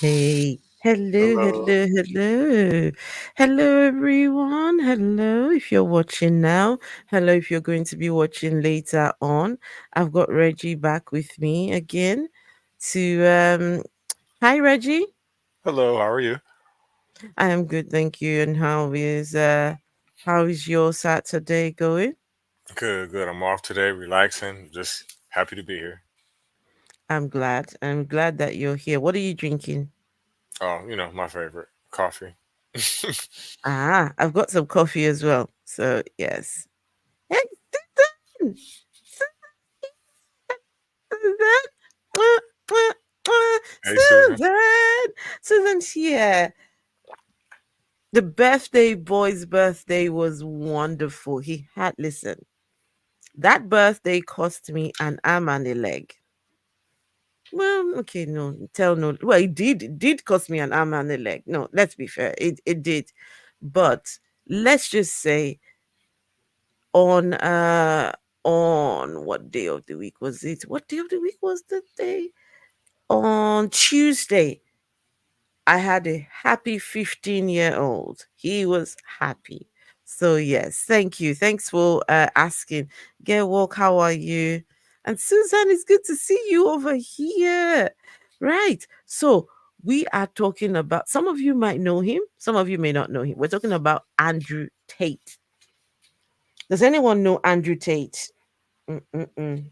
Hey, hello, Hello. hello, hello. Hello, everyone. Hello, if you're watching now. Hello, if you're going to be watching later on. I've got Reggie back with me again to, hi, Reggie. Hello, how are you? I am good, thank you. And how is your Saturday going? Good, good. I'm off today, relaxing. Just happy to be here. I'm glad. I'm glad that you're here. What are you drinking? Oh, my favorite coffee. Ah, I've got some coffee as well. So, yes. Hey, Susan! Susan! Mwah, mwah, mwah. Hey, Susan. Susan! Susan's here. The birthday boy's birthday was wonderful. Listen, that birthday cost me an arm and a leg. Well, okay, no, tell no. Well, it did cost me an arm and a leg. No, let's be fair. It did. But let's just say on on what day of the week was it? What day of the week was the day? On Tuesday, I had a happy 15-year-old. He was happy. So, yes, thank you. Thanks for asking. Get walk, how are you? And Susan, it's good to see you over here. Right. So, we are talking about, some of you might know him, some of you may not know him. We're talking about Andrew Tate. Does anyone know Andrew Tate? Mm-mm-mm.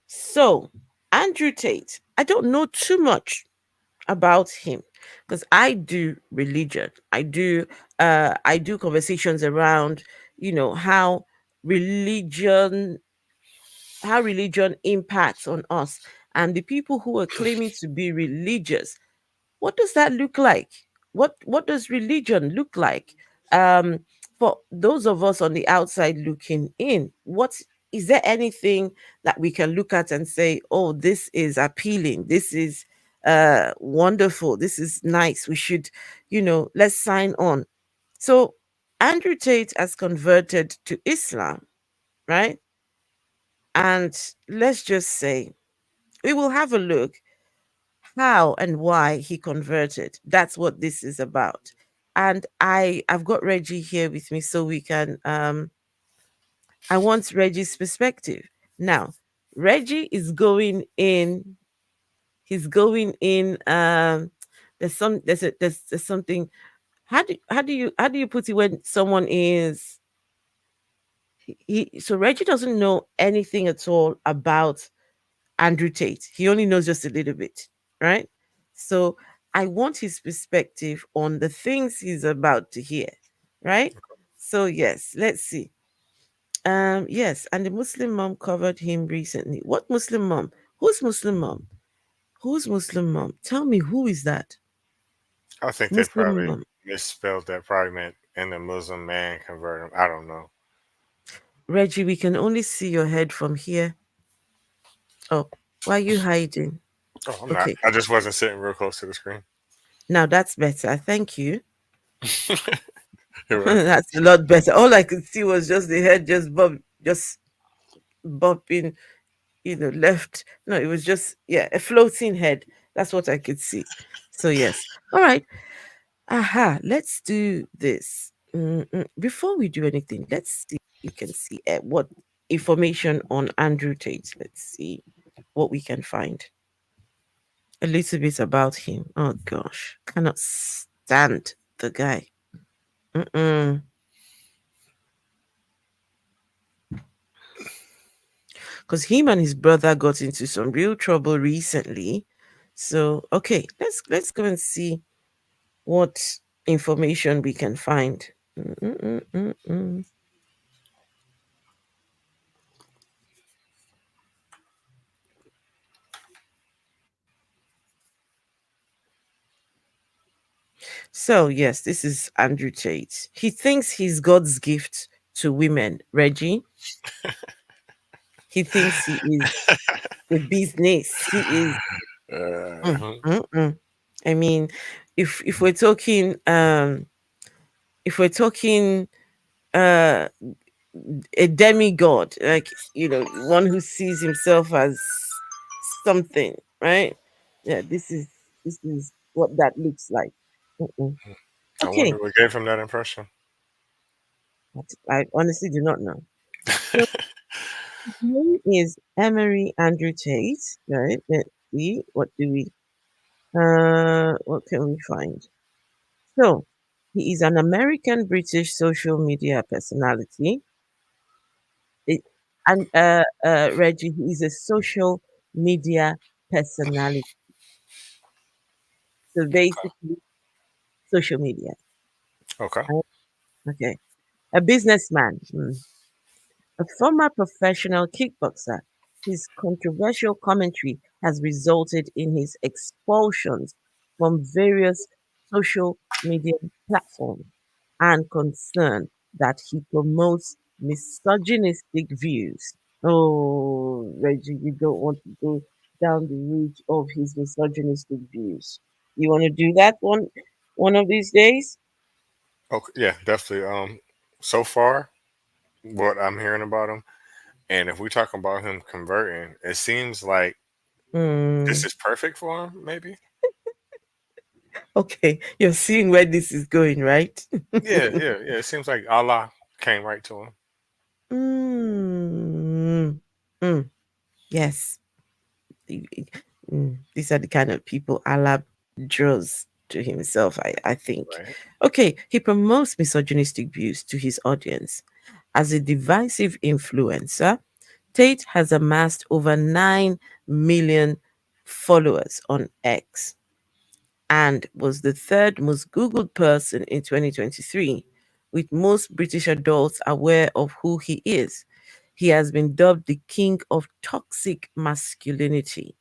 So, Andrew Tate, I don't know too much about him because I do religion. I do conversations around, how religion religion impacts on us, and the people who are claiming to be religious, what does that look like? What does religion look like? um for those of us on the outside looking in, what is there anything that we can look at and say, oh, this is appealing, this is wonderful, this is nice, we should, let's sign on. So Andrew Tate has converted to Islam, right? And let's just say we will have a look how and why he converted. That's what this is about. And I've got Reggie here with me so we can I want Reggie's perspective. Now, Reggie is going in, he's going in there's something, how do you put it when someone is so Reggie doesn't know anything at all about Andrew Tate. He only knows just a little bit, right? So I want his perspective on the things he's about to hear, right? So yes, let's see. Yes, and the Muslim mom covered him recently. What Muslim mom? Who's Muslim mom? Who's Muslim mom? Tell me, who is that? I think they Muslim probably mom. misspelled that. Probably meant and the Muslim man convert him. I don't know. Reggie, we can only see your head from here up. Why are you hiding? Oh, I'm not. Okay, I just wasn't sitting real close to the screen. now that's better. Thank you. You're welcome. That's a lot better. All I could see was just the head just bobbing, left. No, it was just, yeah, a floating head. That's what I could see. So, yes. All right. Aha. Let's do this. Before we do anything, let's see if we can see what information on Andrew Tate. Let's see what we can find. A little bit about him. Oh, gosh. Cannot stand the guy. Mm-mm. Because him and his brother got into some real trouble recently. So okay, let's go and see what information we can find. Mm-mm-mm-mm. So yes, this is Andrew Tate. He thinks he's God's gift to women. Reggie, he thinks he is the business. He is. Mm, Uh, mm, mm. I mean, if we're talking if we're talking uh a demigod, like, one who sees himself as something, right? Yeah, this is. this is what that looks like. Mm-mm. I wonder Okay, what gave him that impression. I honestly do not know. So his name is Emery Andrew Tate, right? Let's see, what can we find? So he is an American British social media personality. It, and Reggie, he is a social media personality. So basically, social media. Okay. Right? Okay. A businessman. A former professional kickboxer, his controversial commentary has resulted in his expulsions from various social media platforms and concern that he promotes misogynistic views. Oh, Reggie, you don't want to go down the route of his misogynistic views. You want to do that one of these days? Okay. Yeah, definitely. So far, what I'm hearing about him, and if we talk about him converting, it seems like this Hmm. is perfect for him. Maybe. Okay, you're seeing where this is going, right? Yeah, yeah, yeah. It seems like Allah came right to him. Mm, mm, yes. Y- y- These are the kind of people Allah draws to himself, I think. Right. Okay, he promotes misogynistic views to his audience. As a divisive influencer, Tate has amassed over 9 million followers on X and was the third most Googled person in 2023, with most British adults aware of who he is. He has been dubbed the king of toxic masculinity,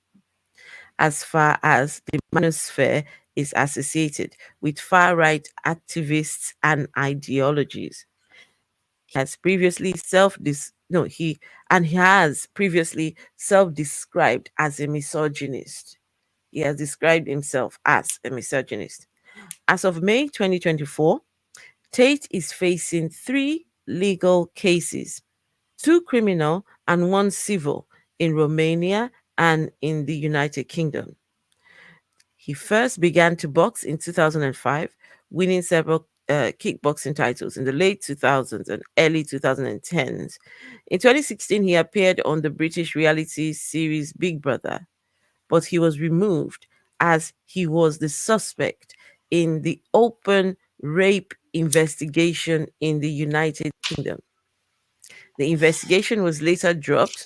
as far as the manosphere is associated with far right activists and ideologies. Has previously self dis no he has previously self-described as a misogynist. He has described himself as a misogynist. As of May 2024, Tate is facing three legal cases, two criminal and one civil, in Romania and in the United Kingdom. He first began to box in 2005, winning several kickboxing titles in the late 2000s and early 2010s. In 2016, he appeared on the British reality series Big Brother, but he was removed as he was the suspect in the open rape investigation in the United Kingdom. The investigation was later dropped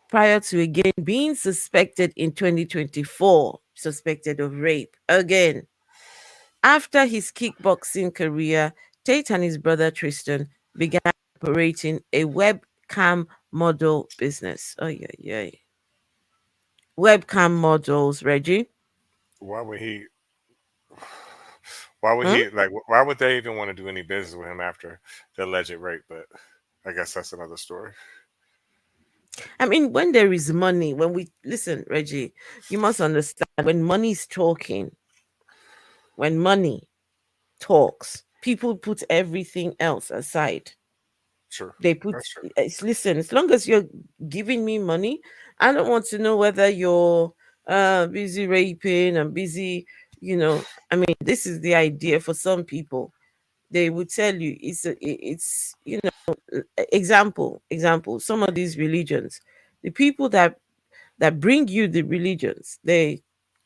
prior to again being suspected in 2024, suspected of rape again. After his kickboxing career, Tate and his brother Tristan began operating a webcam model business. Oh, yeah, yeah. Webcam models, Reggie. Why would he? Why would Hmm? he like? Why would they even want to do any business with him after the alleged rape? But I guess that's another story. I mean, when there is money, when we listen, Reggie, you must understand when money is talking, when money talks, people put everything else aside. True. They put, That's true. listen, as long as you're giving me money, I don't want to know whether you're busy raping and busy, I mean, this is the idea for some people. They would tell you it's example, some of these religions, the people that bring you the religions, they're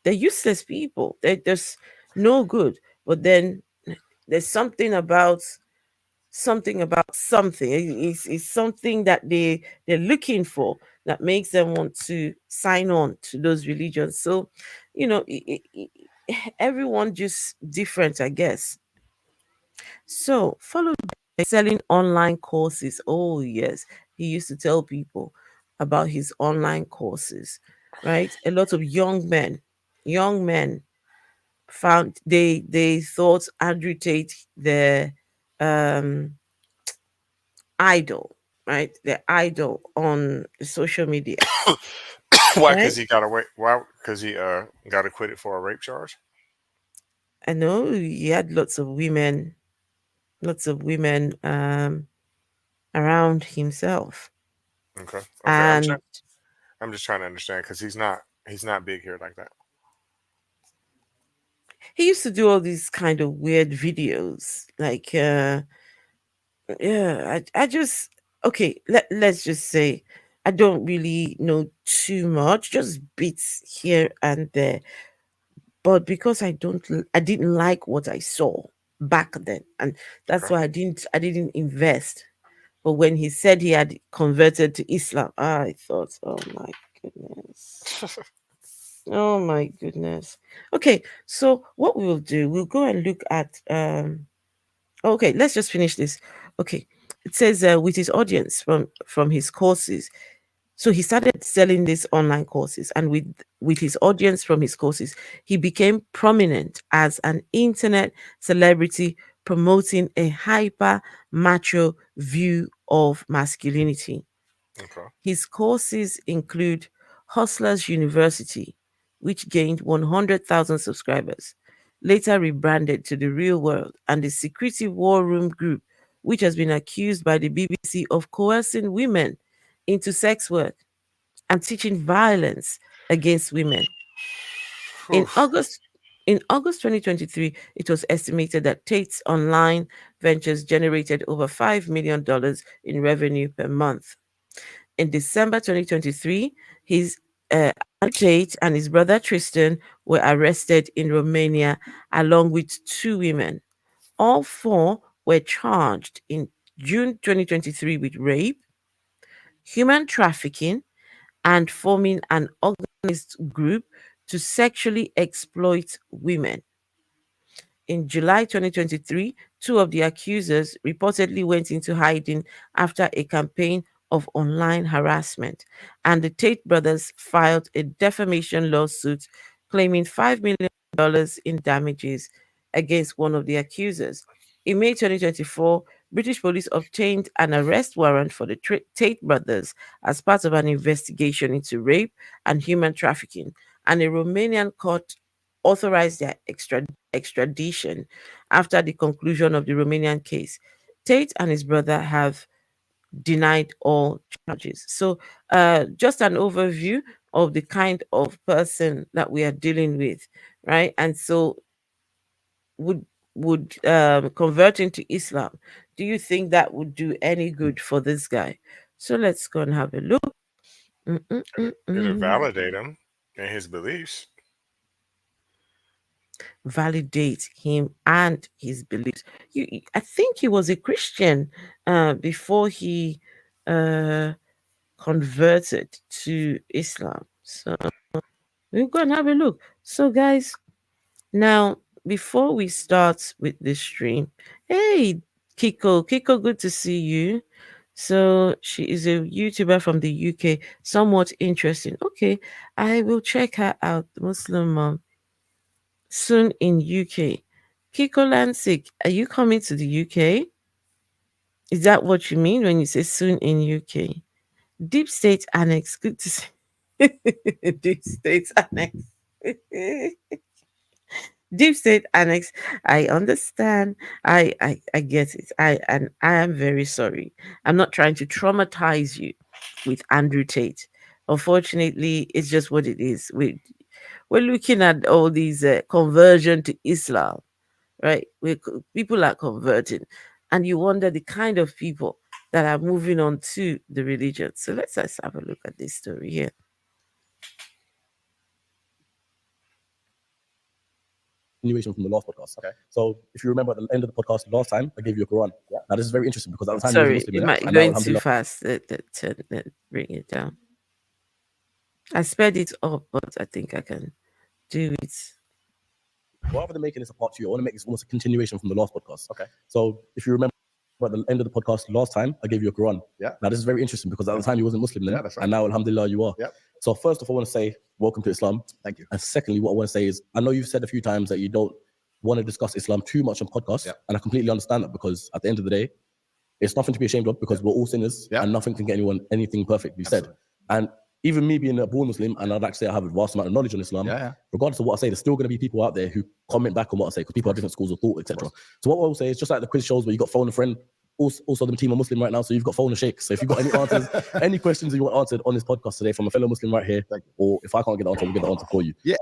useless people. They're just no good. But then there's something. It's something that they're looking for that makes them want to sign on to those religions. So, everyone just different, I guess. So, followed by selling online courses. Oh, yes. He used to tell people about his online courses, right? A lot of young men found they thought Andrew Tate their um idol, right? Their idol on the social media, Why? Because right? he got away. Why? Because he got acquitted for a rape charge. I know he had lots of women around himself. Okay. Okay. And I'm just trying to understand because he's not big here like that. he used to do all these kind of weird videos. Like yeah, I just okay, let's just say I don't really know too much, just bits here and there. But because I didn't like what I saw back then, and that's Okay. why I didn't invest. But when he said he had converted to Islam, I thought, oh my goodness. Oh my goodness. Okay, so what we'll do, we'll go and look at okay, let's just finish this. Okay. It says with his audience from his courses. So he started selling these online courses, and with his audience from his courses, he became prominent as an internet celebrity promoting a hyper macho view of masculinity. Okay. His courses include Hustlers University, which gained 100,000 subscribers, later rebranded to The Real World, and the Secretive War Room Group, which has been accused by the BBC of coercing women into sex work and teaching violence against women. In Oof. August in August 2023, it was estimated that Tate's online ventures generated over $5 million in revenue per month. In December 2023, his Tate and his brother Tristan were arrested in Romania along with two women. All four were charged in June 2023 with rape, human trafficking, and forming an organized group to sexually exploit women. In July 2023, two of the accusers reportedly went into hiding after a campaign of online harassment, and the Tate brothers filed a defamation lawsuit claiming $5 million in damages against one of the accusers. In May 2024, British police obtained an arrest warrant for the Tate brothers as part of an investigation into rape and human trafficking, and a Romanian court authorized their extradition after the conclusion of the Romanian case. Tate and his brother have denied all charges. So, just an overview of the kind of person that we are dealing with, right? And so, would converting to Islam, do you think that would do any good for this guy? So let's go and have a look. It'll Mm-mm-mm-mm. validate him in his beliefs. Validate him and his beliefs. I think he was a Christian before he uh, converted to Islam. So we'll go and have a look. So, guys, now before we start with this stream, hey, Kiko, good to see you. So she is a YouTuber from the UK, somewhat interesting. Okay, I will check her out. Muslim mom soon in UK. Kiko Lansik, are you coming to the UK? Is that what you mean when you say soon in UK? Deep State Annex, good to see. Deep State Annex. Deep State Annex, I understand. I get it. I am very sorry. I'm not trying to traumatize you with Andrew Tate. Unfortunately, it's just what it is. We're looking at all these conversion to Islam, right? People are converting, and you wonder the kind of people that are moving on to the religion. So let's just have a look at this story here. Continuation from the last podcast. Okay. So if you remember at the end of the podcast last time, I gave you a Quran. Yeah. Now this is very interesting because at the time you was a Sorry, Muslim, it yeah? might be And now going too alhamdulillah. fast. Bring it down. I sped it up, but I think I can do it. Rather than making this a part two, I want to make this almost a continuation from the last podcast. Okay. So if you remember at the end of the podcast last time, I gave you a Quran. Yeah. Now this is very interesting because at the time you wasn't Muslim then, yeah, that's right. And now alhamdulillah you are. Yeah. So first off, I want to say welcome to Islam. Thank you. And secondly, what I want to say is I know you've said a few times that you don't want to discuss Islam too much on podcasts, yeah, and I completely understand that because at the end of the day, it's nothing to be ashamed of because we're all sinners, yeah, and nothing can get anyone anything perfect. You said, and even me being a born Muslim, and I'd like to say I have a vast amount of knowledge on Islam, yeah. Regardless of what I say, there's still going to be people out there who comment back on what I say because people have different schools of thought, etc. So what I will say is just like the quiz shows where you got phone a friend. Also, the team are Muslim right now, so you've got phone a sheikh. So if you've got any answers, any questions you want answered on this podcast today from a fellow Muslim right here, or if I can't get the answer, we'll get the answer for you. Yeah,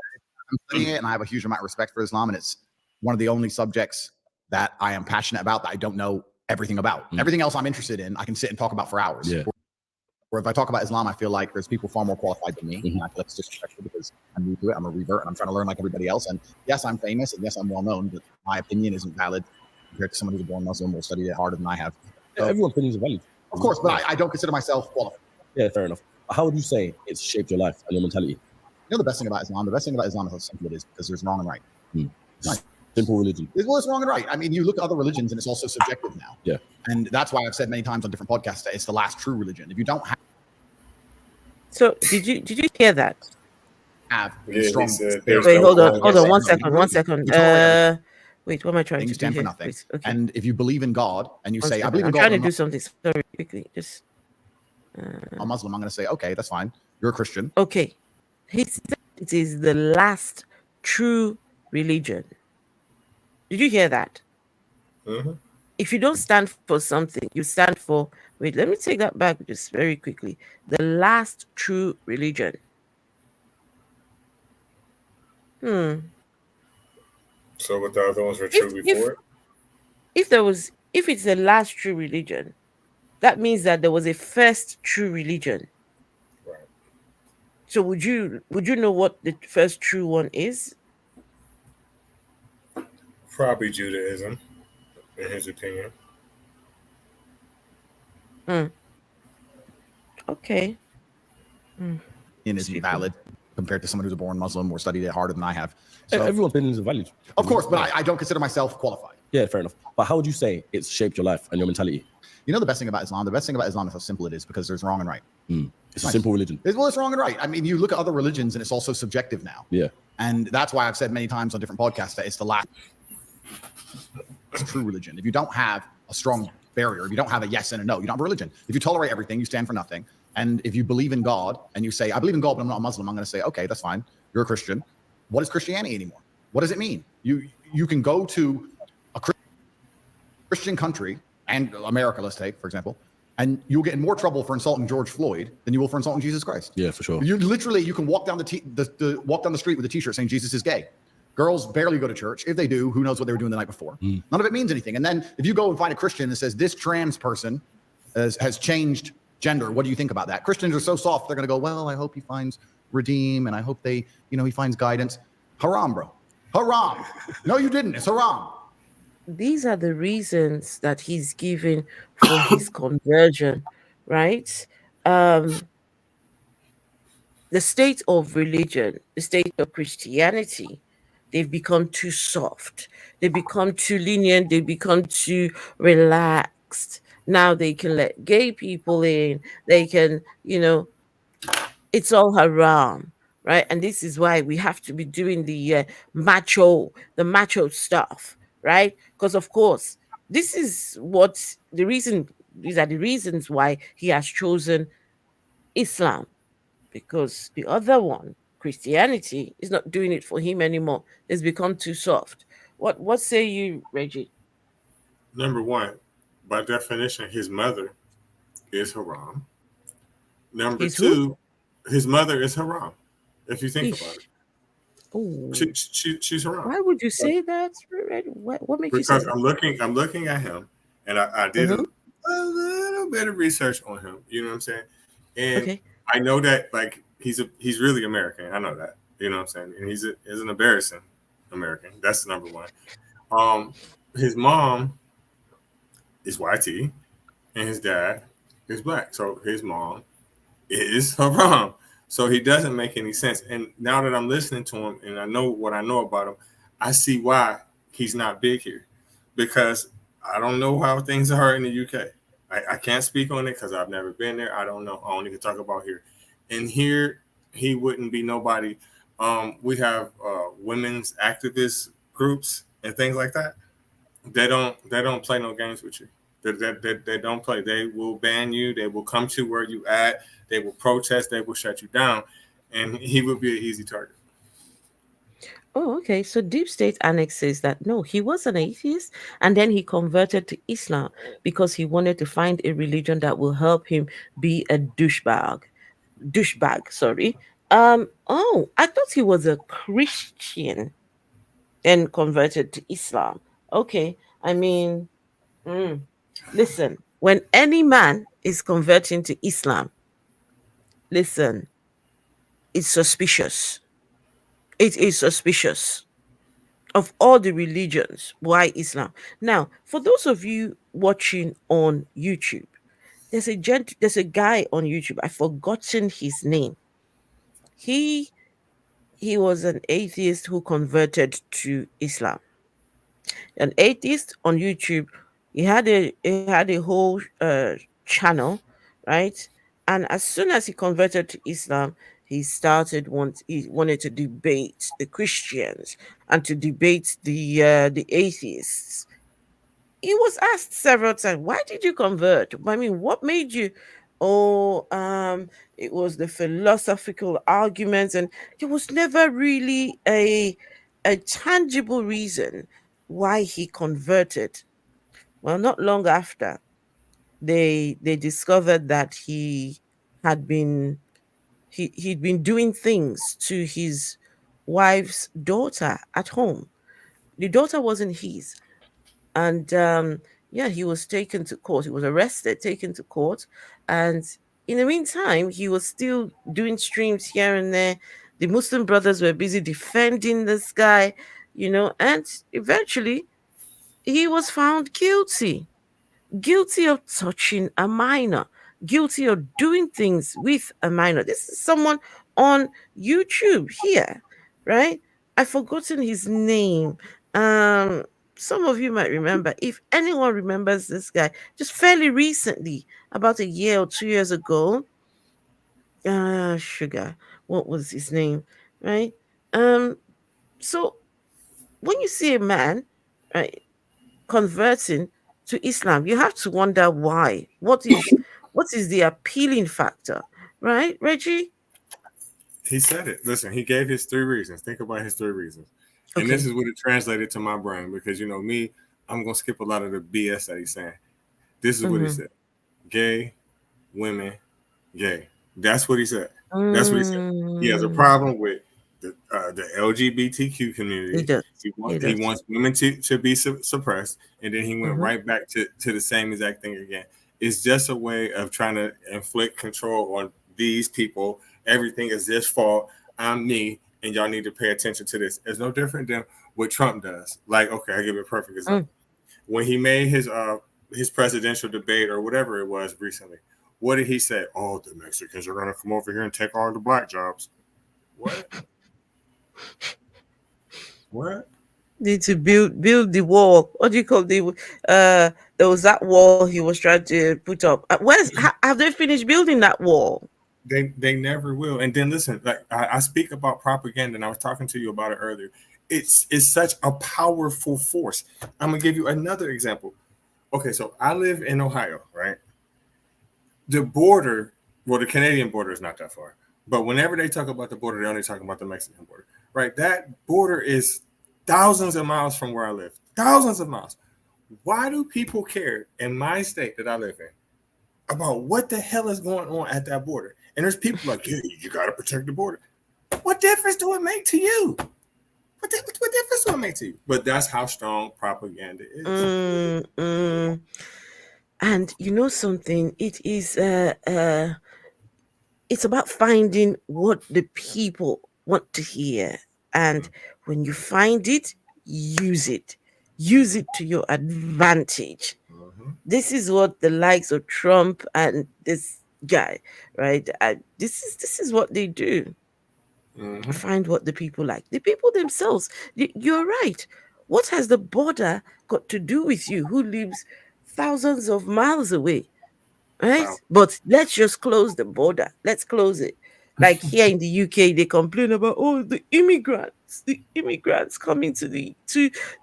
I'm studying it, and I have a huge amount of respect for Islam, and it's one of the only subjects that I am passionate about that I don't know everything about. Everything else I'm interested in, I can sit and talk about for hours. Yeah. Or if I talk about Islam, I feel like there's people far more qualified than me, and I feel like it's disrespectful because I'm new to it. I'm a revert, and I'm trying to learn like everybody else. And yes, I'm famous, and yes, I'm well known, but my opinion isn't valid compared to someone who's a born Muslim or studied it harder than I have. So, Everyone's opinions are valid. of course, but I don't consider myself qualified. Yeah, fair enough. How would you say it's shaped your life and your mentality? You know the best thing about Islam? The best thing about Islam is how simple it is because there's wrong and right. Right. Simple religion. Well, it's wrong and right. I mean, you look at other religions and it's also subjective now. Yeah. And that's why I've said many times on different podcasts that it's the last true religion. If you don't So did you hear that? have Yeah, strong he said spirit, there's Wait, no hold on, qualification. one second. You tolerate Wait, what am I trying you to do stand for here? nothing. Please, okay. And if you believe in God and you One say, I second. believe in I'm God, trying to I'm do something. Sorry, quickly. Just a Muslim, I'm going to say, okay, that's fine. You're a Christian. okay. He said it is the last true religion. Did you hear that? Mm-hmm. If you don't stand for something, you stand for. Wait, let me take that back just very quickly. The last true religion. So what the other ones were true before it? If it's the last true religion, that means that there was a first true religion. Right. So would you know what the first true one is? Probably Judaism, in his opinion. Okay. Isn't valid compared to someone who's a born Muslim or studied it harder than I have. So, Everyone's opinions are valid. of course, but I don't consider myself qualified. Yeah, fair enough. But how would you say it's shaped your life and your mentality? You know the best thing about Islam? The best thing about Islam is how simple it is because there's wrong and right. It's a simple religion. Well, it's wrong and right. I mean, you look at other religions and it's also subjective now. Yeah. And that's why I've said many times on different podcasts that it's the last true religion. If you don't have a strong barrier, if you don't have a yes and a no, you don't have a religion. If you tolerate everything, you stand for nothing. And if you believe in God and you say, I believe in God, but I'm not a Muslim, I'm going to say, okay, that's fine. You're a Christian. What is Christianity anymore? What does it mean? You can go to a Christian country, and America, let's take, for example, and you'll get in more trouble for insulting George Floyd than you will for insulting Jesus Christ. Yeah, for sure. You can walk down walk down the street with a T-shirt saying Jesus is gay. Girls barely go to church. If they do, who knows what they were doing the night before? None of it means anything. And then if you go and find a Christian that says this trans person has changed gender, what do you think about that? Christians are so soft. They're going to go, well, I hope he finds redeem, and I hope he finds guidance. Haram, bro. Haram. No, you didn't. It's haram. These are the reasons that he's given for his conversion, right? The state of religion, the state of Christianity, they've become too soft. They become too lenient. They become too relaxed. Now they can let gay people in. They can, it's all haram, right? And this is why we have to be doing the macho stuff, right? Because of course, these are the reasons why he has chosen Islam, because the other one, Christianity, is not doing it for him anymore. It's become too soft. What say you, Reggie? Number one, by definition, his mother is haram. Number His two, his mother is haram. If you think about it, Oh, she's haram. why would you say that? What makes you say Because that? I'm looking at him, and I did a little bit of research on him. You know what I'm saying? And Okay. I know that like he's really American. I know that. You know what I'm saying? And he's an embarrassing American. That's number one. His mom is YT, and his dad is black. So his mom is haram. So he doesn't make any sense. And now that I'm listening to him and I know what I know about him, I see why he's not big here. Because I don't know how things are in the UK. I can't speak on it because I've never been there. I don't know. I only can talk about here. And here, he wouldn't be nobody. We have women's activist groups and things like that. They don't play no games with you. They don't play. They will ban you. They will come to where you at. They will protest. They will shut you down. And he would be an easy target. Oh, okay. So Deep State annexes that no, he was an atheist and then he converted to Islam because he wanted to find a religion that will help him be a douchebag. Sorry. Oh, I thought he was a Christian and converted to Islam. Okay. I mean, mm, listen, when any man is converting to Islam, listen, it's suspicious. It is suspicious. Of all the religions, why Islam? Now, for those of you watching on YouTube, there's a guy on YouTube. I've forgotten his name. He he was an atheist who converted to Islam. An atheist on YouTube. He had a whole channel, right? And as soon as he converted to Islam, he wanted to debate the Christians and to debate the atheists. He was asked several times, why did you convert? I mean, what made you? Oh, it was the philosophical arguments, and there was never really a tangible reason why he converted. Well, not long after, they discovered that had been he'd been doing things to his wife's daughter at home. The daughter wasn't his, and yeah, he was taken to court. He was arrested, taken to court, and in the meantime he was still doing streams here and there. The Muslim brothers were busy defending this guy, and eventually he was found guilty of touching a minor, guilty of doing things with a minor. This is someone on YouTube here, right? I've forgotten his name. Um, some of you might remember. If anyone remembers this guy, just fairly recently, about a year or 2 years ago, Sugar, what was his name, right? Um, so when you see a man, right, converting to Islam, you have to wonder why. What is the appealing factor, right, Reggie? He said it. Listen, he gave his three reasons. Think about his three reasons. And this Okay. is what it translated to my brain because, me, I'm going to skip a lot of the BS that he's saying. This is what he Mm-hmm. said: gay, women, gay. That's what he said. That's what he said. He has a Mm, problem with the LGBTQ he community. does. He He does. wants women to be suppressed, and then he went Mm-hmm. right back to the same exact thing again. It's just a way of trying to inflict control on these people. Everything is this fault. I'm me, and y'all need to pay attention to this. It's no different than what Trump does. Like, okay, I give you a perfect example. Mm. When he made his presidential debate or whatever it was recently, what did he say? Oh, the Mexicans are gonna come over here and take all the black jobs. What? What? Need to build the wall. What do you call there was that wall he was trying to put up. Have they finished building that wall? They never will. And then listen, like I speak about propaganda, and I was talking to you about it earlier. It's such a powerful force. I'm gonna give you another example. Okay, so I live in Ohio, right? The border, well, the Canadian border is not that far, but whenever they talk about the border, they only talk about the Mexican border, right? That border is thousands of miles from where I live, thousands of miles. Why do people care in my state that I live in about what the hell is going on at that border? And there's people like, yeah, you got to protect the border. What difference do it make to you? What difference do it make to you? But that's how strong propaganda is. Mm, mm. And you know something? It's about finding what the people want to hear. And when you find it, use it. Use it to your advantage. Mm-hmm. This is what the likes of Trump and this guy, right? This is what they do. Mm-hmm. Find what the people like. The people themselves. You're right. What has the border got to do with you who lives thousands of miles away? Right? Wow. But let's just close the border. Let's close it. Like here in the UK, they complain about the immigrants coming to the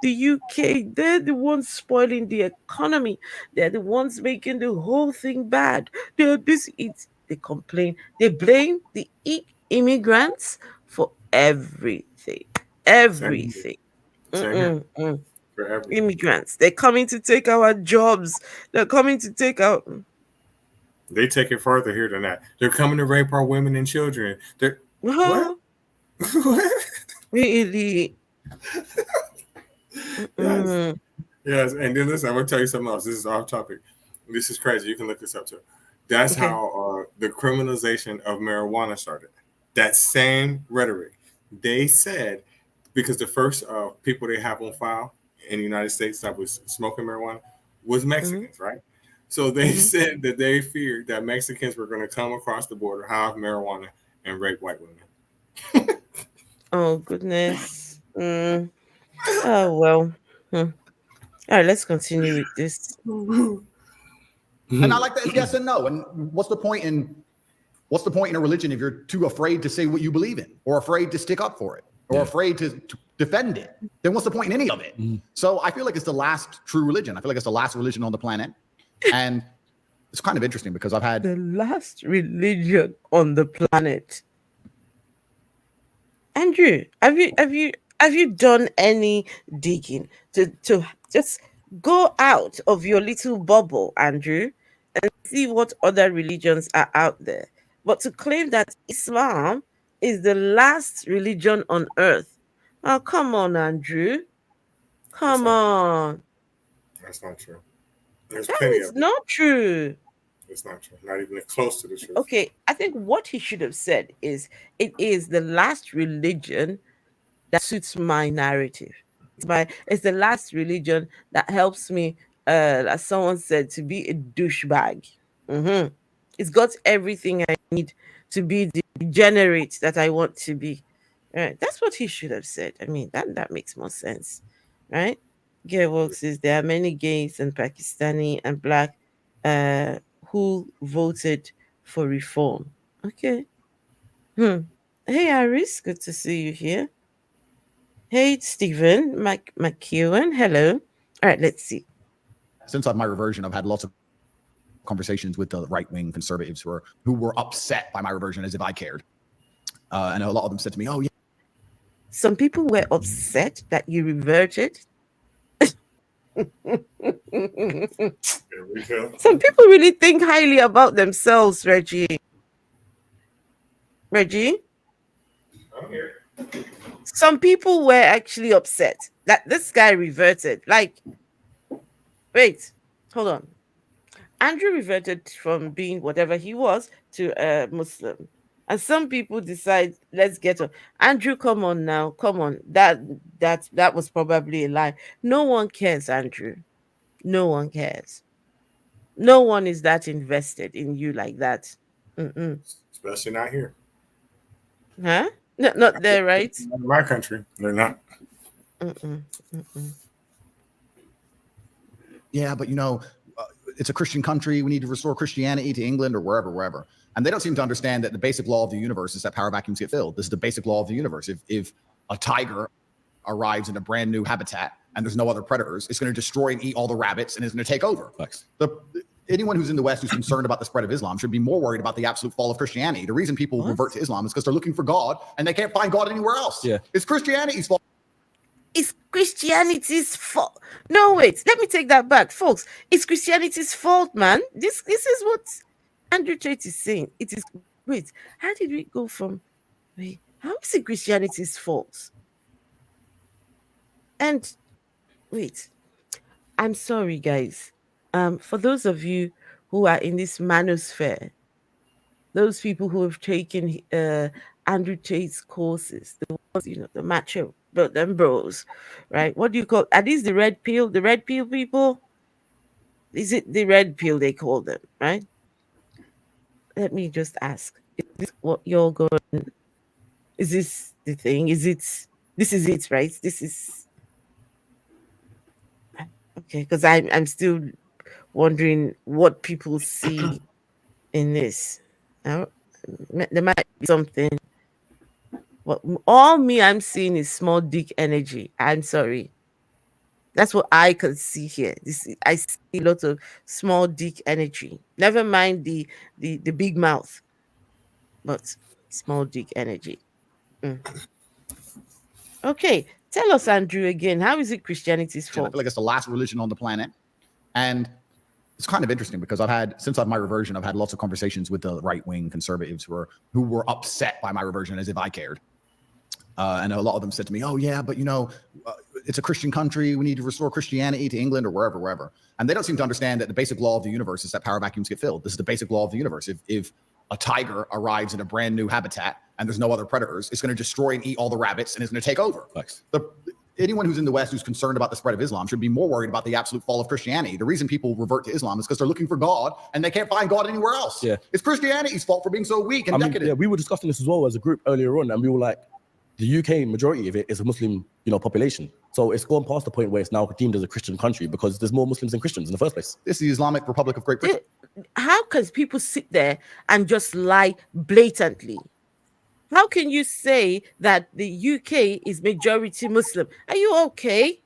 UK. They're the ones spoiling the economy. They're the ones making the whole thing bad. They complain. They blame the immigrants for everything. Same here. Everything. Same here Mm-mm-mm. for everything. Immigrants. They're coming to take our jobs. They're coming to take our. They take it further here than that. They're coming to rape our women and children. What? Well, What? really. Yes. Mm, Yes. And then listen, I'm gonna tell you something else. This is off topic. This is crazy. You can look this up too. That's okay. how the criminalization of marijuana started. That same rhetoric. They said because the first people they have on file in the United States that was smoking marijuana was Mm-hmm, Mexicans, right? So they mm-hmm. said that they feared that Mexicans were going to come across the border, have marijuana, and rape white women. Oh goodness. Oh well. Hmm. All right, let's continue with this. And I like that it's yes and no. And what's the point in a religion if you're too afraid to say what you believe in, or afraid to stick up for it, or afraid to defend it? Then what's the point in any of it? So I feel like it's the last true religion. I feel like it's the last religion on the planet. And it's kind of interesting because I've had The last religion on the planet. Andrew, have you done any digging to just go out of your little bubble, Andrew, and see what other religions are out there? But to claim that Islam is the last religion on earth. Oh, come on, Andrew. That's Come not. on. That's not true. There's That plenty is of it. not true. It's not true. Not even close to the truth. Okay, I think what he should have said is it is the last religion that suits my narrative. It's the last religion that helps me, as someone said, to be a douchebag. hmm It's got everything I need to be the degenerate that I want to be. Right? That's what he should have said. I mean, that makes more sense, right? Gearworks says there are many gays and Pakistani and black uh, who voted for reform. Okay. Hmm. Hey, Iris, good to see you here. Hey, Stephen McEwen. Hello. All right, let's see. since I've my reversion, I've had lots of conversations with the right-wing conservatives who were upset by my reversion as if I cared. And a lot of them said to me, "Oh yeah, Some people were upset that you reverted. There we go. Some people really think highly about themselves, Reggie. Reggie? I'm here. Some people were actually upset that this guy reverted. Like, wait, hold on. Andrew reverted from being whatever he was to a Muslim. And some people decide, let's get on. Andrew, come on now, come on. That was probably a lie. No one cares, Andrew. No one cares. No one is that invested in you like that. Mm-mm. Especially not here. Huh? No, not there, right? In my country, they're not. Mm-mm. Mm-mm. yeah, but it's a Christian country. We need to restore Christianity to England or wherever. And they don't seem to understand that the basic law of the universe is that power vacuums get filled. This is the basic law of the universe. If a tiger arrives in a brand new habitat and there's no other predators, it's going to destroy and eat all the rabbits and it's going to take over. Anyone who's in the West who's concerned about the spread of Islam should be more worried about the absolute fall of Christianity. The reason people revert to Islam is because they're looking for God and they can't find God anywhere else. Yeah. It's Christianity's fault. It's Christianity's fault. No, wait, let me take that back, folks. It's Christianity's fault, man. This is what Andrew Tate is saying. It is. Wait, how did we go from? Wait, how is it Christianity's fault? And wait, I'm sorry, guys. For those of you who are in this manosphere, those people who have taken Andrew Tate's courses, the ones, the macho, them bros, right? What do you call? Are these the red pill? The red pill people? Is it the red pill they call them, right? Let me just ask: is this what you're going? Is this the thing? Is it? This is it, right? This is okay. Because I'm still wondering what people see in this. Now, there might be something. But all me I'm seeing is small dick energy. I'm sorry. That's what I can see here. I see a lot of small dick energy. Never mind the big mouth, but small dick energy. Mm. Okay, tell us, Andrew, again. How is it Christianity's I fault? feel like it's the last religion on the planet. And it's kind of interesting because since I've my reversion, I've had lots of conversations with the right-wing conservatives who were upset by my reversion as if I cared. And a lot of them said to me, "Oh yeah, but it's a Christian country. We need to restore Christianity to England or wherever." And they don't seem to understand that the basic law of the universe is that power vacuums get filled. This is the basic law of the universe. If a tiger arrives in a brand new habitat and there's no other predators, it's going to destroy and eat all the rabbits and it's going to take over. Anyone who's in the West who's concerned about the spread of Islam should be more worried about the absolute fall of Christianity. The reason people revert to Islam is because they're looking for God and they can't find God anywhere else. Yeah. It's Christianity's fault for being so weak and decadent. Yeah, we were discussing this as well as a group earlier on, and we were like, the UK majority of it is a Muslim, population. So it's gone past the point where it's now deemed as a Christian country because there's more Muslims than Christians in the first place. This is the Islamic Republic of Great Britain. How can people sit there and just lie blatantly? How can you say that the UK is majority Muslim? Are you okay?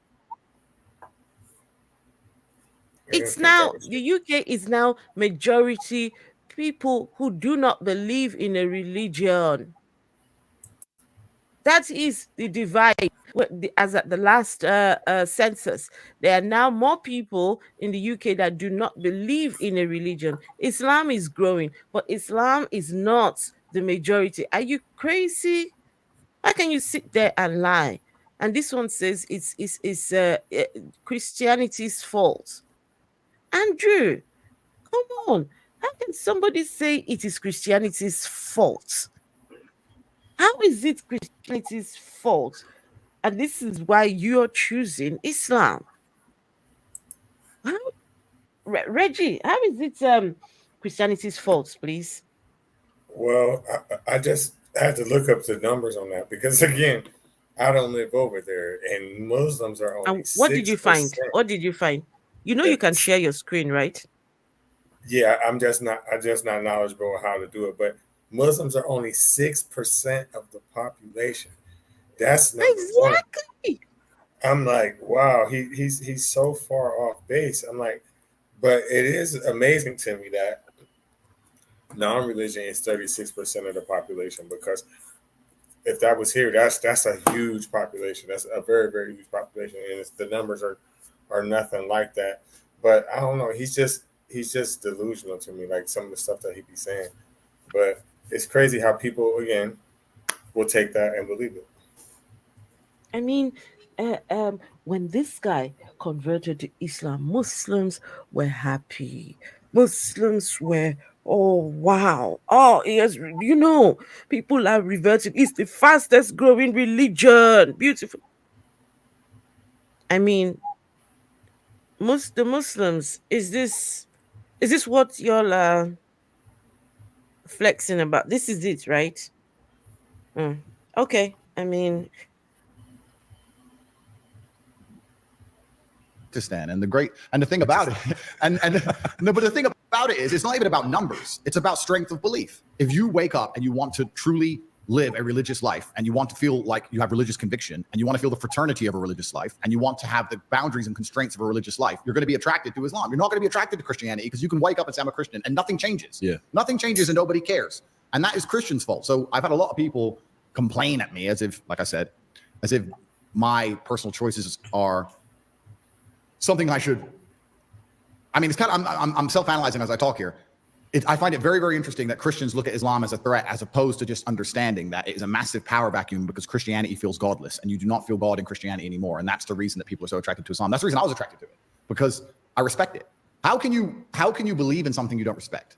It's now, the UK is now majority people who do not believe in a religion. That is the divide. As at the last census, there are now more people in the UK that do not believe in a religion. Islam is growing, but Islam is not the majority. Are you crazy? How can you sit there and lie? And this one says it's Christianity's fault. Andrew, come on. How can somebody say it is Christianity's fault? How is it Christianity's fault? And this is why you're choosing Islam. Reggie, how is it Christianity's fault, please? Well, I just had to look up the numbers on that because, again, I don't live over there, and Muslims are only. And what did you find? What did you find? You can share your screen, right? Yeah, I'm just not knowledgeable on how to do it, but Muslims are only 6% of the population. That's number exactly. One. I'm like, wow, he's so far off base. I'm like, but it is amazing to me that non-religion is 36% of the population, because if that was here, that's a huge population. That's a very, very huge population, and the numbers are nothing like that. But I don't know. He's just delusional to me, like some of the stuff that he be saying. But it's crazy how people, again, will take that and believe it. I mean, when this guy converted to Islam, Muslims were happy. Muslims were, oh, wow. Oh, yes, people are reverting. It's the fastest growing religion. Beautiful. I mean, the Muslims, is this what y'all are flexing about? This is it, right? Okay. I mean, to stand and the thing about it and no, but the thing about it is it's not even about numbers. It's about strength of belief. If you wake up and you want to truly live a religious life, and you want to feel like you have religious conviction, and you want to feel the fraternity of a religious life, and you want to have the boundaries and constraints of a religious life, you're going to be attracted to Islam. You're not going to be attracted to Christianity because you can wake up and say, I'm a Christian, and nothing changes. Yeah. Nothing changes and nobody cares. And that is Christians' fault. So I've had a lot of people complain at me as if, like I said, as if my personal choices are something I should. I mean, it's kind of, I'm self-analyzing as I talk here. I find it very, very interesting that Christians look at Islam as a threat, as opposed to just understanding that it is a massive power vacuum because Christianity feels godless, and you do not feel God in Christianity anymore. And that's the reason that people are so attracted to Islam. That's the reason I was attracted to it, because I respect it. How can you believe in something you don't respect?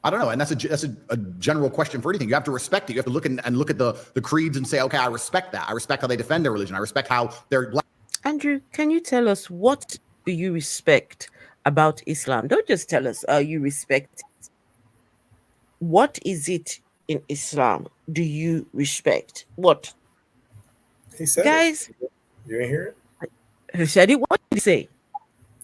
I don't know. And that's a general question for anything. You have to respect it. You have to look and look at the creeds and say, okay, I respect that. I respect how they defend their religion. I respect how they're black. Andrew, can you tell us, what do you respect about Islam? Don't just tell us, you respect it. What is it in Islam do you respect? What? He said, guys, you didn't hear it? Who said it? What did he say?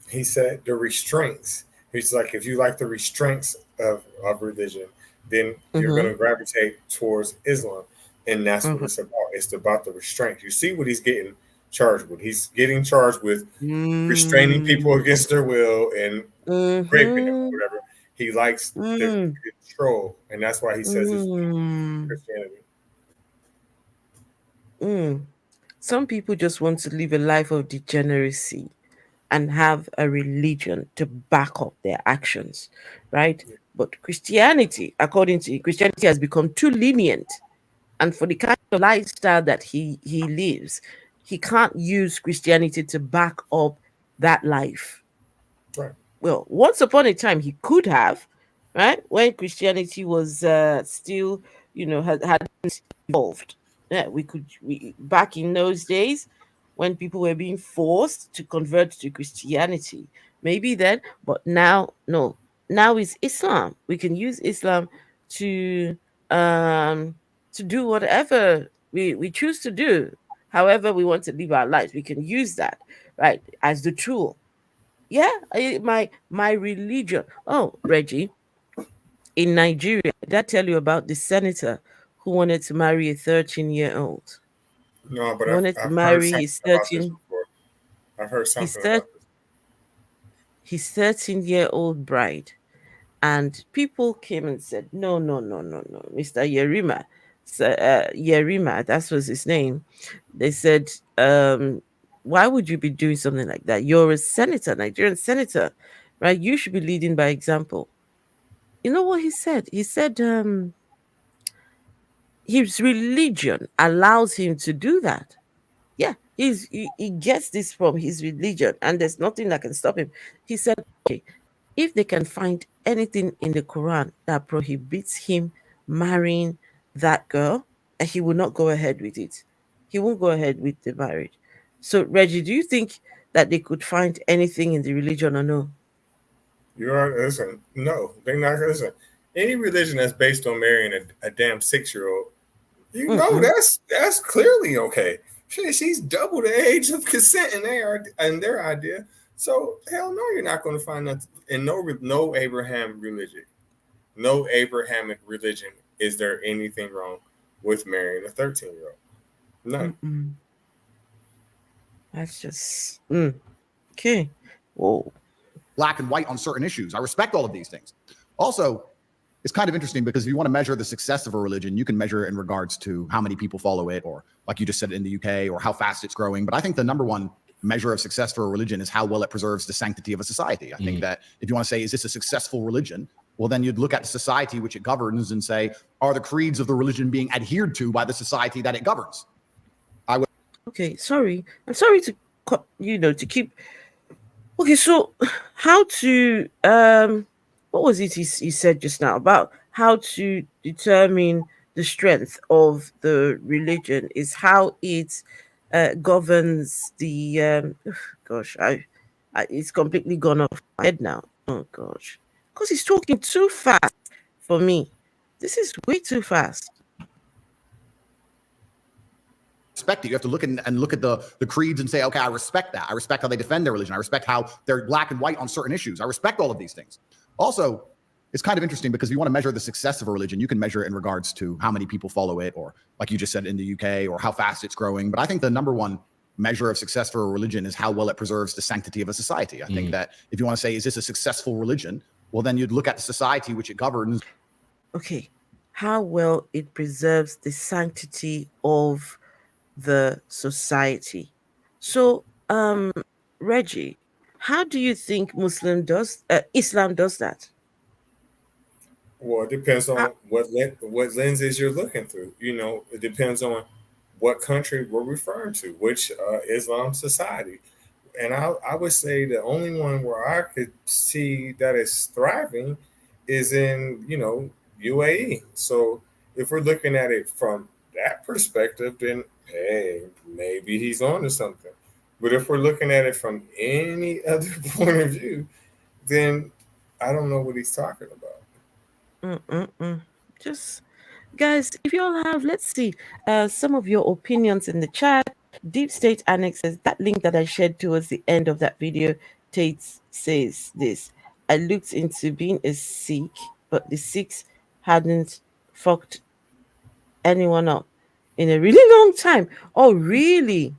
He said the restraints. He's like, if you like the restraints of religion, then you're going to gravitate towards Islam. And that's what it's about. It's about the restraints. You see what he's getting charged with. He's getting charged with restraining people against their will and raping them or whatever. He likes the control, and that's why he says it's Christianity. Some people just want to live a life of degeneracy, and have a religion to back up their actions, right? But Christianity, according to Christianity, has become too lenient, and for the kind of lifestyle that he lives, he can't use Christianity to back up that life. Right. Well, once upon a time he could have, right? When Christianity was still, hadn't evolved. Yeah, we back in those days when people were being forced to convert to Christianity. Maybe then, but now no. Now is Islam. We can use Islam to um to do whatever we choose to do. However we want to live our lives, we can use that, right, as the tool. Yeah, my religion. Oh, Reggie, in Nigeria, did I tell you about the senator who wanted to marry a 13-year-old? No, but He wanted to I've heard marry something his about this 13 before. I've heard his something thir- about this. his 13-year-old bride. And people came and said, no, no, no, no, no, Mr. Yerima. So, Yerima, that was his name. They said, why would you be doing something like that? You're a senator, Nigerian senator, right? You should be leading by example. You know what he said? He said his religion allows him to do that. Yeah, he gets this from his religion, and there's nothing that can stop him. He said, okay, if they can find anything in the Quran that prohibits him marrying that girl, and he will not go ahead with it. He won't go ahead with the marriage. So, Reggie, do you think that they could find anything in the religion or no? You are listen. No, they're not gonna listen. Any religion that's based on marrying a damn 6-year-old, you know Mm-mm. that's clearly okay. She's double the age of consent in their idea. So hell no, you're not going to find that in no Abraham religion, no Abrahamic religion. Is there anything wrong with marrying a 13-year-old? None. Mm-mm. That's just okay. Whoa. Black and white on certain issues. I respect all of these things. Also, it's kind of interesting because if you want to measure the success of a religion, you can measure it in regards to how many people follow it, or like you just said in the UK, or how fast it's growing. But I think the number one measure of success for a religion is how well it preserves the sanctity of a society. I think that if you want to say, is this a successful religion? Well, then you'd look at the society which it governs and say, are the creeds of the religion being adhered to by the society that it governs? Okay, sorry. I'm sorry to to keep. Okay, so how to what was it you said just now about how to determine the strength of the religion is how it governs the gosh, it's completely gone off my head now. Oh gosh. Because he's talking too fast for me. This is way too fast. Respect it. You have to look and look at the creeds and say, okay, I respect that. I respect how they defend their religion. I respect how they're black and white on certain issues. I respect all of these things. Also, it's kind of interesting because if you want to measure the success of a religion, you can measure it in regards to how many people follow it, or like you just said in the UK, or how fast it's growing. But I think the number one measure of success for a religion is how well it preserves the sanctity of a society. I think that if you want to say, is this a successful religion? Well, then you'd look at the society which it governs. Okay. How well it preserves the sanctity of the society. So, Reggie, how do you think Islam does that? Well, it depends How, on what lenses you're looking through. You know, it depends on what country we're referring to, which Islam society. And I would say the only one where I could see that is thriving is in, UAE. So if we're looking at it from that perspective, then hey, maybe he's on to something. But if we're looking at it from any other point of view, then I don't know what he's talking about. mm. Just guys, if you all have, let's see, some of your opinions in the chat. Deep State Annexes, that link that I shared towards the end of that video, Tate says this. I looked into being a Sikh, but the Sikhs hadn't fucked anyone up in a really long time. Oh, really?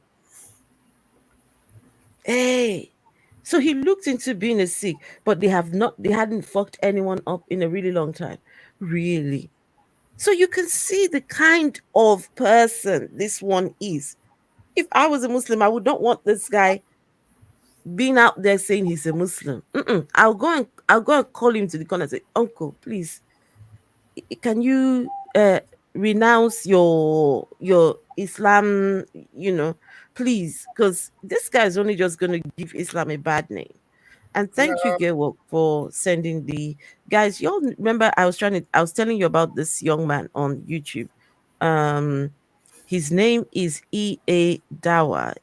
Hey. So he looked into being a Sikh, but they hadn't fucked anyone up in a really long time. Really? So you can see the kind of person this one is. If I was a Muslim, I would not want this guy being out there saying he's a Muslim. Mm-mm. I'll go and call him to the corner and say, Uncle, please, can you renounce your Islam, please, because this guy is only just going to give Islam a bad name. And thank you, No, Gail, for sending the guys. You all remember I was telling you about this young man on YouTube. Um, his name is E.A. Dawa.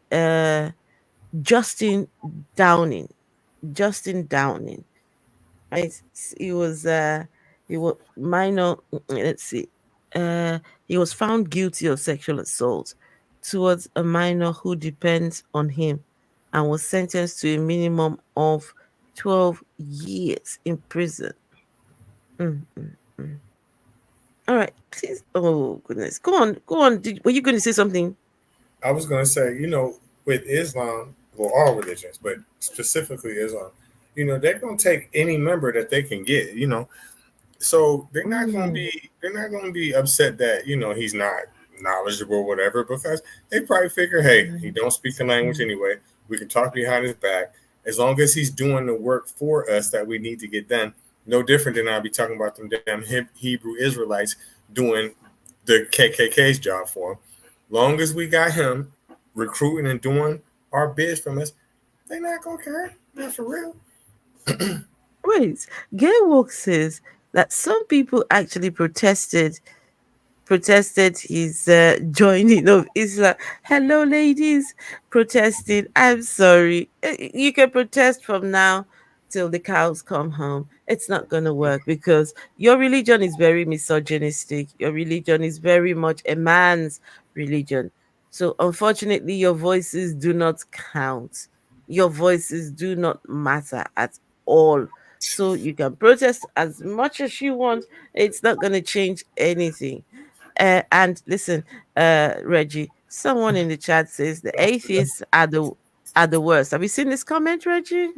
Justin Downing. Justin Downing. Right? He was minor. Let's see. He was found guilty of sexual assault towards a minor who depends on him, and was sentenced to a minimum of 12 years in prison. Mm, mm, mm. All right, please. Oh goodness, go on, go on. Were you going to say something? I was going to say, with Islam, well, all religions, but specifically Islam, they're going to take any member that they can get. So Mm, they're not going to be upset that he's not knowledgeable or whatever, because they probably figure, hey, he mm, don't speak the language mm. anyway. We can talk behind his back as long as he's doing the work for us that we need to get done. No different than I'll be talking about them damn Hebrew Israelites doing the KKK's job for him. Long as we got him recruiting and doing our bids from us, they not gonna care. Not for real. Wait, Gay Walk says that some people actually protested his joining of Islam. Hello, ladies, protesting. I'm sorry. You can protest from now till the cows come home. It's not going to work because your religion is very misogynistic. Your religion is very much a man's religion. So, unfortunately, your voices do not count. Your voices do not matter at all. So, you can protest as much as you want. It's not going to change anything. And listen, Reggie, someone in the chat says the atheists are the worst. Have you seen this comment, Reggie?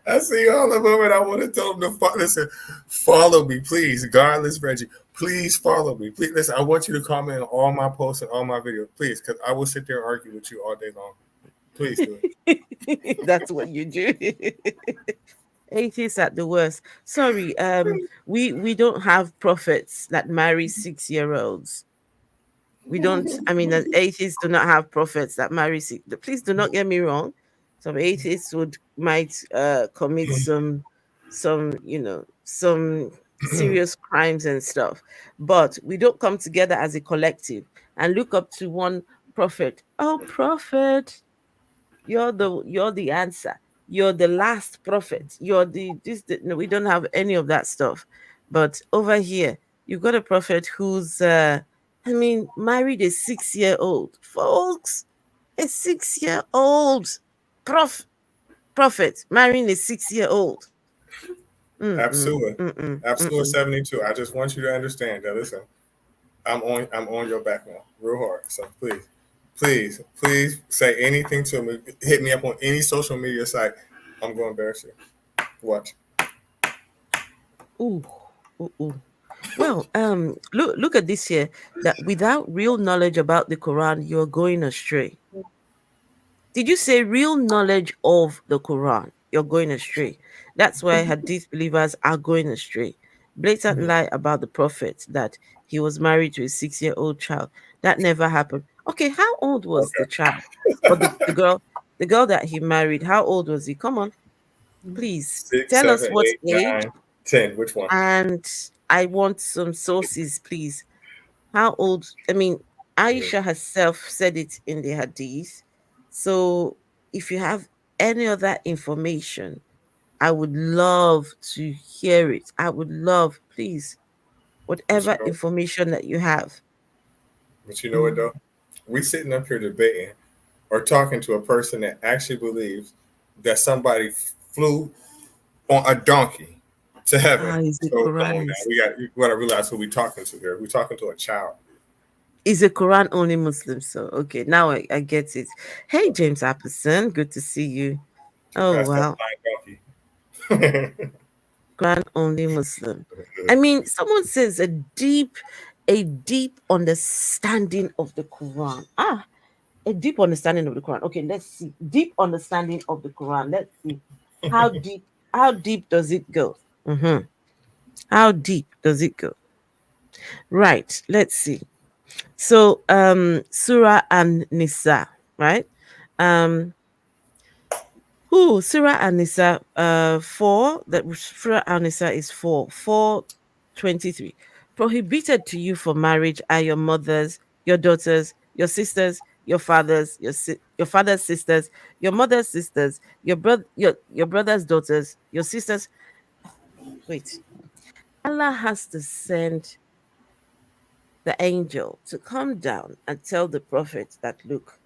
I see all of them, and I want to tell them to listen, follow me, please. Godless Reggie, please follow me. Please listen. I want you to comment on all my posts and all my videos, please, because I will sit there and argue with you all day long. Please do it. That's what you do. Atheists at the worst. Sorry, we don't have prophets that marry 6-year-olds. We don't. I mean, as atheists do not have prophets that marry. Please do not get me wrong. Some atheists might commit some serious crimes and stuff, but we don't come together as a collective and look up to one prophet. Oh, prophet, you're the answer. You're the last prophet. You're no, we don't have any of that stuff. But over here, you've got a prophet who's married a 6-year-old. Folks, a 6-year-old prof prophet marrying a 6-year-old. Absolutely, absolutely. Mm-mm. 72. I just want you to understand that. Listen, I'm on your back now, real hard. So please say anything to me. Hit me up on any social media site. I'm going to embarrass you. Watch. Ooh, ooh, ooh. Well, look at this here. That without real knowledge about the Quran, you're going astray. Did you say real knowledge of the Quran? You're going astray. That's why Hadith believers are going astray. Blatant lie about the Prophet that he was married to a 6-year-old child. That never happened. Okay, how old was the child? Or the girl that he married, how old was he? Come on, please Six, tell us seven, what eight, age. nine, 10. Which one? And I want some sources, please. How old? I mean, Mhm. Aisha herself said it in the hadith. So if you have any other information, I would love to hear it. I would love, please, But you whatever know, information that you have. but you know what Mm. though? We sitting up here debating or talking to a person that actually believes that somebody flew on a donkey to heaven. Ah, he's a So come on now, Quranist. you gotta realize who we talking to here. We talking to a child. He's a Quran only Muslim. So, okay, now I get it. Hey, James Appleson, good to see you. Oh, That's that wow. flying donkey. Quran only Muslim. I mean, someone says a deep understanding of the Quran. Ah, A deep understanding of the Quran. Okay, let's see. Deep understanding of the Quran. Let's see. How deep? How deep does it go? How deep does it go? Right. Let's see. So, Surah and Nisa. Right. Um, Surah An Nisa, 4, that Surah An Nisa is 4:23. Prohibited to you for marriage are your mothers, your daughters, your sisters, your fathers, your father's sisters, your mother's sisters, your brother's daughters, your sisters. Wait, Allah has to send the angel to come down and tell the prophet that, look,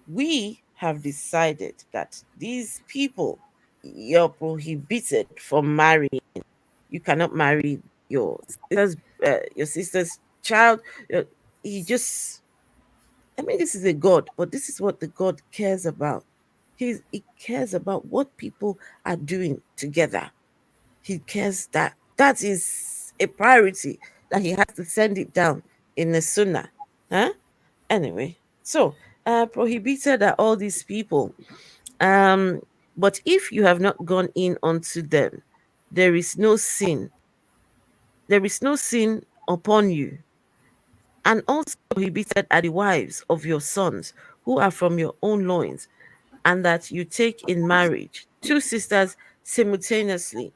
we have decided that these people, you're prohibited from marrying. You cannot marry your sister's child. Uh, He just, I mean, this is a God, but this is what the God cares about. He cares about what people are doing together. He cares that is a priority, that he has to send it down in the Sunnah. Huh? Anyway, so prohibited are all these people. Um, but if you have not gone in unto them, there is no sin. There is no sin upon you. And also prohibited are the wives of your sons, who are from your own loins, and that you take in marriage two sisters simultaneously,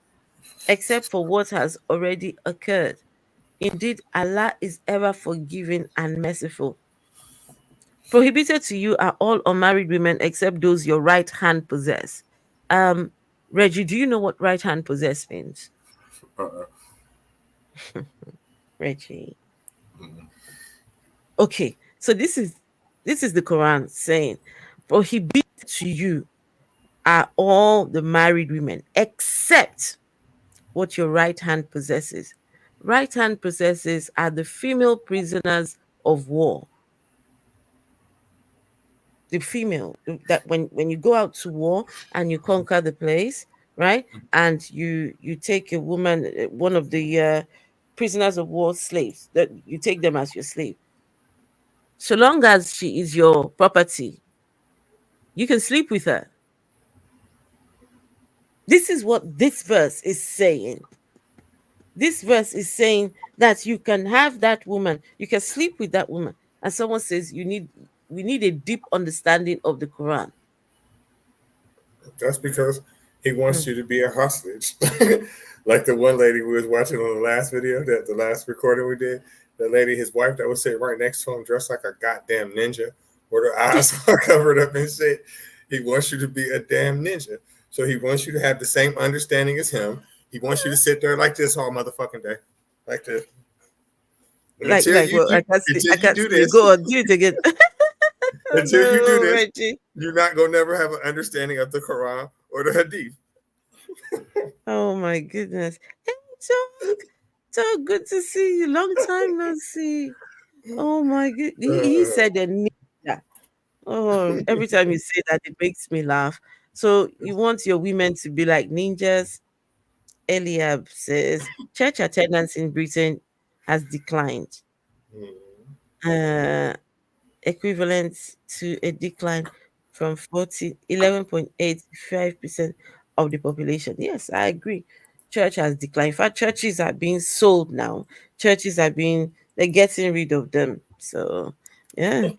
except for what has already occurred. Indeed, Allah is ever forgiving and merciful. Prohibited to you are all unmarried women except those your right hand possess. Um, Reggie, do you know what right hand possess means? Uh-uh. Reggie. Okay, so this is the Quran saying, prohibited to you are all the married women except what your right hand possesses. Right hand possesses are the female prisoners of war. The female that when you go out to war and you conquer the place, right, and you take a woman, one of the prisoners of war slaves, that you take them as your slave, so long as she is your property, you can sleep with her. This is what this verse is saying. This verse is saying that you can have that woman, you can sleep with that woman. And someone says we need a deep understanding of the Quran. That's because he wants Mm. you to be a hostage. Like the one lady we was watching on the last video, that the last recording we did, the lady, his wife that was sitting right next to him, dressed like a goddamn ninja, with her eyes all covered up and shit. He wants you to be a damn ninja. So he wants you to have the same understanding as him. He wants you to sit there like this all motherfucking day. Like this. And Like well, I until you can't do sleep. this, Go on, do it again. until you do No, this, Reggie. you're not gonna never have an understanding of the Quran or the Hadith. Oh my goodness. Hey, so good to see you. Long time no see. Oh my good. He Uh, said a ninja. Oh, every time you say that, it makes me laugh. So you want your women to be like ninjas? Eliab says church attendance in Britain has declined, uh, equivalent to a decline from 11.85% of the population. Yes, I agree. Church has declined. In fact, churches are being sold now. They're getting rid of them. So, yeah.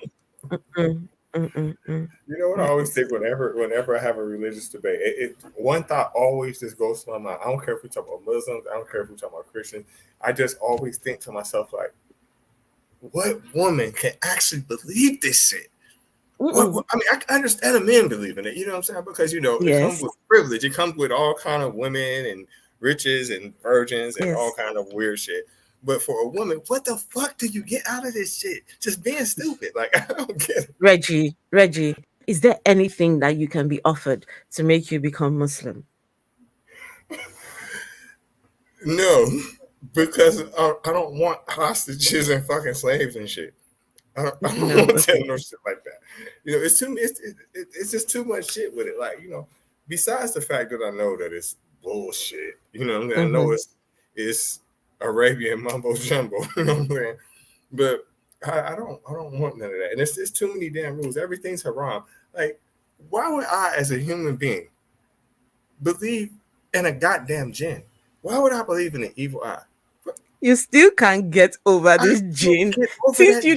Mm, You know what I always Yes. think whenever I have a religious debate, one thought always just goes to my mind. I don't care if we talk about Muslims, I don't care if we talk about Christians. I just always think to myself like, what woman can actually believe this shit? Mm-mm. I mean, I can understand a man believing it. You know what I'm saying? Because it comes Yes. with privilege. It comes with all kind of women and riches and virgins and all Yes. kind of weird shit. But for a woman, what the fuck do you get out of this shit? Just being stupid. Like I don't get it. Reggie, is there anything that you can be offered to make you become Muslim? No, because I don't want hostages and fucking slaves and shit. I don't No. want to tell Okay. no shit like that. It's just too much shit with it. Like besides the fact that I know that it's bullshit. You know what I'm saying? I know Mm-hmm. it's Arabian mumbo jumbo. You know what I'm saying? But I don't want none of that. And it's too many damn rules. Everything's haram. Like, why would I, as a human being, believe in a goddamn jinn? Why would I believe in an evil eye? You still can't get over I this still gene. get over that jinn.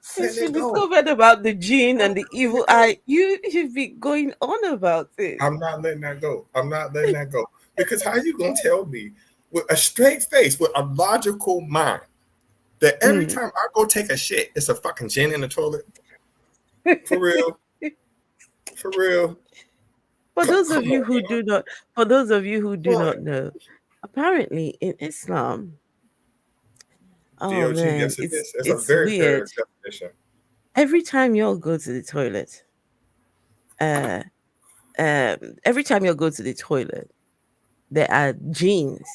Since Letting you it go. discovered about the gene I'm and not the letting evil it go. eye, you've been going on about it. I'm not letting that go. I'm not letting that go. Because how you gonna tell me with a straight face, with a logical mind, that every Mm. time I go take a shit, it's a fucking gin in the toilet? For real? For real? For those of Come you on, who dog. do not, for those of you who do What? not know, apparently in Islam, oh DOG, man, yes it is. It's a it's very weird. fair definition. Every time you'll go to the toilet, uh, every time you'll go to the toilet, there are genes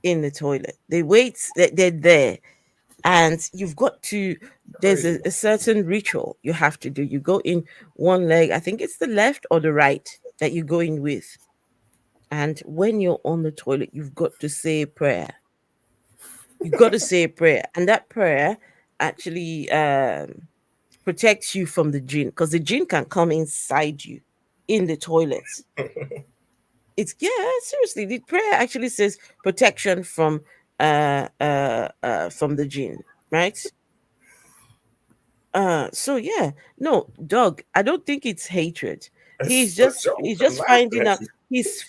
in the toilet. They wait, they're there, and you've got to. There's Crazy. a certain ritual you have to do. You go in one leg. I think it's the left or the right that you go in with. And when you're on the toilet, you've got to say a prayer. You got to say a prayer, and that prayer actually protects you from the jinn because the jinn can come inside you in the toilet. It's yeah, seriously. The prayer actually says protection from the jinn, right? So yeah, no, dog. I don't think it's hatred. It's a joke. He's I'm just laughing finding at out. you.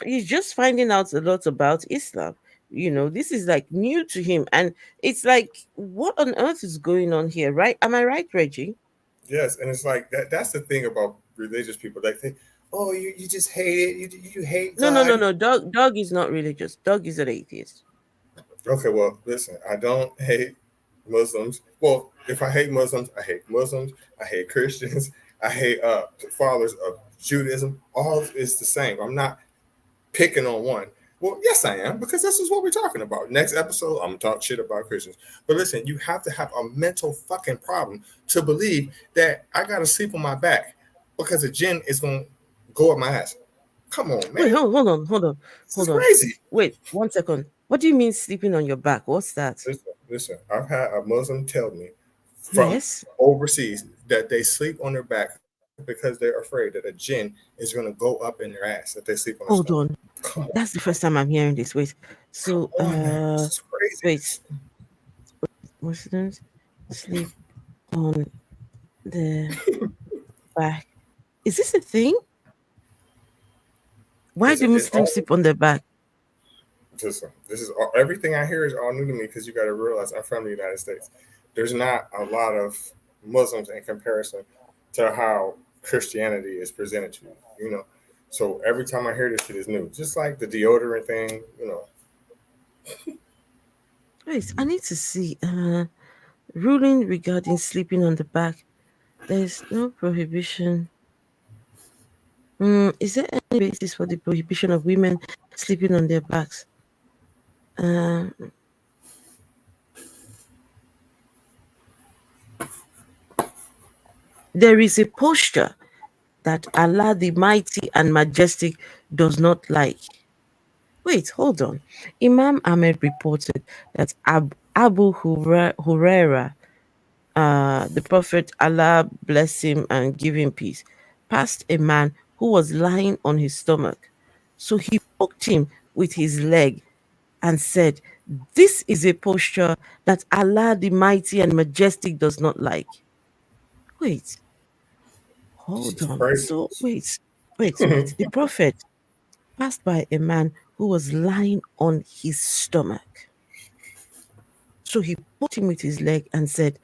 He's just finding out a lot about Islam. You know, this is like new to him, and it's like, what on earth is going on here, right? Am I right, Reggie? Yes, and it's like that's the thing about religious people. Like they, oh, you just hate it. You hate No, no, no, God. no. Dog is not religious. Dog is an atheist. Okay, well, listen, I don't hate Muslims. Well, if I hate Muslims, I hate Muslims. I hate Christians. I hate followers of Judaism. All is the same. I'm not picking on one. Well, yes, I am, because this is what we're talking about. Next episode, I'm gonna talk shit about Christians. But listen, you have to have a mental fucking problem to believe that I gotta sleep on my back because a jinn is gonna go up my ass. Come on, Wait, man. This is hold on. crazy. Wait, 1 second. What do you mean sleeping on your back? What's that? Listen. I've had a Muslim tell me from Yes. overseas that they sleep on their back because they're afraid that a jinn is gonna go up in their ass if they sleep on their stomach. Hold on. Come on, That's the first time I'm hearing this. Wait. come So, on, man. This is crazy. wait. Muslims sleep on the back. Is this a thing? Why do It's Muslims all sleep on their back? this is all, everything I hear is all new to me because you got to realize I'm from the United States. There's not a lot of Muslims in comparison to how Christianity is presented to you. You know, so every time I hear this shit is new. Just like the deodorant thing. You know, Wait, I need to see. Ruling regarding sleeping on the back. There is no prohibition. Is there any basis for the prohibition of women sleeping on their backs? Um, there is a posture that Allah the Mighty and Majestic does not like. Wait, hold on. Imam Ahmed reported that Abu Huraira, the Prophet, Allah bless him and give him peace, passed a man who was lying on his stomach. So he poked him with his leg and said, "This is a posture that Allah the Mighty and Majestic does not like." Wait, this hold is on. crazy. So, wait. The Prophet passed by a man who was lying on his stomach. So he poked him with his leg and said,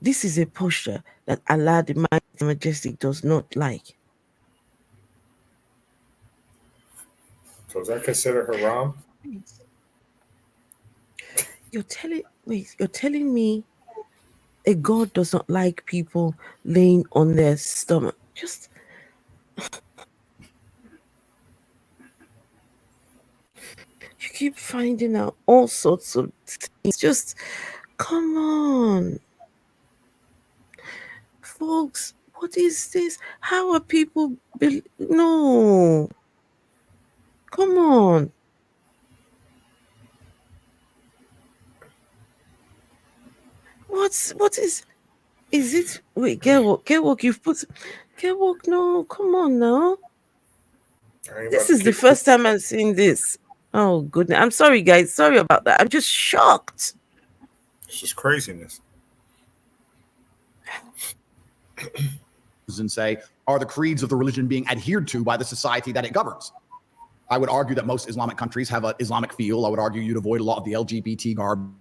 "This is a posture that Allah the Mighty and Majestic does not like." So is that considered haram? Wait, you're telling me a God does not like people laying on their stomach. Just you keep finding out all sorts of things. Just come on, folks. What is this? How are people? No, come on. what is it? Wait, get woke. You've put get woke. No, come on now. I ain't This about to is the kick. first time I'm seeing this. Oh goodness, I'm sorry, guys. Sorry about that. I'm just shocked. It's just craziness. And say, are the creeds of the religion being adhered to by the society that it governs? I would argue that most Islamic countries have an Islamic feel. I would argue you'd avoid a lot of the LGBT garbage.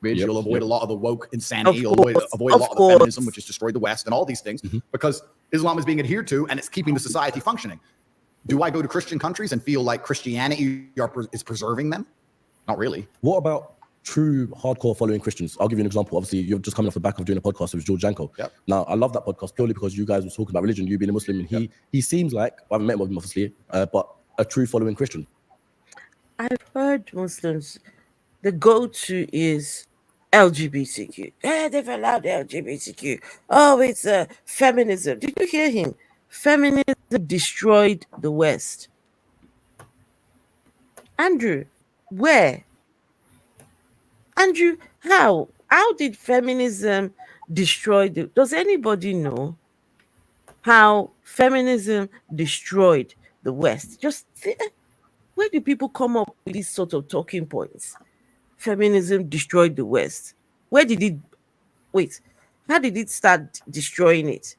You'll avoid a lot of the woke insanity. You'll avoid a lot of the feminism, which has destroyed the West, and all these things, because Islam is being adhered to and it's keeping the society functioning. Do I go to Christian countries and feel like Christianity is preserving them? Not really. What about true hardcore following Christians? I'll give you an example. Obviously, you're just coming off the back of doing a podcast with George Janko. Yep. Now, I love that podcast purely because you guys were talking about religion, you being a Muslim, and he seems like, I haven't met him obviously, but a true following Christian. I've heard Muslims, the go-to is LGBTQ. They've allowed LGBTQ. Oh, it's feminism. Did you hear him? Feminism destroyed the West. Andrew, where? Andrew, how? How did feminism destroy the... Does anybody know how feminism destroyed the West? Where do people come up with these sort of talking points? Feminism destroyed the West. Where did it... Wait, how did it start destroying it?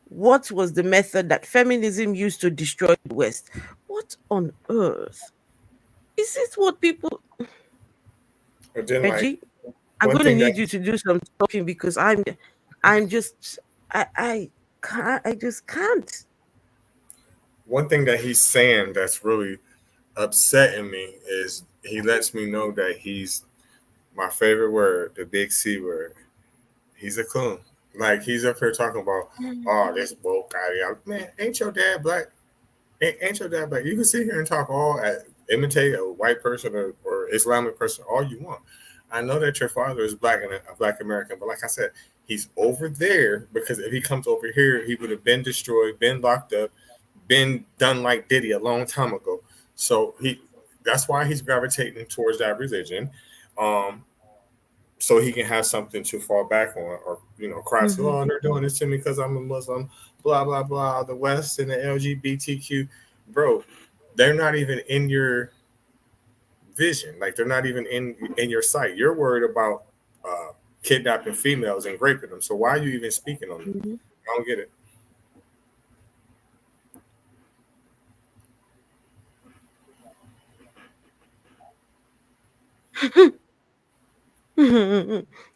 What was the method that feminism used to destroy the West? What on earth? Is this what people... But then, Reggie, I'm one going to thing need that you to do some talking because I'm just, I can't, I just can't. one thing that he's saying that's really upsetting me is he lets me know that he's my favorite word, the big C word. He's a coon. Like he's up here talking about, oh, this woke guy. Man, ain't your dad black? Ain't your dad black? You can sit here and talk imitate a white person or Islamic person all you want. I know that your father is black and a black American, but like I said, he's over there because if he comes over here, he would have been destroyed, been locked up, been done like Diddy a long time ago. So that's why he's gravitating towards that religion. Um, so he can have something to fall back on or cry to, Mhm. oh, they're doing this to me because I'm a Muslim, blah blah blah, the West and the LGBTQ. Bro, they're not even in your vision, like they're not even in your sight. You're worried about kidnapping females and raping them, so why are you even speaking on them? Mhm. I don't get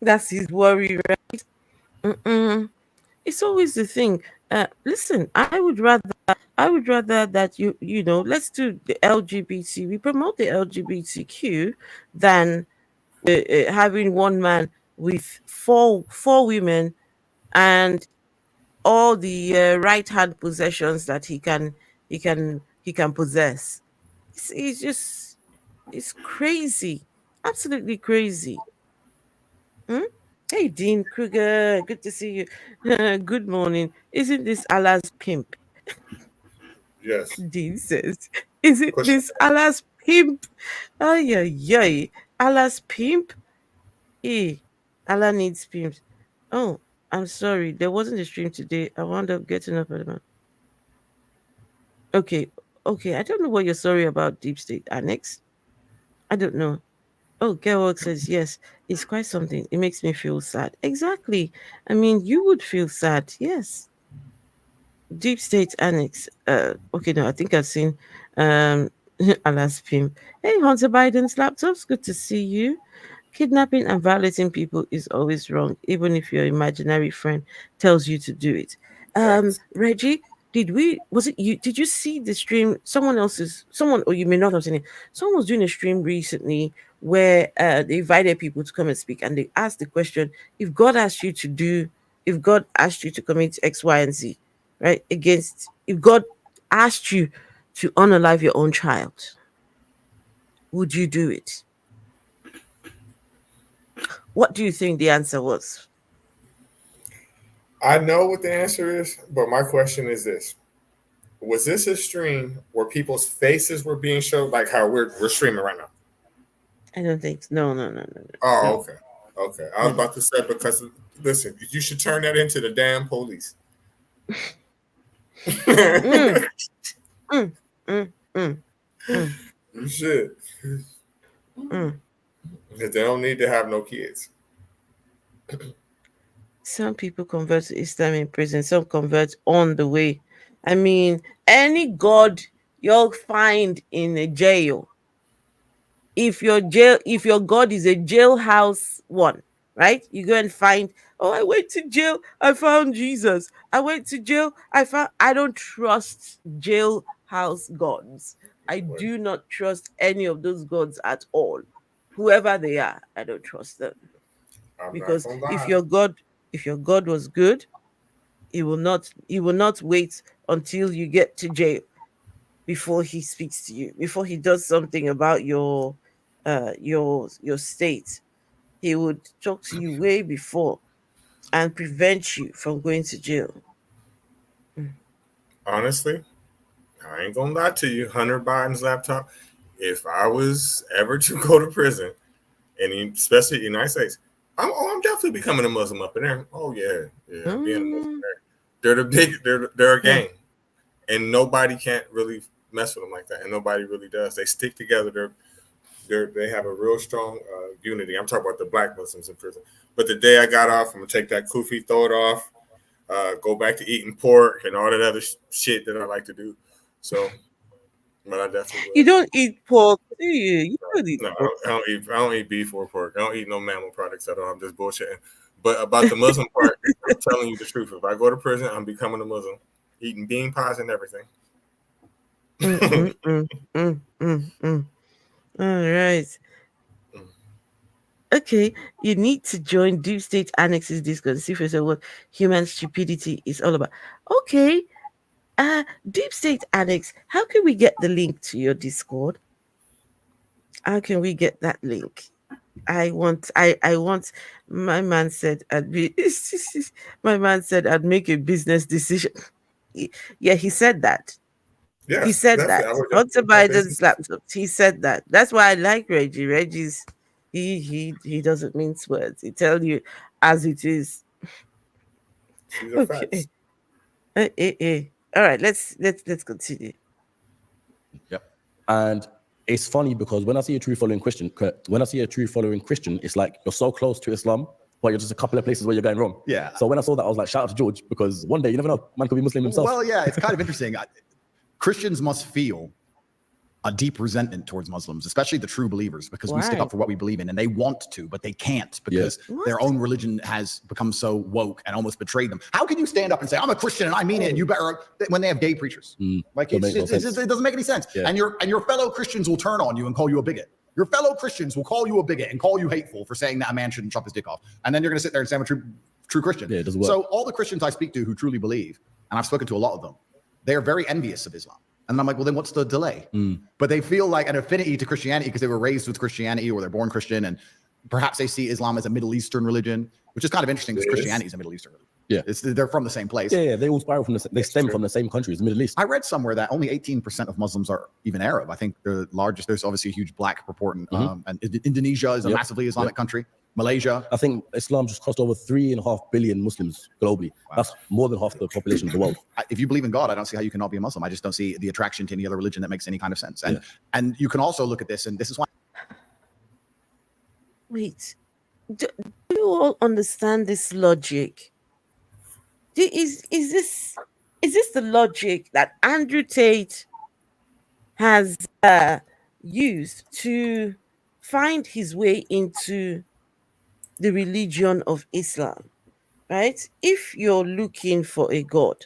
That's his worry, right? Mm-mm. It's always the thing. Listen, I would rather that let's do the LGBT. We promote the LGBTQ than having one man with four women and all the right hand possessions that he can possess. It's just it's crazy, absolutely crazy. Hmm? Hey, Dean Kruger, good to see you. Good morning. Isn't this Allah's pimp? it. Yes, Dean says, "Isn't push. this Allah's pimp?" Ay, ay, ay. Allah's pimp? Eh, Allah needs pimps. Oh, I'm sorry. There wasn't a stream today. I wound up getting up at about... Okay, okay. I don't know what you're sorry about, Deep State Annex. I don't know. Oh, Gerwog says, yes, it's quite something. It makes me feel sad. Exactly. I mean, you would feel sad. Yes. Deep State Annex. Okay, no, I think I've seen um Alas Pim. Hey, Hunter Biden's laptops. Good to see you. Kidnapping and violating people is always wrong, even if your imaginary friend tells you to do it. Facts. Reggie, was it you? Did you see the stream? Someone, or you may not have seen it. Someone was doing a stream recently where they invited people to come and speak, and they asked the question: if God asked you to commit X, Y, and Z, right? If God asked you to unalive your own child, would you do it? What do you think the answer was? I know what the answer is, but my question is this: was this a stream where people's faces were being showed, like how we're streaming right now? I don't think so. No, no, no, no, no. Oh, No. okay. Okay, I was about to say because listen, you should turn that into the damn police. Mm, mm, mm, mm, mm, You should. mm. Because they don't need to have no kids. Some people convert to Islam in prison, some convert on the way. I mean, any god you'll find in a jail, if your god is a jailhouse one, right, you go and find, oh, I went to jail, I found Jesus. I went to jail, I don't trust jailhouse gods. I do not trust any of those gods at all. Whoever they are, I don't trust them. I'm not Because gonna lie. if your god was good, he will not wait until you get to jail before he speaks to you, before he does something about your state. He would talk to you way before and prevent you from going to jail. Mm. Honestly, I ain't gonna lie to you. Hunter Biden's laptop. If I was ever to go to prison, and especially the United States, I'm definitely becoming a Muslim up in there. Oh yeah, yeah, being a Muslim Mm. there. They're a Hmm. gang, and nobody can't really mess with them like that, and nobody really does. They stick together. They have a real strong unity. I'm talking about the black Muslims in prison. But the day I got off, I'm gonna take that kufi, throw it off, go back to eating pork and all that other shit that I like to do. So, but I definitely You would. don't eat pork, do you? You don't eat No, pork. I don't eat beef or pork. I don't eat no mammal products at all. I'm just bullshitting. But about the Muslim part, I'm telling you the truth. If I go to prison, I'm becoming a Muslim, eating bean pies and everything. Mm, mm, mm, mm, mm, mm. All right. Okay, you need to join Deep State Annex's Discord and see for yourself what human stupidity is all about. Okay, Deep State Annex, how can we get the link to your Discord? How can we get that link? I want, my man said I'd be, my man said I'd make a business decision. Yeah, he said that. He Yes, said definitely. that. I would Hunter definitely my Biden's business. laptops. He said that. That's why I like Reggie. Reggie's he doesn't mince words. He tell you as it is. These are facts. Okay. All right, let's continue. Yep. And it's funny because when I see a true following Christian, it's like you're so close to Islam, but you're just a couple of places where you're going wrong. Yeah. So when I saw that, I was like, shout out to George, because one day you never know, man could be Muslim himself. Well, yeah, it's kind of interesting. Christians must feel a deep resentment towards Muslims, especially the true believers, because we stick Why? up for what we believe in, and they want to, but they can't because What? their own religion has become so woke and almost betrayed them. How can you stand up and say, "I'm a Christian and I mean it," and you better, when they have gay preachers? Like Don't make no sense. it doesn't make any sense. Yeah. And your fellow Christians will turn on you and call you a bigot. Your fellow Christians will call you a bigot and call you hateful for saying that a man shouldn't chop his dick off. And then you're going to sit there and say, I'm a true Christian. Yeah, it doesn't work. So all the Christians I speak to who truly believe, and I've spoken to a lot of them, they are very envious of Islam. And I'm like, well, then what's the delay? But they feel like an affinity to Christianity because they were raised with Christianity or they're born Christian. And perhaps they see Islam as a Middle Eastern religion, which is kind of interesting because Christianity is a Middle Eastern religion. Yeah. They're from the same place. Yeah, they all spiral from they stem from the same countries, the Middle East. I read somewhere that only 18% of Muslims are even Arab. I think the largest, there's obviously a huge black proportion. And Indonesia is a massively Islamic country. Malaysia. I think Islam just crossed over 3.5 billion Muslims globally. Wow. That's more than half the population of the world. If you believe in God, I don't see how you cannot be a Muslim. I just don't see the attraction to any other religion that makes any kind of sense. And you can also look at this, and this is why. Wait. Do you all understand this logic? Is this the logic that Andrew Tate has used to find his way into the religion of Islam? Right? If you're looking for a god,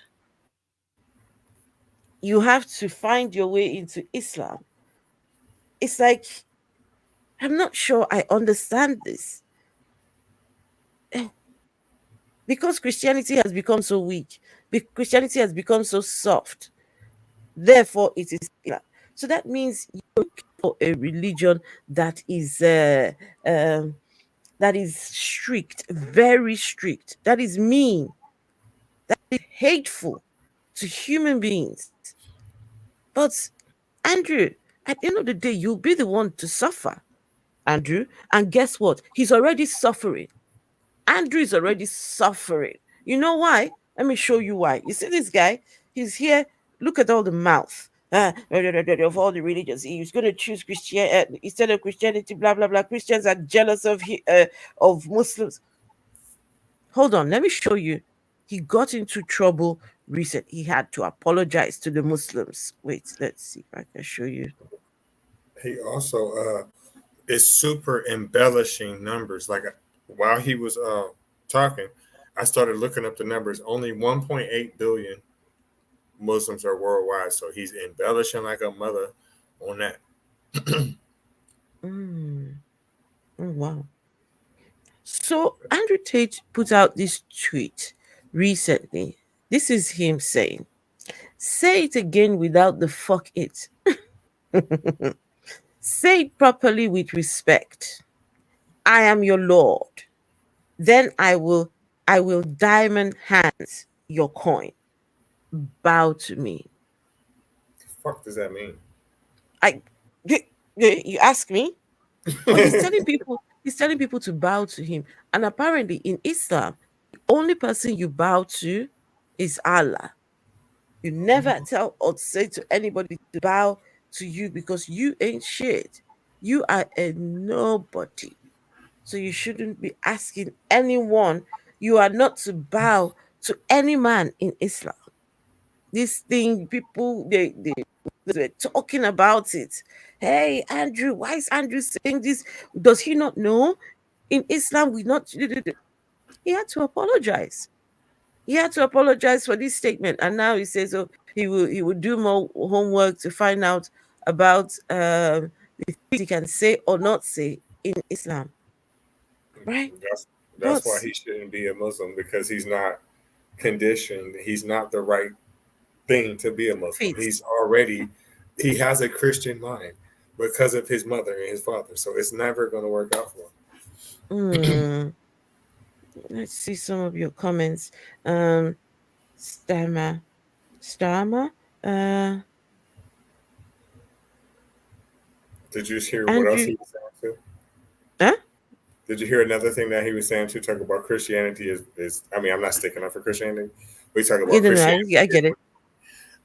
you have to find your way into Islam. It's like, I'm not sure I understand this. Because Christianity has become so weak, Christianity has become so soft, therefore it is Islam. So that means you're looking for a religion that is strict, very strict, that is mean, that is hateful to human beings. But Andrew, at the end of the day, you'll be the one to suffer Andrew. And guess what? He's already suffering. Andrew is already suffering. You know why? Let me show you why. You see this guy? He's here. Look at all the mouth of all the religions. He's going to choose Christianity instead of Christianity. Blah blah blah. Christians are jealous of Muslims. Hold on. Let me show you. He got into trouble recent. He had to apologize to the Muslims. Wait, let's see if I can show you. He also is super embellishing numbers. Like while he was talking, I started looking up the numbers. Only 1.8 billion Muslims are worldwide, so he's embellishing like a mother on that. Mm. Oh, wow. So Andrew Tate put out this tweet recently. This is him saying, "Say it again without the fuck it. Say it properly with respect. I am your Lord. Then I will diamond hands your coin. Bow to me." The fuck does that mean? I you ask me? But he's telling people to bow to him. And apparently in Islam, the only person you bow to is Allah. You never tell or say to anybody to bow to you because you ain't shit. You are a nobody. So you shouldn't be asking anyone. You are not to bow to any man in Islam. This thing, people they're talking about it. Hey, Andrew, why is Andrew saying this? Does he not know? In Islam, we not. He had to apologize. He had to apologize for this statement, and now he says, "Oh, he will do more homework to find out about the things he can say or not say in Islam." Right? That's But why he shouldn't be a Muslim, because he's not conditioned. He's not the right thing to be a Muslim. faith. He has a Christian mind because of his mother and his father. So it's never going to work out for him. Hmm. Let's see some of your comments. Stammer, Stammer. Uh, Did you hear what else Andrew. he was saying too? Huh? Did you hear another thing that he was saying to talk about Christianity is I mean, I'm not sticking up for Christianity. We talk You about don't know. Christianity. I get it.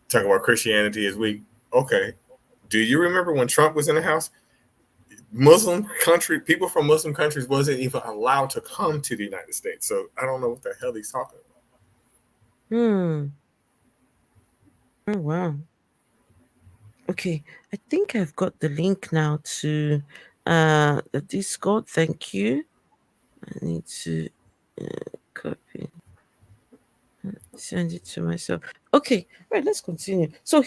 Talk about Christianity is weak. Okay. Do you remember when Trump was in the house? People from Muslim countries wasn't even allowed to come to the United States. So I don't know what the hell he's talking about. Hmm. Oh wow. Okay. I think I've got the link now to the Discord. Thank you. I need to copy. Send it to myself. Okay, right, let's continue. So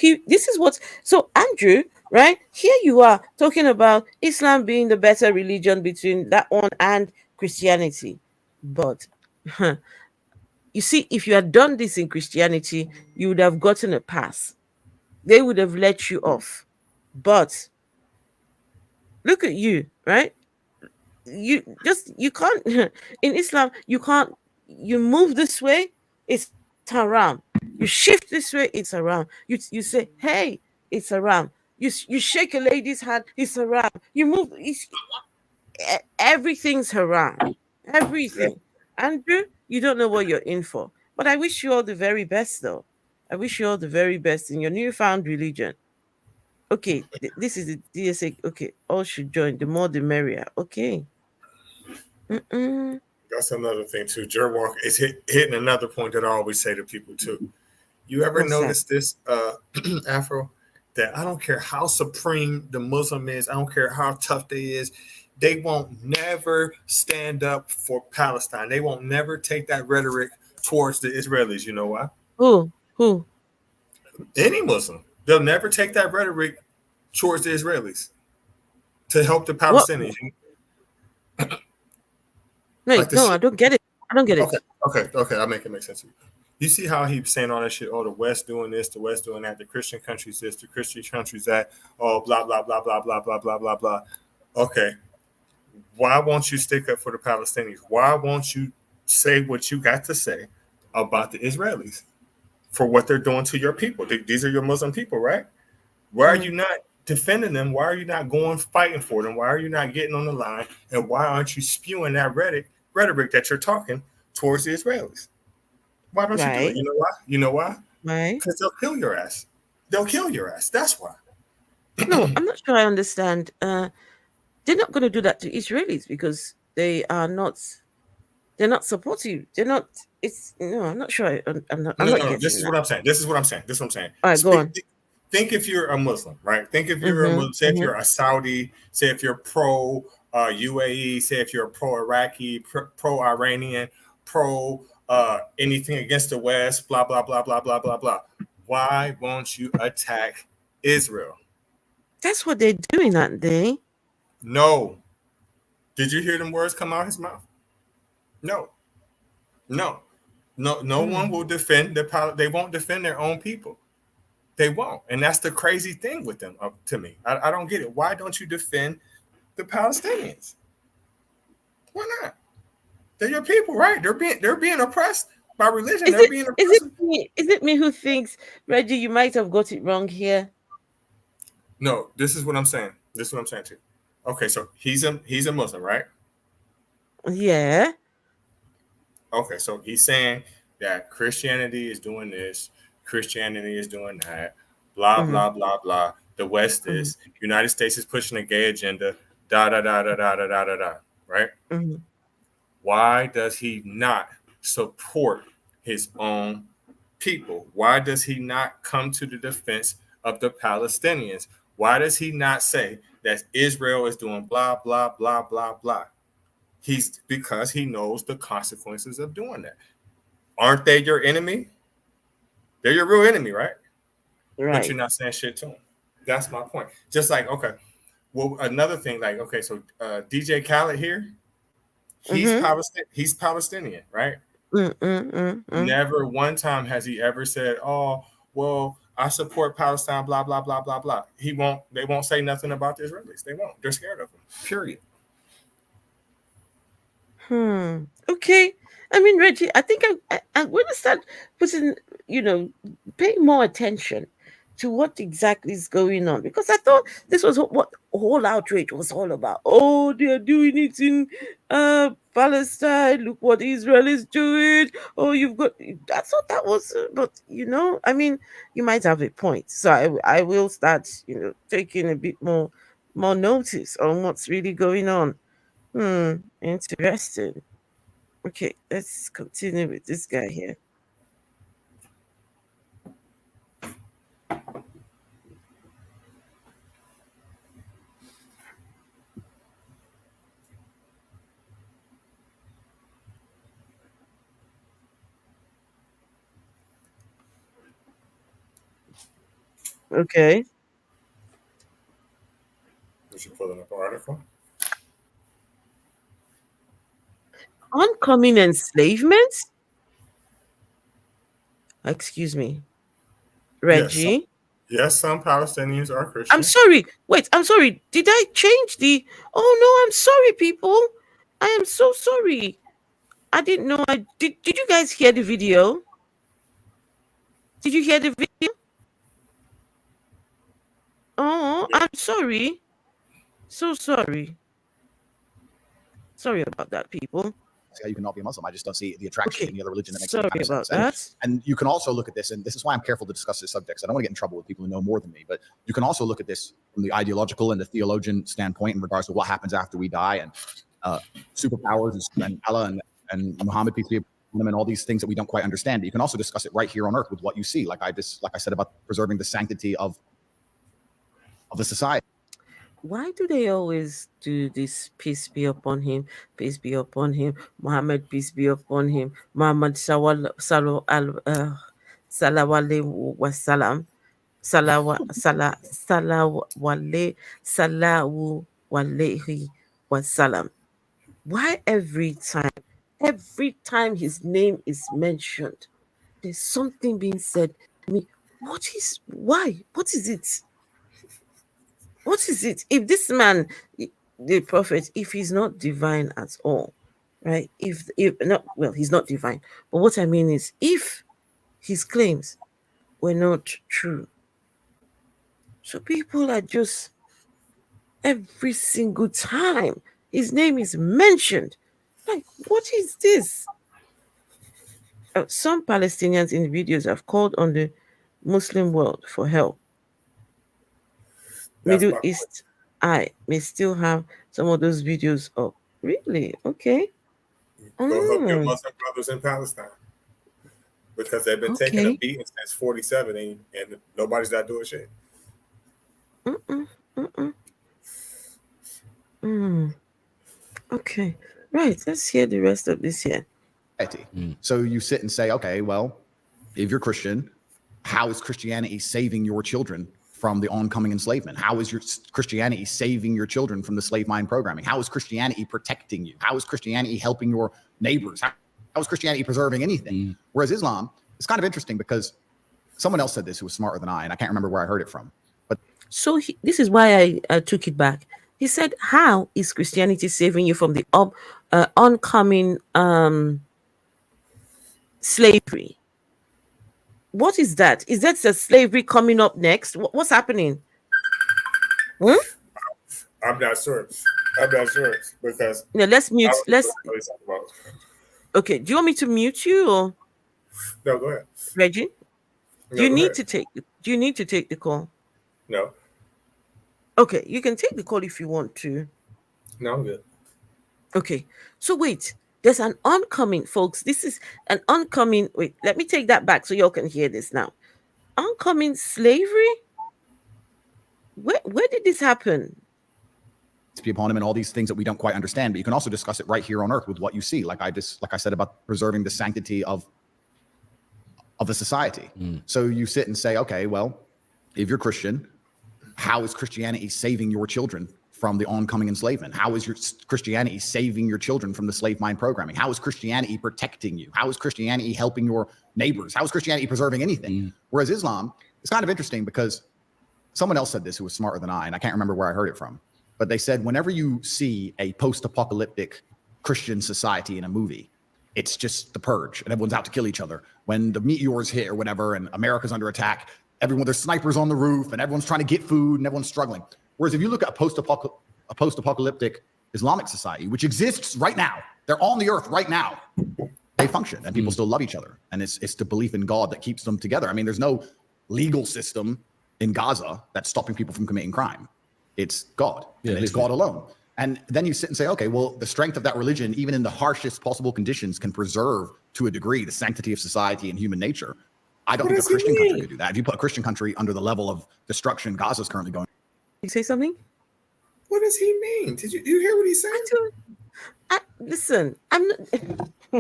Andrew, right? Here you are talking about Islam being the better religion between that one and Christianity. But you see, if you had done this in Christianity, you would have gotten a pass. They would have let you off. But look at you, right? You can't in Islam you can't you move this way, it's haram. You shift this way, it's haram. You say, hey, it's haram. You shake a lady's hand, it's haram. You move, everything's haram. Yeah. Everything. Andrew, you don't know what you're in for. But I wish you all the very best though. I wish you all the very best in your newfound religion. Okay, this is the DSA. Okay, all should join. The more the merrier. Okay. Mm-mm. That's another thing too. Jer Walker is hitting another point that I always say to people too. You ever What's that? notice this, Afro? That I don't care how supreme the Muslim is, I don't care how tough they is, they won't never stand up for Palestine. They won't never take that rhetoric towards the Israelis. You know why? Who? Who? Any Muslim, they'll never take that rhetoric towards the Israelis to help the What? Palestinians. Like Wait, the no, shit. I don't get it. I don't get Okay, it. okay. I'll make it make sense to you. You see how he's saying all that shit? Oh, the West doing this, the West doing that, the Christian countries this, the Christian countries that. Oh, blah blah blah blah blah blah blah blah blah. Okay, why won't you stick up for the Palestinians? Why won't you say what you got to say about the Israelis for what they're doing to your people? These are your Muslim people, right? Why are Mm. you not defending them? Why are you not going fighting for them? Why are you not getting on the line? And why aren't you spewing that rhetoric that you're talking towards the Israelis? Why don't you do it? Right. You know why? You know why? Right. Because they'll kill your ass. They'll kill your ass. That's why. No, I'm not sure I understand. They're not going to do that to Israelis because they're not supportive. They're not. It's no. I'm not sure. I'm No, not no. This getting is that. what I'm saying. This is what I'm saying. This is what I'm saying. All right, go Speak, on. think if you're a Muslim, right? Think if you're a Mm-hmm. Muslim. Say if Mm-hmm. you're a Saudi. Say if you're pro UAE. Say if you're pro Iraqi, pro Iranian, pro anything against the West. Blah blah blah blah blah blah blah. Why won't you attack Israel? That's what they're doing, aren't they? No. Did you hear them words come out of his mouth? No. No. No one will Hmm. defend they won't defend their own people. They won't. And that's the crazy thing with them to me. I don't get it. Why don't you defend the Palestinians? Why not? They're your people, right? They're being oppressed by religion. Is They're it being is it oppressed. me? Is it me who thinks, Reggie? You might have got it wrong here. No, this is what I'm saying. This is what I'm saying too. Okay, so he's a Muslim, right? Yeah. Okay, so he's saying that Christianity is doing this, Christianity is doing that, blah Mm-hmm. blah blah blah. The West Mm-hmm. is United States is pushing a gay agenda. Da da da da da da da da da. Right? Mm-hmm. Why does he not support his own people? Why does he not come to the defense of the Palestinians? Why does he not say that Israel is doing blah blah blah blah blah? He's because he knows the consequences of doing that. Aren't they your enemy? They're your real enemy, right? But you're Right. not saying shit to them. That's my point. Just like, okay, well, another thing, like, okay, so DJ Khaled here, Mm-hmm. He's Palestinian, right? Mm-mm-mm-mm. Never one time has he ever said, "Oh, well, I support Palestine." Blah blah blah blah blah. He won't. They won't say nothing about the Israelis. They won't. They're scared of him. Period. Hmm. Okay. I mean, Reggie, I think I'm going to start putting, you know, paying more attention to what exactly is going on because I thought this was what whole outrage was all about. Oh, they are doing it in Palestine. Look what Israel is doing. Oh, you've got. I thought that was, but I mean, you might have a point. So I will start, taking a bit more notice on what's really going on. Interesting. Okay, let's continue with this guy here. Okay. We should pull up an article. Oncoming enslavement? Excuse me, Yes, Reggie. yes, some Palestinians are I'm Christian. sorry. Wait, I'm sorry. Did I change the. Oh, no, I'm sorry, people. I am so sorry. I didn't know. Did you guys hear the video? Did you hear the video? Oh, I'm sorry. So sorry. Sorry about that, people. See how you cannot be a Muslim. I just don't see the attraction to Okay. any other religion that makes Sorry any kind of about sense. that. And you can also look at this, and this is why I'm careful to discuss this subject. 'Cause I don't want to get in trouble with people who know more than me, but you can also look at this from the ideological and the theologian standpoint in regards to what happens after we die and superpowers and Allah and Muhammad, peace be upon him, and all these things that we don't quite understand. But you can also discuss it right here on earth with what you see. Like I said about preserving the sanctity of the society. Why do they always do this? Peace be upon him, peace be upon him, Muhammad, peace be upon him, Muhammad salawale wasalam, salawale salawu walehi wasalam. Why every time his name is mentioned, there's something being said? I mean, what is it? What is it? If this man, the prophet, if he's not divine at all, right? If not, well, he's not divine. But what I mean is, if his claims were not true, So people are just every single time his name is mentioned. Like, what is this? Some Palestinians in videos have called on the Muslim world for help. That's Middle my point. East, I may still have some of those videos up. Really? Okay. Go help your Mm, Muslim brothers in Palestine because they've been taking a okay. beating since '47, and nobody's not doing shit. Mm-mm, mm-mm, mm. Okay. Right. Let's hear the rest of this here. So you sit and say, okay, well, if you're Christian, how is Christianity saving your children from the oncoming enslavement? How is your Christianity saving your children from the slave mine programming? How is Christianity protecting you? How is Christianity helping your neighbors? How is Christianity preserving anything? Whereas Islam, it's kind of interesting because someone else said this who was smarter than I, and I can't remember where I heard it from. But So this is why I took it back. He said, "How is Christianity saving you from the oncoming slavery? What is that? Is that the slavery coming up next? What's happening?" Hmm? I'm not sure. I'm not sure because No, let's I mute. don't know Let's. what he's talking about. Okay. Do you want me to mute you or No, go ahead. Reggie? Do No, you go need ahead. to take? Do you need to take the call? No, Okay, you can take the call if you want to. no, I'm good. Okay. So wait, there's an oncoming, folks. This is an oncoming. Wait, let me take that back so y'all can hear this now. Oncoming slavery? Where did this happen? be upon him and all these things that we don't quite understand, but you can also discuss it right here on earth with what you see. Like I said about preserving the sanctity of the society. So you sit and say, okay, well, if you're Christian, how is Christianity saving your children from the oncoming enslavement? How is your Christianity saving your children from the slave mine programming? How is Christianity protecting you? How is Christianity helping your neighbors? How is Christianity preserving anything? Whereas Islam, it's kind of interesting because someone else said this who was smarter than I, and I can't remember where I heard it from, but they said whenever you see a post-apocalyptic Christian society in a movie, it's just the purge and everyone's out to kill each other. When the meteors hit or whatever and America's under attack, there's snipers on the roof and everyone's trying to get food and everyone's struggling. Whereas if you look at a post-apocalyptic Islamic society, which exists right now, they're on the earth right now, they function and people still love each other. And it's the belief in God that keeps them together. I mean, there's no legal system in Gaza that's stopping people from committing crime. It's God, and it's God alone. And then you sit and say, okay, well, the strength of that religion, even in the harshest possible conditions, can preserve to a degree the sanctity of society and human nature. I don't think a Christian country could do that. If you put a Christian country under the level of destruction Gaza is currently going. You say something? What does he mean? Did you hear what he said? Listen, I'm not.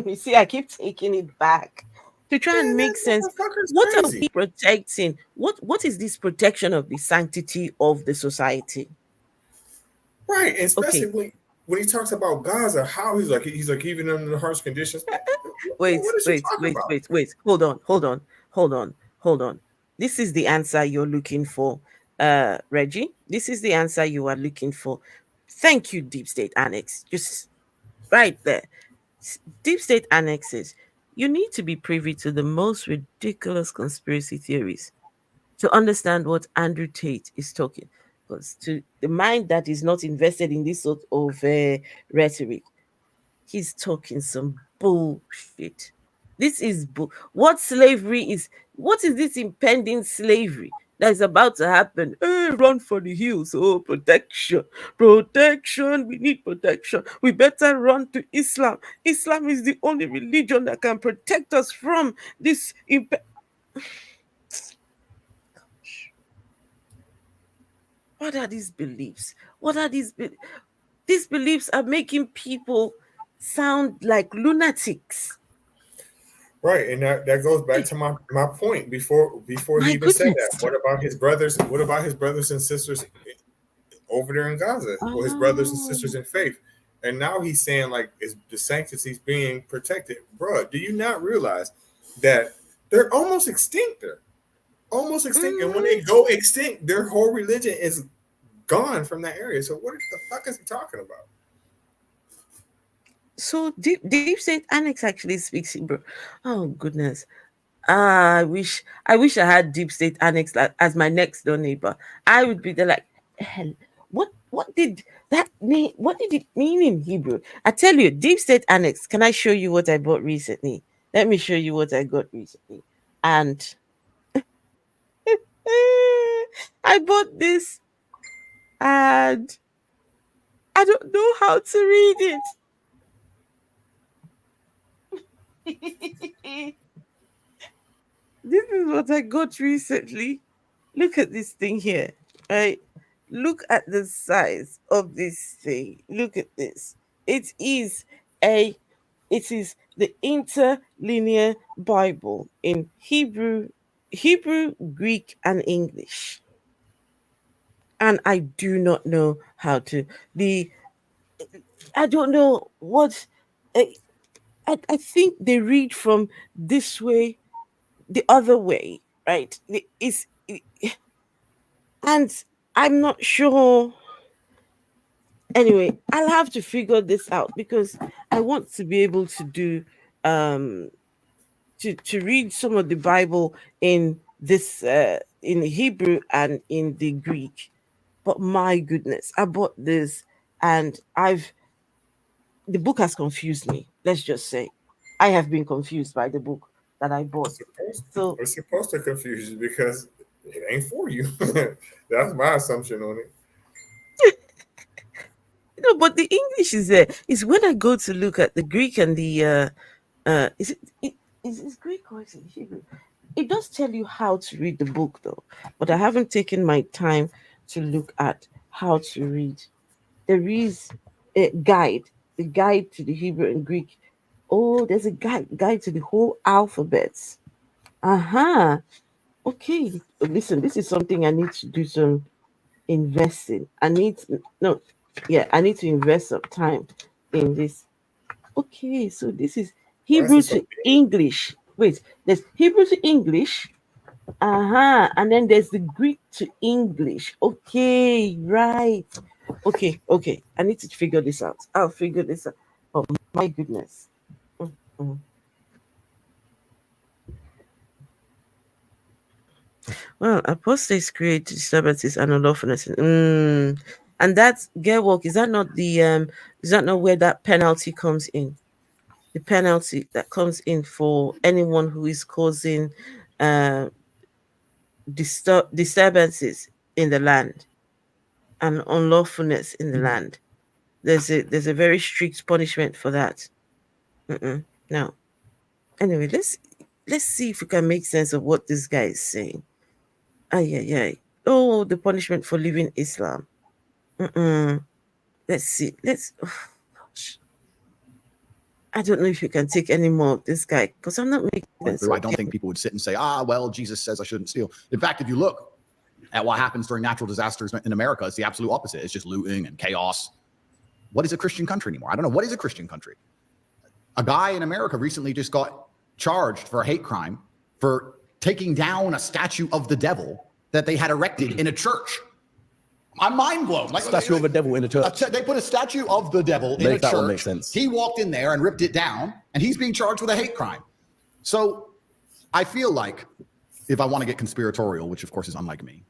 You see, I keep taking it back to try and make sense. What are we protecting? What is this protection of the sanctity of the society? Right, especially Okay. when he talks about Gaza, how he's like even under the harsh conditions. Wait, What is he wait, talking wait, about? wait, wait. Hold on. This is the answer you're looking for, Reggie. This is the answer you are looking for. Thank you, Deep State Annex. Just right there. Deep State Annexes. You need to be privy to the most ridiculous conspiracy theories to understand what Andrew Tate is talking. Because to the mind that is not invested in this sort of rhetoric, he's talking some bullshit. This is what slavery is. What is this impending slavery that is about to happen? Hey, run for the hills. Oh, protection. Protection. We need protection. We better run to Islam. Islam is the only religion that can protect us from this. What are these beliefs? What are these? These beliefs are making people sound like lunatics. Right, and that goes back to my point before he My even said goodness. that. What about his brothers? What about his brothers and sisters over there in Gaza? Or his brothers and Oh. sisters in faith? And now he's saying like is the sanctity's being protected, bro. Do you not realize that they're almost extinct? They're almost extinct, and when they go extinct, their whole religion is gone from that area. So what the fuck is he talking about? So Deep State Annex actually speaks Hebrew. Oh goodness. I wish I had deep state annex as my next door neighbor. I would be there like, hell, what did that mean? What did it mean in Hebrew? I tell you, deep state annex. Can I show you what I bought recently? Let me show you what I got recently. And I bought this, and I don't know how to read it. This is what I got recently. Look at this thing here. Right? Look at the size of this thing. Look at this. It is a it is the interlinear Bible in Hebrew, Greek, and English. And I do not know how to the I don't know what I, I think they read from this way, the other way, right? And I'm not sure. Anyway, I'll have to figure this out because I want to be able to do um to read some of the Bible in this in Hebrew and in the Greek. But my goodness, I bought this, and I've the book has confused me. Let's just say I have been confused by the book that I bought. So It's supposed to confuse you because it ain't for you. That's my assumption on it. but the English is there. Is when I go to look at the Greek and the is it Greek or is it Hebrew? It does tell you how to read the book though, but I haven't taken my time to look at how to read. There is a guide, the guide to the Hebrew and Greek. Oh, there's a guide to the whole alphabets. Uh-huh. Okay. Listen, this is something I need to do some investing. No, yeah, I need to invest some time in this. Okay, so this is Why is Hebrew this so to big? English. Wait, there's Hebrew to English. Uh-huh. And then there's the Greek to English. Okay, right. Okay. I need to figure this out. I'll figure this out. Oh my goodness. Mm. Well, apostates create disturbances and unlawfulness. And that's get work. Is that not where that penalty comes in? The penalty that comes in for anyone who is causing uh disturbances in the land and unlawfulness in the land. There's a very strict punishment for that. No. Anyway, let's see if we can make sense of what this guy is saying. Yeah. Oh, the punishment for leaving Islam. Mm-mm. Let's see. Gosh. I don't know if you can take any more of this guy because I'm not making sense. I don't think people would sit and say, well, Jesus says I shouldn't steal. In fact, if you look at what happens during natural disasters in America, it's the absolute opposite. It's just looting and chaos. What is a Christian country anymore? I don't know. What is a Christian country? A guy in America recently just got charged for a hate crime for taking down a statue of the devil that they had erected in a church. I'm mind blown. Like Statue of a devil in a church. They put a statue of the devil in a That one church. makes sense. He walked in there and ripped it down, and he's being charged with a hate crime. So I feel like if I want to get conspiratorial, which of course is unlike me,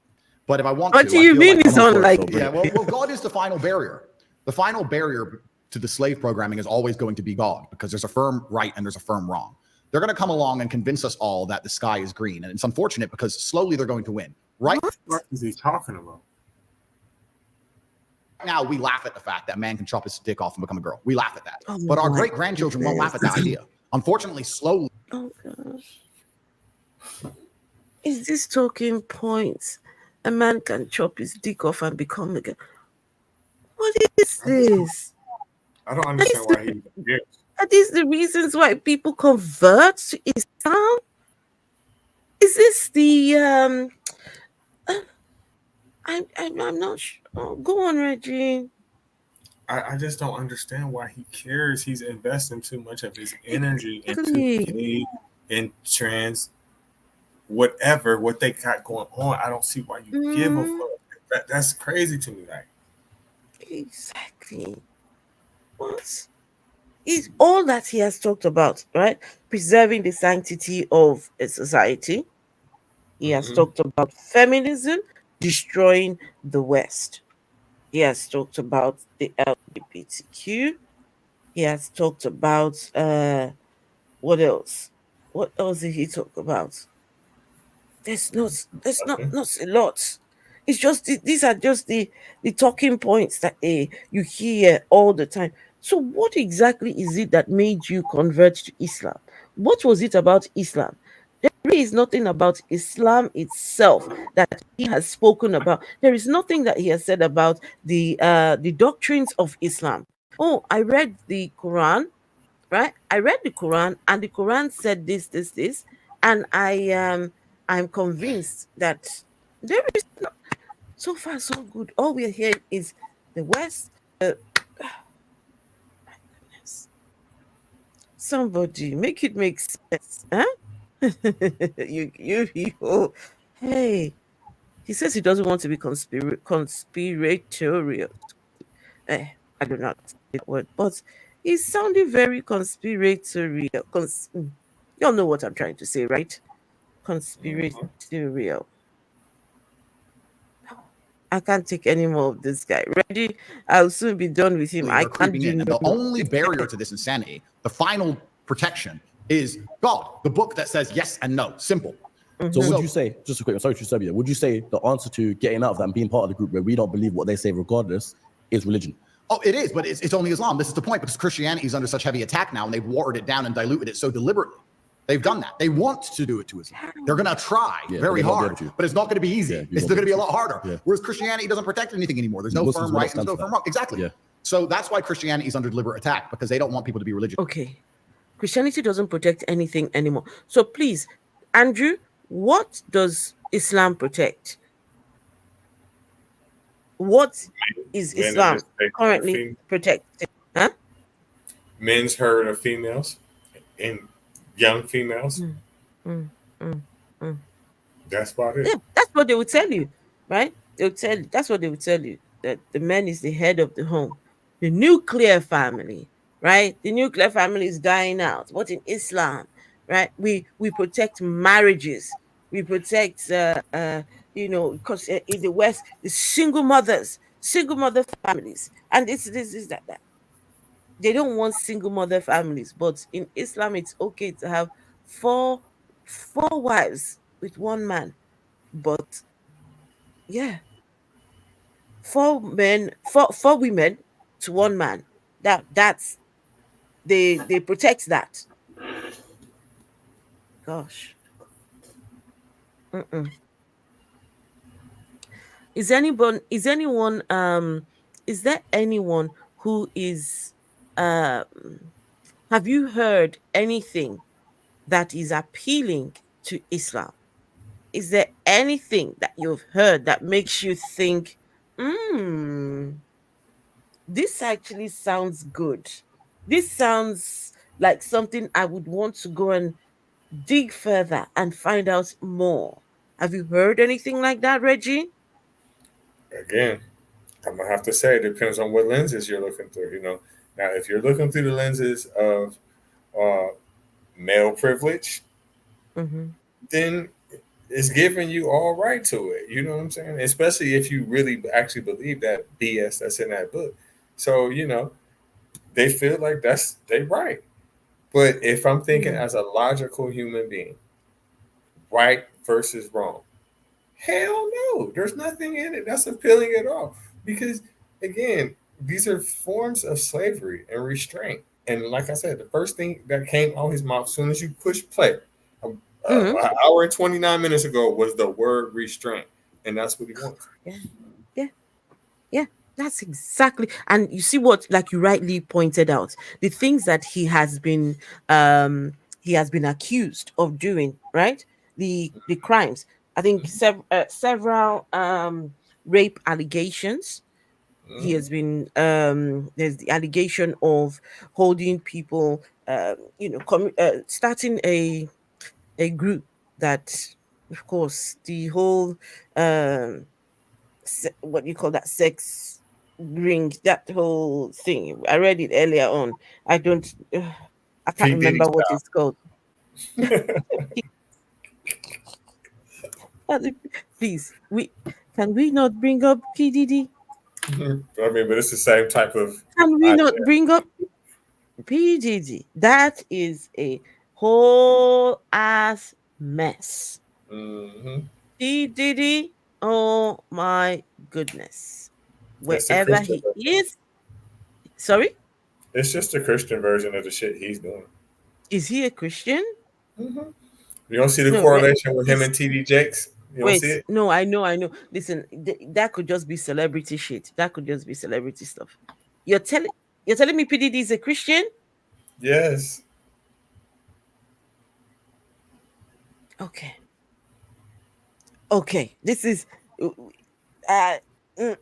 but if I want What to, do you mean it's I'm unlike? for it, yeah, well, God is the final barrier. The final barrier to the slave programming is always going to be God because there's a firm right and there's a firm wrong. They're going to come along and convince us all that the sky is green, and it's unfortunate because slowly they're going to win. Right What is he talking about? now, we laugh at the fact that man can chop his dick off and become a girl. We laugh at that, Oh but our my great grandchildren won't laugh at that idea. Unfortunately, slowly. Oh gosh. Is this talking points? A man can chop his dick off and become a girl. What is this? I don't understand why he gives. Are these the reasons why people convert to Islam? Is this the I'm not sure. Oh, go on, Reggie. I just don't understand why he cares. He's investing too much of his energy Exactly. into gay and trans, whatever what they got going on. I don't see why you give a fuck. That's crazy to me. Like, Exactly. What? is all that he has talked about, right? Preserving the sanctity of a society. He has Mm-hmm. talked about feminism, destroying the West. He has talked about the LGBTQ. He has talked about what else? What else did he talk about? There's Nothing. not a lot. It's just these are just the talking points that you hear all the time. So what exactly is it that made you convert to Islam? What was it about Islam? There really is nothing about Islam itself that he has spoken about. There is nothing that he has said about the doctrines of Islam. Oh, I read the Quran, right? I read the Quran, and the Quran said this, and I'm convinced that there is no, so far so good. All we're hearing is the West. Yes. Somebody make it make sense, huh? You people. Hey, he says he doesn't want to be conspiratorial. I do not say that word, but he's sounding very conspiratorial. Y'all know what I'm trying to say, right? Mm-hmm. Conspiratorial. I can't take any more of this guy. Ready? I'll soon be done with him. I They're can't creeping do in. And no the more. only barrier to this insanity, the final protection, is God, the book that says yes and no. Simple. So Mhm. would you say, just a quick, sorry to disturb you, would you say the answer to getting out of that and being part of the group where we don't believe what they say regardless is religion? Oh, it is, but it's only Islam. This is the point, because Christianity is under such heavy attack now, and they've watered it down and diluted it so deliberately. They've done that. They want to do it to Islam. They're going to try very but they won't be hard, able to. but it's not going to be easy. Yeah, you It's won't going to be be a able lot harder. Yeah. Whereas Christianity doesn't protect anything anymore. There's no Muslims firm will not right and stand no for firm that. wrong. Exactly. Yeah. So that's why Christianity is under deliberate attack, because they don't want people to be religious. Okay. Christianity doesn't protect anything anymore. So please, Andrew, what does Islam protect? What is Men in Islam this case are currently protecting? Huh? men's herd of females and young females. Mm, mm, mm, mm. That's about Yeah, it. that's what they will tell you, right? They'll tell you that's what they will tell you, that the man is the head of the home. The nuclear family, right? The nuclear family is dying out. But in Islam, right, we protect marriages. We protect because in the West, the single mother families, and this is that. They don't want single mother families, but in Islam, it's okay to have four four wives with one man. But yeah, four women to one man. That's they protect that. Gosh. Mm-mm. Is there anyone who is um have you heard anything that is appealing to Islam? Is there anything that you've heard that makes you think, hmm, this actually sounds good? This sounds like something I would want to go and dig further and find out more. Have you heard anything like that, Reggie? Again, I'm gonna have to say it depends on what lenses you're looking through. Now if you're looking through the lenses of uh, male privilege, Mm-hmm. then it's giving you all right to it. You know what I'm saying? Especially if you really actually believe that BS that's in that book. So they feel like that's they right. But if I'm thinking Mm. as a logical human being, right versus wrong, hell no, there's nothing in it that's appealing at all. Because again, these are forms of slavery and restraint. And like I said, the first thing that came out his mouth as soon as you push play, Mm-hmm. an hour and 29 minutes ago, was the word restraint, and that's what he wants. Yeah, yeah, yeah. That's exactly. And you see what, like you rightly pointed out, the things that he has been accused of doing, right? The crimes. I think several rape allegations. He Mhm. has been there's the allegation of holding people starting a group that, of course, the whole what you call that, sex. bring that whole thing. I read it earlier on. I don't. I can't P Diddy remember what style. it's called. Please, we can we not bring up PDD? I mean, but it's the same type of Can we idea. not bring up PDD? That is a whole ass mess. Hmm. P Diddy, oh my goodness. It's the Wherever Christian he version. is, sorry, It's just the Christian version of the shit he's doing. is he a Christian? Hmm. You don't see the No, correlation with him he's and TD Jakes. You don't see wait, it. no, I know. Listen, that could just be celebrity shit. That could just be celebrity stuff. You're telling you're telling me PDD is a Christian? Yes. Okay. Okay. This is uh mm,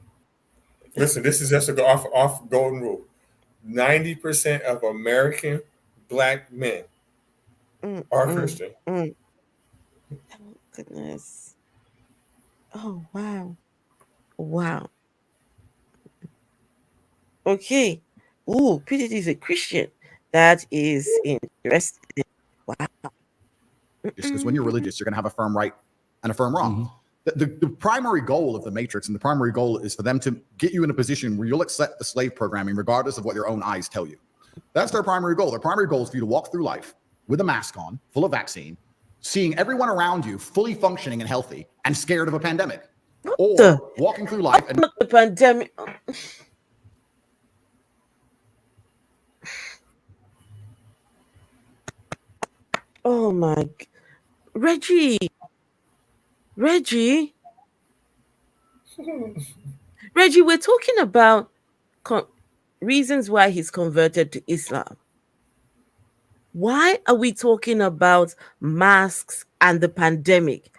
Listen, this is just a go off golden rule. 90% of American black men mm, are mm, Christian. mm. Oh goodness. Oh wow. Wow. Okay. Ooh, PDD is a Christian. That is interesting. Wow. Because when you're Mm-mm. religious, you're going to have a firm right and a firm wrong. Mhm. The primary goal of the Matrix and the primary goal is for them to get you in a position where you'll accept the slave programming regardless of what your own eyes tell you. That's their primary goal. Their primary goal is for you to walk through life with a mask on, full of vaccine, seeing everyone around you fully functioning and healthy and scared of a pandemic, The or walking through life and not the pandemic. Oh my Reggie. Reggie. Reggie, we're talking about con- reasons why he's converted to Islam. Why are we talking about masks and the pandemic?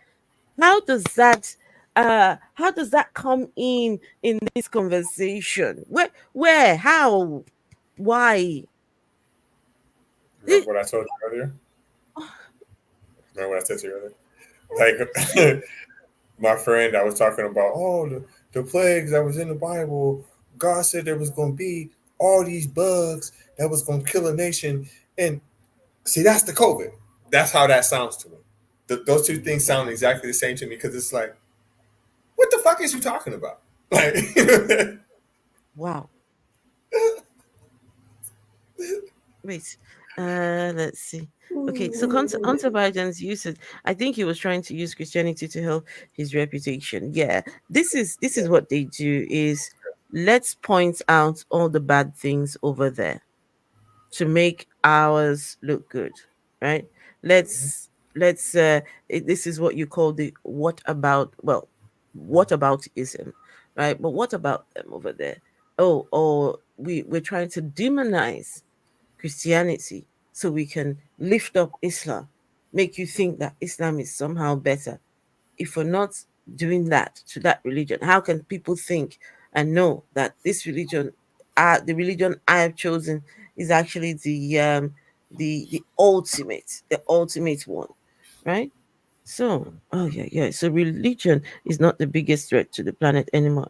How does that how does that come in this conversation? How, why? Remember what I told you earlier? Remember what I said to you earlier? Like my friend, I was talking about, oh, the plagues that was in the Bible. God said there was going to be all these bugs that was going to kill a nation. And see, that's the COVID. That's how that sounds to me. Those two things sound exactly the same to me because it's like, what the fuck is you talking about? Like, Wow. Wait, let's see. Okay, so Hunter Biden's usage. I think he was trying to use Christianity to help his reputation. Yeah, this is what they do. Is let's point out all the bad things over there to make ours look good, right? Let's this is what you call the what about, well, what aboutism, right? But what about them over there? Oh, or we're trying to demonize Christianity so we can lift up Islam, make you think that Islam is somehow better. If we're not doing that to that religion, how can people think and know that this religion, the religion I have chosen, is actually the ultimate one, right? So, oh yeah, yeah. So religion is not the biggest threat to the planet anymore.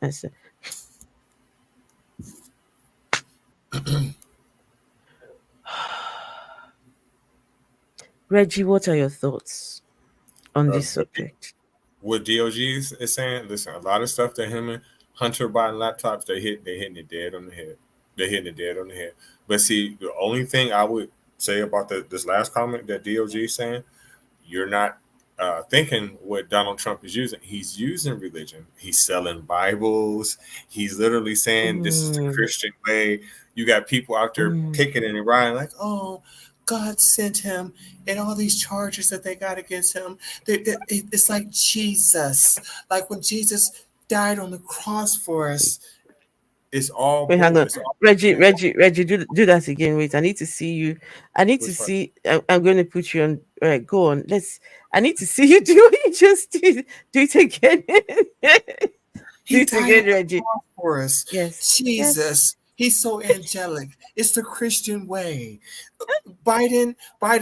Reggie, what are your thoughts on uh, this subject? what DOG is saying, listen, a lot of stuff that him and Hunter buying laptops, they hitting it dead on the head. They're hitting it dead on the head. But see, the only thing I would say about this last comment that DOG is saying, you're not thinking what Donald Trump is using. He's using religion. He's selling Bibles. He's literally saying this is the Mm, Christian way. You got people out there mm. picking and riding like, oh, God sent him, and all these charges that they got against him. It's like Jesus, like when Jesus died on the cross for us. It's all Wait, hang bull. on. It's all Reggie, do that again. Wait, I need to see you. I need to which one? see. I'm going to put you on. All right, go on. I need to see you do what you just did. Do it again. Do He it died on again, the Reggie. cross for us. Yes, yes. Jesus, he's so angelic. It's the Christian way. Biden,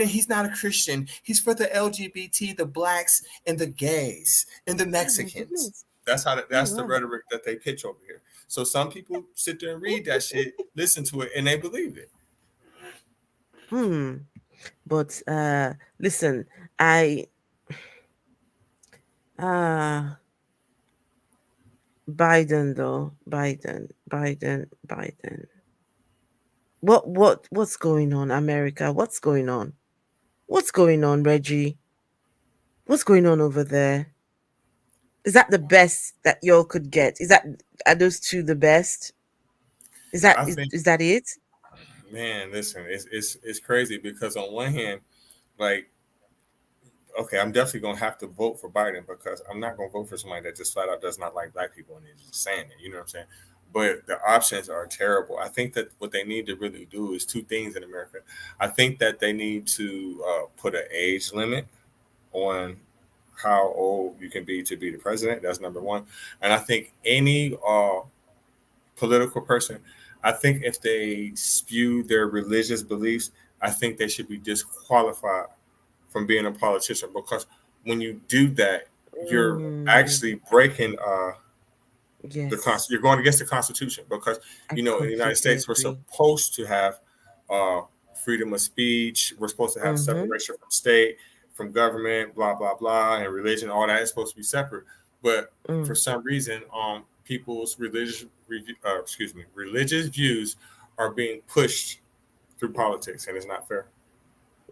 he's not a Christian. He's for the LGBT, the blacks, and the gays, and the Oh my Mexicans. goodness. That's Oh that's the wow. rhetoric that they pitch over here. So some people sit there and read that shit, listen to it, and they believe it. Hmm. But listen, I uh Biden though. Biden. What's going on, America? What's going on? What's going on, Reggie? What's going on over there? Is that the best that y'all could get? Are those two the best? Is that I is, think, is that it? man, listen, it's crazy because on one hand, like, okay, I'm definitely gonna have to vote for Biden because I'm not gonna vote for somebody that just flat out does not like black people and is just saying it. You know what I'm saying? But the options are terrible. I think that what they need to really do is two things in America. I think that they need to put an age limit on how old you can be to be the president. That's number one. And I think any political person, I think if they spew their religious beliefs, I think they should be disqualified from being a politician because when you do that, you're Mm, actually breaking yes, you're going against the Constitution because I in the United completely States we're agree. supposed to have uh, freedom of speech. We're supposed to have Mm-hmm. separation from state, from government, blah blah blah, and religion. All that is supposed to be separate. But for Mm. some reason, people's religious views are being pushed through politics, and it's not fair.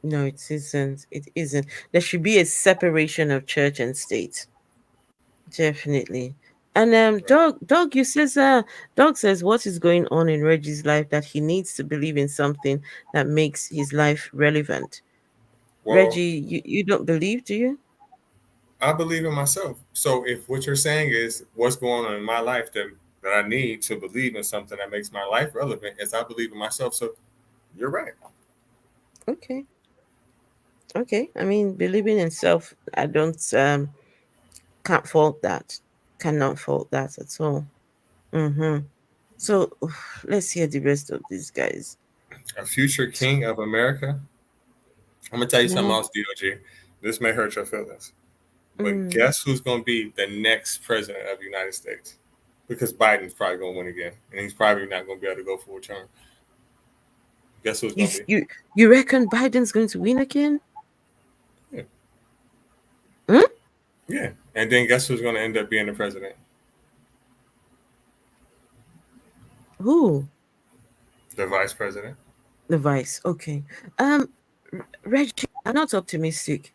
No, it isn't. It isn't. There should be a separation of church and state. Definitely. And Right. Dog says what is going on in Reggie's life that he needs to believe in something that makes his life relevant. Well, Reggie, you don't believe, do you? I believe in myself. So if what you're saying is what's going on in my life that I need to believe in something that makes my life relevant, is I believe in myself. So you're right. Okay. Okay. I mean, believing in self, I don't can't fault that. Cannot fault that at all. Mm-hmm. So let's hear the rest of these guys. A future king of America. I'm gonna tell you something Yeah. else, DOG. This may hurt your feelings, but Mm. guess who's gonna be the next president of the United States? Because Biden's probably gonna win again, and he's probably not gonna be able to go full term. Guess who's You gonna be? you reckon Biden's going to win again? Yeah. Hmm? Yeah. And then guess who's gonna end up being the president? Who? The vice president. The vice. Okay. Reggie, I'm not optimistic.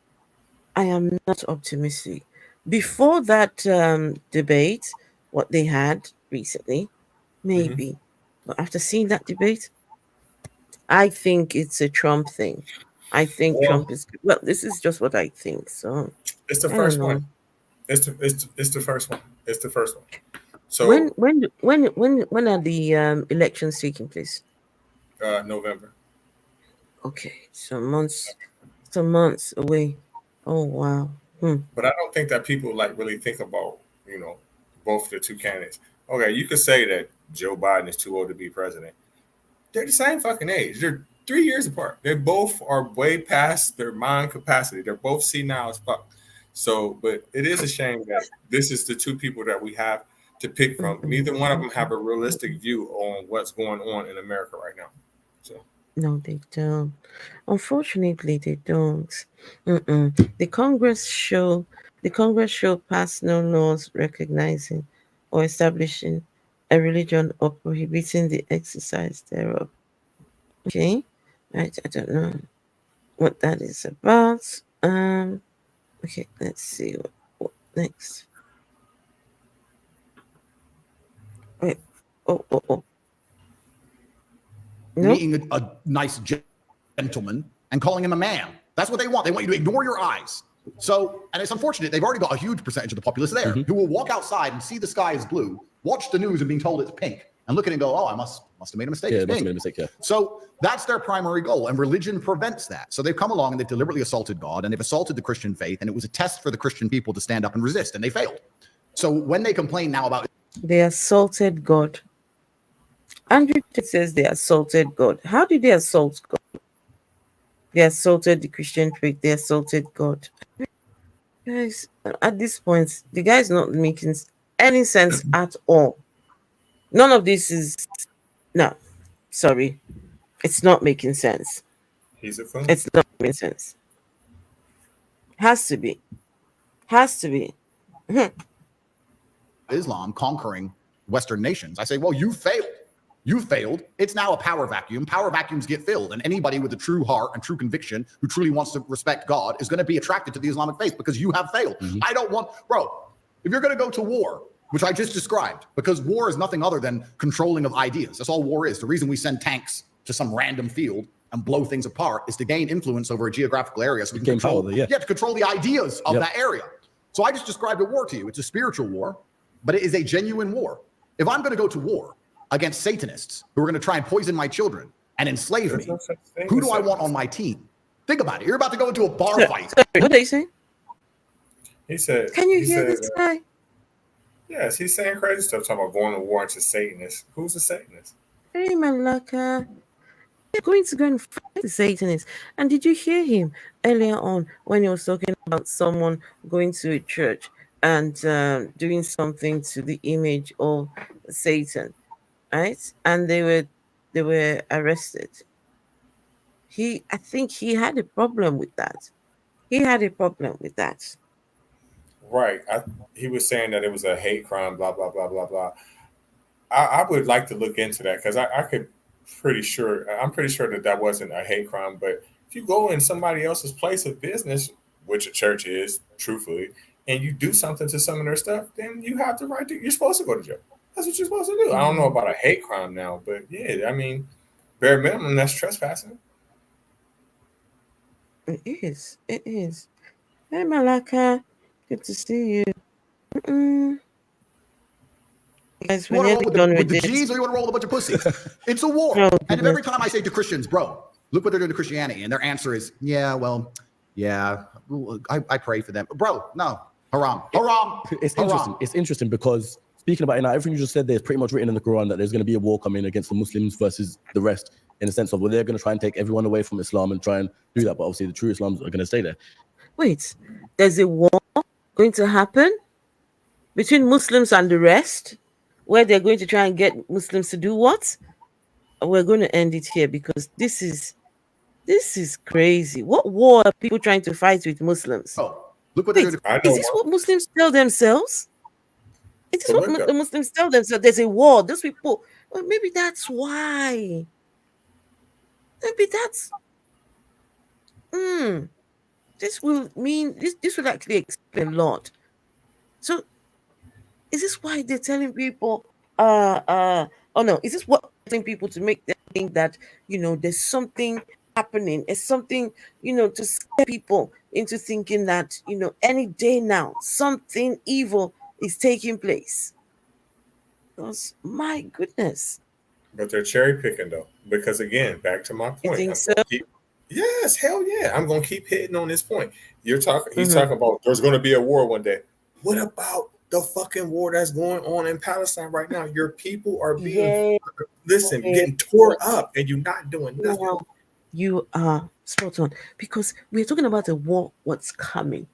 I am not optimistic. Before that debate, what they had recently, Hmm. maybe. But after seeing that debate, I think it's a Trump thing. I think Well, Trump is well. This is just what I think. So it's the I don't first one. know It's the first one. It's the first one. when So when when are the elections taking place? November. Okay, some months away. Oh wow. Hmm. But I don't think that people like really think about both the two candidates. Okay, you could say that Joe Biden is too old to be president. They're the same fucking age. They're 3 years apart. They both are way past their mind capacity. They're both senile as fuck. So, but it is a shame that this is the two people that we have to pick from. Mm-mm, Neither one of them mm-mm, have a realistic mm-mm. view on what's going on in America right now. So, No, they don't. Unfortunately, they don't. Mm-mm. The Congress show passed no laws recognizing or establishing a religion or prohibiting the exercise thereof. Okay, right. I don't know what that is about. Okay, let's see what next. Wait. Oh. No. Meeting a nice gentleman and calling him a man. That's what they want. They want you to ignore your eyes. So, and it's unfortunate, they've already got a huge percentage of the populace there who will walk outside and see the sky is blue, watch the news and being told it's pink, and look at it and go, oh, I must have made a mistake. Yeah, It's must have pink. made a mistake, yeah. So that's their primary goal, and religion prevents that. So they've come along and they've deliberately assaulted God, and they've assaulted the Christian faith, and it was a test for the Christian people to stand up and resist, and they failed. So when they complain now about They assaulted God. Andrew Tate says they assaulted God. How did they assault God? They assaulted the Christian faith. They assaulted God. Guys, at this point, the guy's not making any sense at all. None of this is no. Sorry, it's not making sense. He's a fool. It's not making sense. Has to be. Has to be. Islam conquering Western nations. I say, well, you failed. You failed. It's now a power vacuum. Power vacuums get filled. And anybody with a true heart and true conviction who truly wants to respect God is going to be attracted to the Islamic faith because you have failed. I don't want, bro, if you're going to go to war, which I just described, because war is nothing other than controlling of ideas. That's all war is. The reason we send tanks to some random field and blow things apart is to gain influence over a geographical area so we can control, to control the ideas of that area. So I just described a war to you. It's a spiritual war, but it is a genuine war. If I'm going to go to war against Satanists who are going to try and poison my children and enslave me, who do I want on my team? Think about it. You're about to go into a bar fight. What are you saying? He said. Can you he hear said, this guy? Yes, he's saying crazy stuff, talking about going to war into Satanists. Who's a Satanist? Hey, Malaka. You're going to go and fight the Satanists. And did you hear him earlier on when he was talking about someone going to a church and doing something to the image of Satan, right? And they were arrested. I think he had a problem with that. He had a problem with that. Right. He was saying that it was a hate crime, blah, blah, blah, blah, blah. I would like to look into that because I'm pretty sure that that wasn't a hate crime. But if you go in somebody else's place of business, which a church is, truthfully, and you do something to some of their stuff, then you have the right to, you're supposed to go to jail. That's what you're supposed to do. I don't know about a hate crime now, but yeah, I mean, bare minimum, that's trespassing. It is. It is. Hey, Malaka. Good to see you. Mm-mm. Guys, You we're want to roll nearly done with with the this. G's or you want to roll with a bunch of pussies? It's a war. No, And if every time I say to Christians, bro, look what they're doing to Christianity, and their answer is, yeah, well, yeah, I pray for them. Bro, no, haram. Haram. It's haram. interesting. It's interesting because speaking about it now, everything you just said there is pretty much written in the Quran that there's going to be a war coming against the Muslims versus the rest, in the sense of, well, they're going to try and take everyone away from Islam and try and do that. But obviously, the true Islams are going to stay there. Wait, there's a war going to happen between Muslims and the rest, where they're going to try and get Muslims to do what? We're going to end it here because this is crazy. What war are people trying to fight with Muslims? Oh, look what Wait, they're doing. I know is this what Muslims tell themselves? Is this But what look up. the Muslims tell themselves? There's a war. Those people, well, maybe that's why. Maybe that's. This will mean this will actually explain a lot. So is this why they're telling people oh no, is this what telling people to make them think that there's something happening, there's something, to scare people into thinking that any day now something evil is taking place? Because my goodness. But they're cherry picking though, because again, back to my You point. think so? Yes, hell yeah. I'm gonna keep hitting on this point. He's Mhm. talking about there's gonna be a war one day. What about the fucking war that's going on in Palestine right now? Your people are being getting tore up and you're not doing nothing. Well, you are spot on because we're talking about the war, what's coming,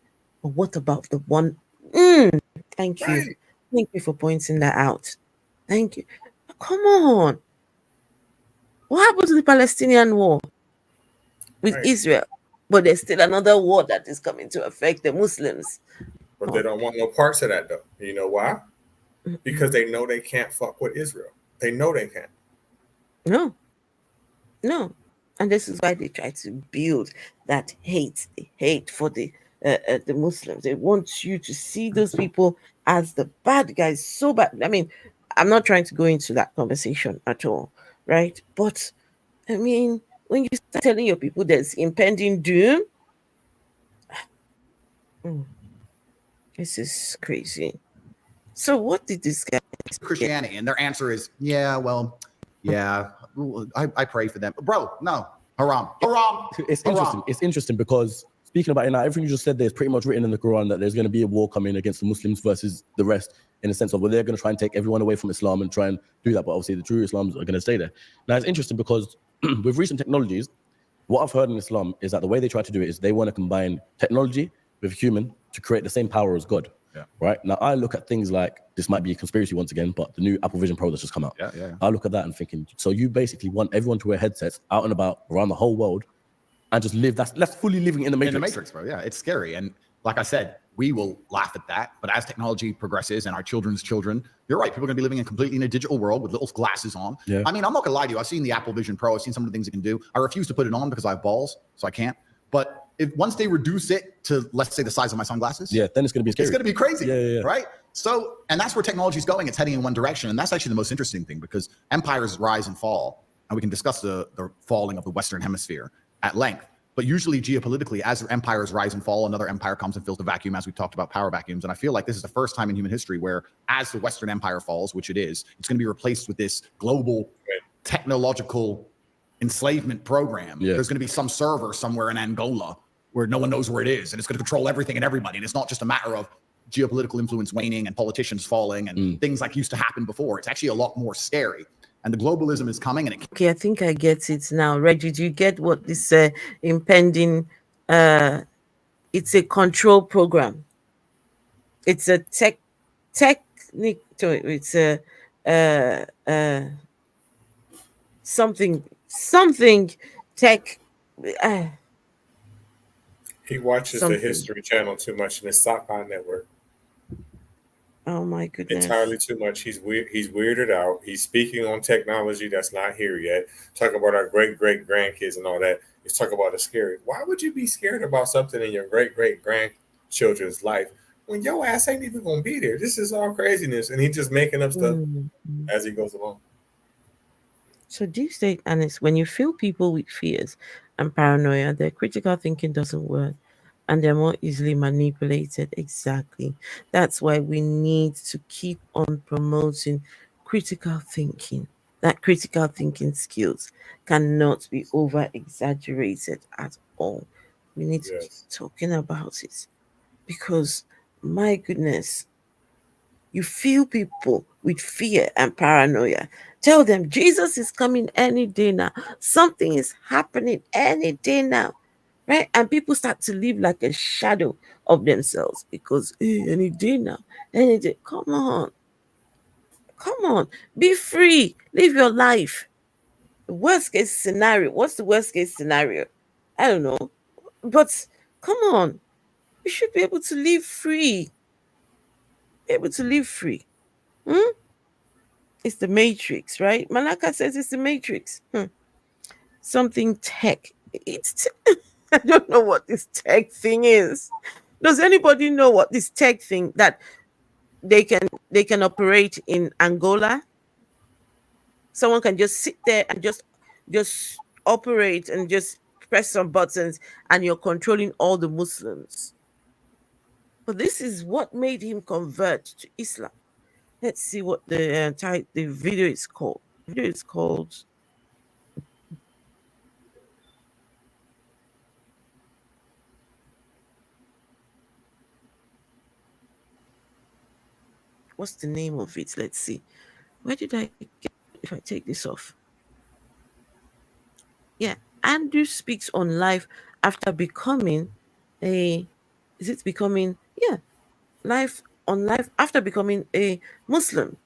but what about the one? Thank you, Right. thank you for pointing that out. Thank you. Come on, what happened to the Palestinian war with Right. Israel? But there's still another war that is coming to affect the Muslims. But they don't want no parts of that though. You know why? Because they know they can't fuck with Israel. They know they can't. No, no, and this is why they try to build that hate, the hate for the Muslims. They want you to see those people as the bad guys, so bad. I mean, I'm not trying to go into that conversation at all, right? But I mean, when you start telling your people there's impending doom, this is crazy. So, what did this guy? Christianity, and their answer is, yeah, well, yeah, I pray for them. Bro, no, haram. Haram. It's Haram. interesting. It's interesting because speaking about it now, everything you just said there is pretty much written in the Quran that there's going to be a war coming against the Muslims versus the rest, in the sense of, well, they're going to try and take everyone away from Islam and try and do that. But obviously, the true Islams are going to stay there. Now, it's interesting because with recent technologies, what I've heard in Islam is that the way they try to do it is they want to combine technology with human to create the same power as God. Right now, I look at things like this might be a conspiracy once again, but the new Apple Vision Pro that's just come out. I look at that and thinking, so you basically want everyone to wear headsets out and about around the whole world and just live. That's fully living in the Matrix. In the Matrix, bro. Yeah, it's scary. And like I said, we will laugh at that. But as technology progresses and our children's children, you're right. People are going to be living in completely in a digital world with little glasses on. Yeah. I mean, I'm not going to lie to you. I've seen the Apple Vision Pro. I've seen some of the things it can do. I refuse to put it on because I have balls, so I can't. But if once they reduce it to, let's say, the size of my sunglasses, then it's going to be scary. It's going to be crazy, Yeah. right? So, and that's where technology is going. It's heading in one direction. And that's actually the most interesting thing because empires rise and fall. And we can discuss the falling of the Western Hemisphere at length. But usually geopolitically, as empires rise and fall, another empire comes and fills the vacuum, as we talked about power vacuums. And I feel like this is the first time in human history where as the Western Empire falls, which it is, it's going to be replaced with this global technological enslavement program. There's going to be some server somewhere in Angola where no one knows where it is. And it's going to control everything and everybody. And it's not just a matter of geopolitical influence waning and politicians falling and things like used to happen before. It's actually a lot more scary. And the globalism is coming. And Okay, I think I get it now. Reggie, do you get what this impending, it's a control program. It's a technique to it. It's a something tech. He watches Something. the History Channel too much in the sci-fi network. Oh my goodness. Entirely too much. He's weird. He's weirded out. He's speaking on technology that's not here yet. Talking about our great grandkids and all that. He's talking about the scary. Why would you be scared about something in your great grandchildren's life when your ass ain't even gonna be there? This is all craziness, and he's just making up stuff as he goes along. So do you say, Anis, when you feel people with fears and paranoia, their critical thinking doesn't work and they're more easily manipulated? Exactly. That's why we need to keep on promoting critical thinking. That critical thinking skills cannot be over exaggerated at all. We need to keep talking about it because, my goodness, you feel people with fear and paranoia. Tell them Jesus is coming any day now. Something is happening any day now. Right? And people start to live like a shadow of themselves because any day now, any day. Come on. Come on. Be free. Live your life. Worst case scenario. What's the worst case scenario? I don't know. But come on. We should be able to live free. Able to live free. It's the Matrix, right? Malaka says it's the Matrix. Something tech. I don't know what this tech thing is. Does anybody know what this tech thing that they can operate in Angola? Someone can just sit there and just operate and just press some buttons and you're controlling all the Muslims. But this is what made him convert to Islam. Let's see what the video is called. The video is called what's the name of it? Let's see. Where did I get if I take this off? Yeah, Andrew speaks on life after becoming a is it becoming life on life after becoming a Muslim.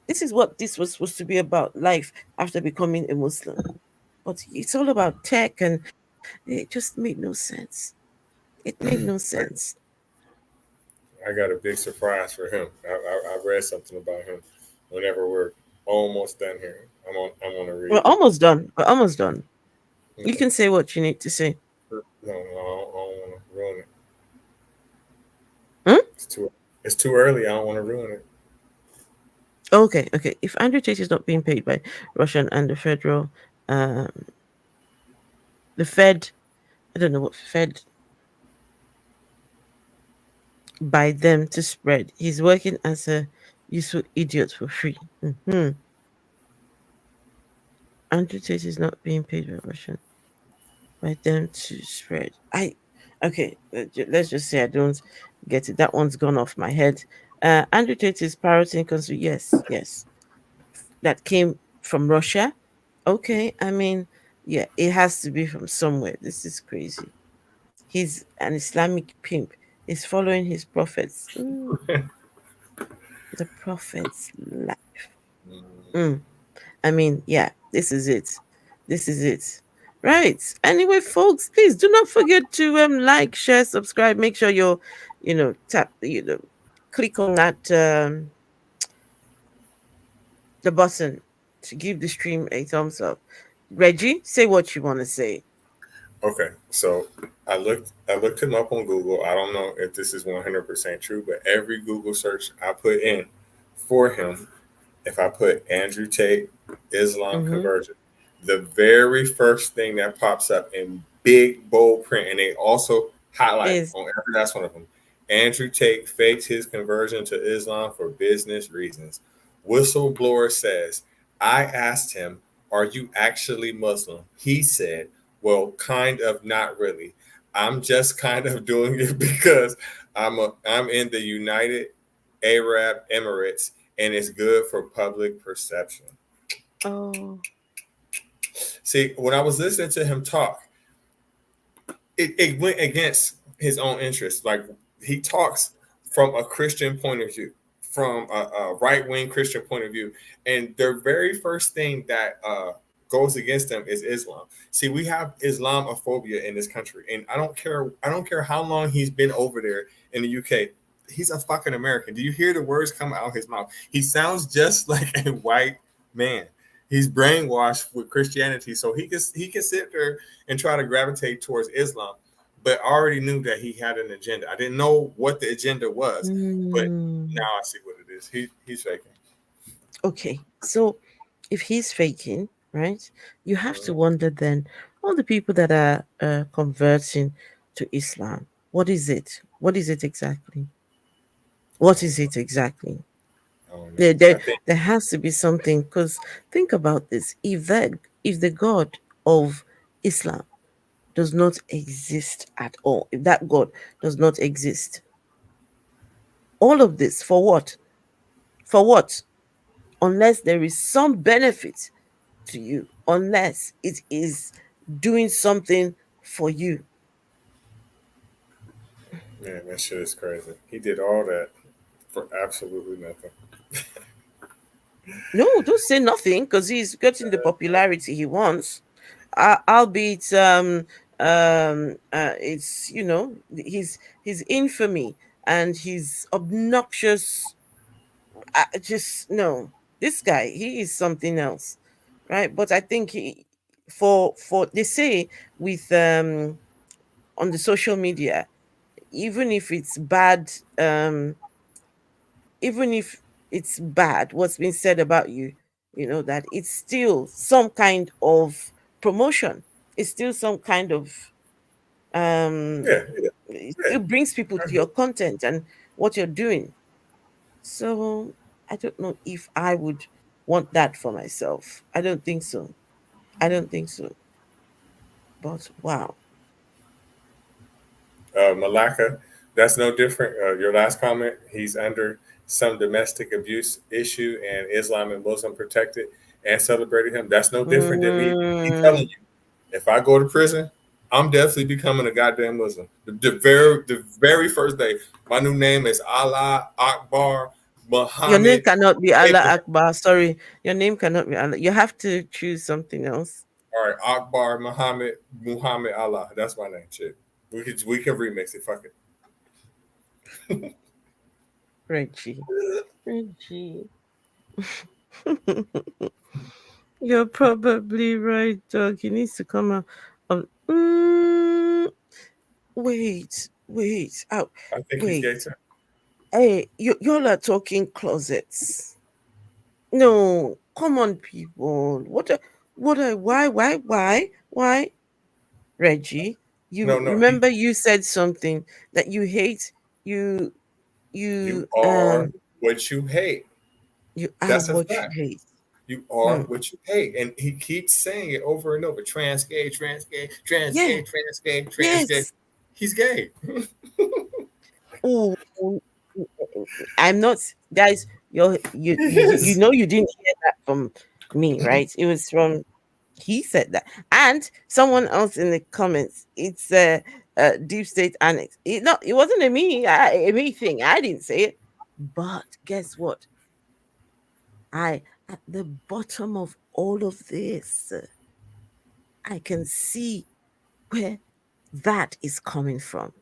This is what this was supposed to be about, life after becoming a Muslim. But it's all about tech and it just made no sense. It made no sense. I got a big surprise for him. I read something about him. Whenever we're almost done here, I'm on to read. We're almost done. We're almost done. Okay. You can say what you need to say. No, I don't want to ruin it. It's too early. I don't want to ruin it. Okay. If Andrew Tate is not being paid by Russian and the federal, the Fed, I don't know what Fed, by them to spread. He's working as a useful idiot for free. Andrew Tate is not being paid by Russian, by them to spread. Let's just say I don't get it. That one's gone off my head. Andrew Tate is parroting yes. That came from Russia. Okay, I mean, yeah, it has to be from somewhere. This is crazy. He's an Islamic pimp is following his prophets. The prophets' life. Mm. I mean, yeah, this is it. This is it. Right. Anyway, folks, please do not forget to like, share, subscribe. Make sure you're, tap, click on that the button to give the stream a thumbs up. Reggie, say what you want to say. Okay, so I looked him up on Google. I don't know if this is 100% true, but every Google search I put in for him, if I put Andrew Tate, Islam Mm-hmm. conversion, the very first thing that pops up in big bold print, and they also highlight Is on every last one of them, Andrew Tate faked his conversion to Islam for business reasons. Whistleblower says, I asked him, are you actually Muslim? He said, well, kind of, not really. I'm just kind of doing it because I'm in the United Arab Emirates and it's good for public perception. oh. See, when I was listening to him talk, it went against his own interests. Like he talks from a Christian point of view, from a right wing Christian point of view, and the very first thing that goes against them is Islam. See, we have Islamophobia in this country, and I don't care. I don't care how long he's been over there in the UK. He's a fucking American. Do you hear the words come out of his mouth? He sounds just like a white man. He's brainwashed with Christianity, so he can sit there and try to gravitate towards Islam. But I already knew that he had an agenda. I didn't know what the agenda was, but now Mm. I see what it is. He's faking. Okay. So if he's faking, right, you have to wonder then all the people that are converting to Islam. What is it? What is it exactly? What is it exactly? I don't know. There, there, I think there has to be something. Because think about this: if the God of Islam does not exist at all, if that God does not exist, all of this for what? For what? Unless there is some benefit to you, unless it is doing something for you. man, that shit is crazy. He did all that for absolutely nothing. No, don't say nothing because he's getting the popularity he wants. Albeit, it's his infamy and his obnoxious. Just no, this guy he is something else, right? But I think for they say with on the social media, even if it's bad, even if it's bad what's been said about you, that it's still some kind of promotion. It's still some kind of um Yeah, yeah, it yeah. still brings people I to agree. your content and what you're doing. So I don't know if I would want that for myself. I don't think so. I don't think so. But wow. Malaka, that's no different. Your last comment, he's under some domestic abuse issue, and Islam and Muslim protected and celebrated him. That's no different than me telling Mm, you, if I go to prison, I'm definitely becoming a goddamn Muslim. The very first day, my new name is Allah Akbar your name Muhammad cannot be Allah Abraham. Akbar. Sorry, your name cannot be Allah. You have to choose something else. All right, Akbar Muhammad Allah. That's my name. Shit, we can remix it. Fuck Reggie. Reggie. You're probably right, dog. He needs to come out. Wait. Oh, it. I think he's wait. gay too. Hey, y'all are talking closets. No, come on, people. Why? Reggie, No, you no, he. remember you said something that you hate. You, You you, are what you hate. you are That's a what you fact. hate. You are Hmm. what you hate, and he keeps saying it over and over. Trans gay, trans gay, trans Yeah. gay, trans gay, trans gay. Yes. He's gay. Oh, I'm not, guys. You Yes. know you didn't hear that from me, right? It was from he said that, and someone else in the comments. It's deep state annex. It wasn't a me thing. I didn't say it. But guess what? I At the bottom of all of this, I can see where that is coming from.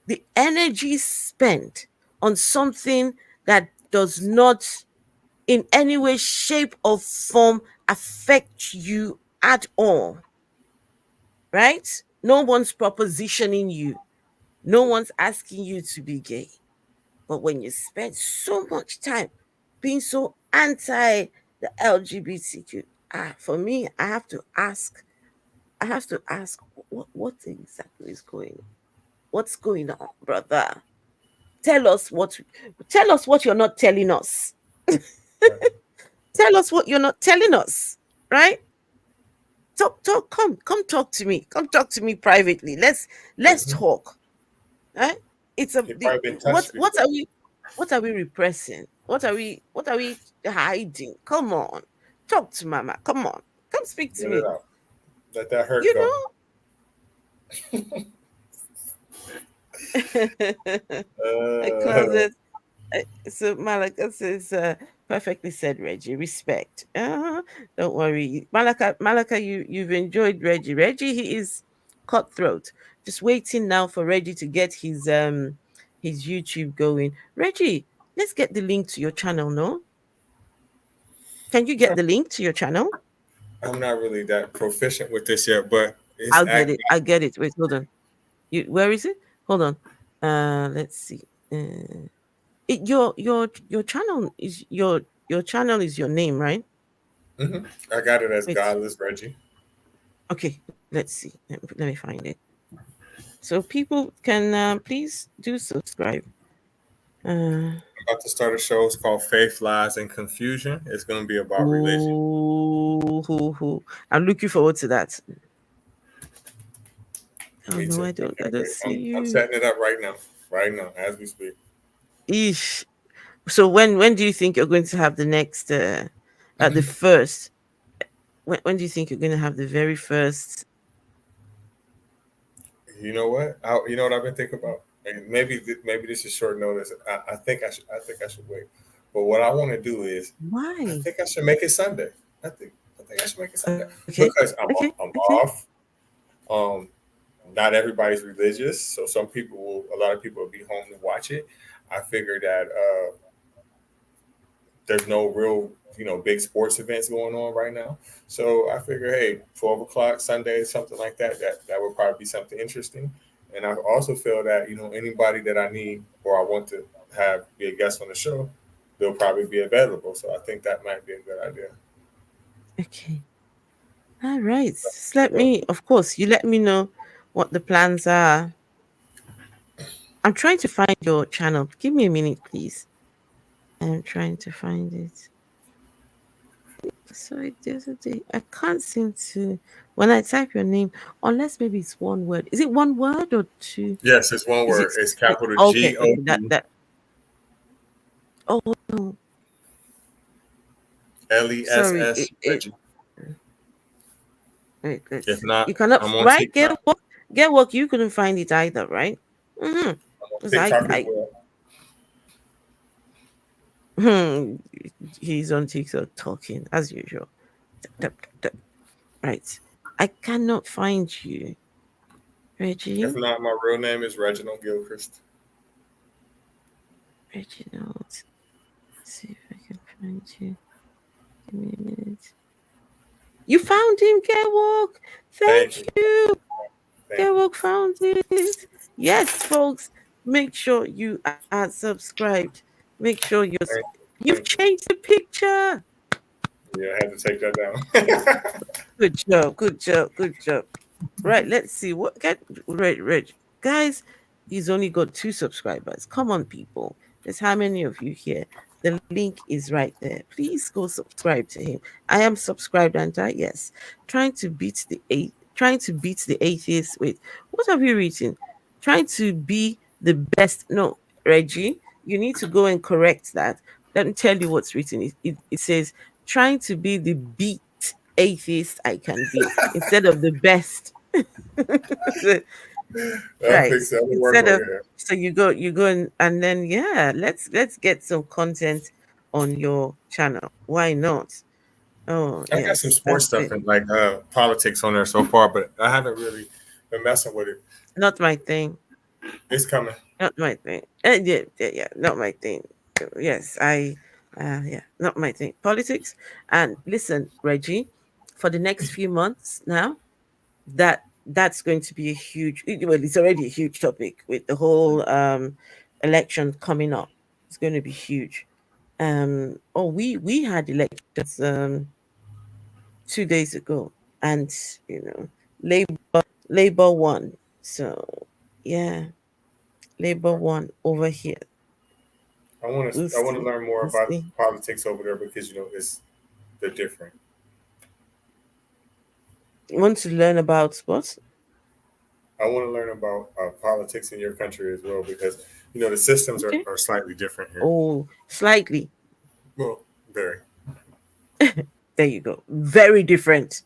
The energy spent on something that does not in any way, shape, or form affect you at all, right? No one's propositioning you, no one's asking you to be gay. But when you spend so much time being so anti the LGBTQ, for me, I have to ask, what exactly is going on? What's going on, brother? Tell us what you're not telling us. Tell us what you're not telling us, right? Come talk to me. Come talk to me privately. Let's Mhm. talk. Right? It's a He probably been touched what before. are we repressing? What are we hiding? Come on. Talk to mama. Come on. Come speak to Let it me. out. Let that hurt You go. know? Because Uh, it's so Malaka says perfectly said, Reggie. Respect. Don't worry. Malaka, you've enjoyed Reggie. Reggie, he is cutthroat. Just waiting now for Reggie to get his YouTube going. Reggie, let's get the link to your channel, no? Can you get the link to your channel? I'm not really that proficient with this yet, but it's I'll get it. I'll get it. Wait, hold on. Where is it? Hold on. Let's see. Your channel is your channel is your name, right? Mhm. I got it as Wait. Godless Reggie. Okay, let's see. Let me find it. So people can please do subscribe. Uh, About to start a show. It's called Faith, Lies, and Confusion. It's going to be about religion. I'm looking forward to that. Oh Me no, too. I I can't don't wait. see I'm you. setting it up right now, as we speak. Ish. So when do you think you're going to have the next the first? When do you think you're going to have the very first? You know what? You know what I've been thinking about? And maybe this is short notice. I think I should wait. But what I want to do is I Why? think I should make it Sunday. I think I should make it Sunday Okay, because okay, I'm okay. off. Um, Not everybody's religious, so a lot of people will be home to watch it. I figure that there's no real big sports events going on right now, so I figure, hey, 12 o'clock Sunday, something like that. That would probably be something interesting. And I also feel that anybody that I need or I want to have be a guest on the show, they'll probably be available. So I think that might be a good idea. Okay. All right. Just let So, me, of course, you let me know what the plans are. I'm trying to find your channel. Give me a minute, please. I'm trying to find it. Sorry, the other day I can't seem to when I type your name, unless maybe it's one word. Is it one word or two? yes, it's one Is it word. It's capital okay? G O Okay, U that. Oh no, sorry. Less Reggie. Wait, let's If see. not, You cannot I'm on right TikTok. get work. You couldn't find it either, right? Mm-hmm. I'm on Because TikTok as I well. hmm, he's on TikTok talking as usual. Tap, tap, tap. Right. I cannot find you, If Reggie. not, my real name is Reginald Gilchrist. Reginald. See if I can find you. Give me a minute. You found him, Gerwalk. Thank Thank you. you. Thank you. Gerwalk found it. Yes, folks. Make sure you are subscribed. Make sure Thank you. you've Thank you. changed the picture. Yeah, I had to take that down. Good job. Good job. Good job. Right. Let's see what get Reg. Guys, he's only got 2 subscribers. Come on, people. There's how many of you here? The link is right there. Please go subscribe to him. I am subscribed, and I yes. Trying to beat the atheist. Wait, what have you written? Trying to be the best. No, Reggie, you need to go and correct that. Let me tell you what's written. It says trying to be the beat atheist I can be instead of the best. That Right. fix that will work Instead over of, here. so you go and then yeah, let's get some content on your channel. Why not? Oh I got some yes, sports that's stuff it. and like politics on there so far, but I haven't really been messing with it. Not my thing. It's coming. Not my thing. Yeah, yeah, yeah, not my thing. Yes, yeah, not my thing. Politics. And listen, Reggie, for the next few months now, that's going to be a huge. Well, it's already a huge topic with the whole election coming up. It's going to be huge. Oh, we had elections 2 days ago, and you know, Labor won. So yeah, Labor won over here. We'll I want to see. learn more We'll about see. politics over there because it's they're different. You want to learn about what? I want to learn about politics in your country as well because the systems Okay. are slightly different here. Oh, slightly. Well, very. There you go. Very different.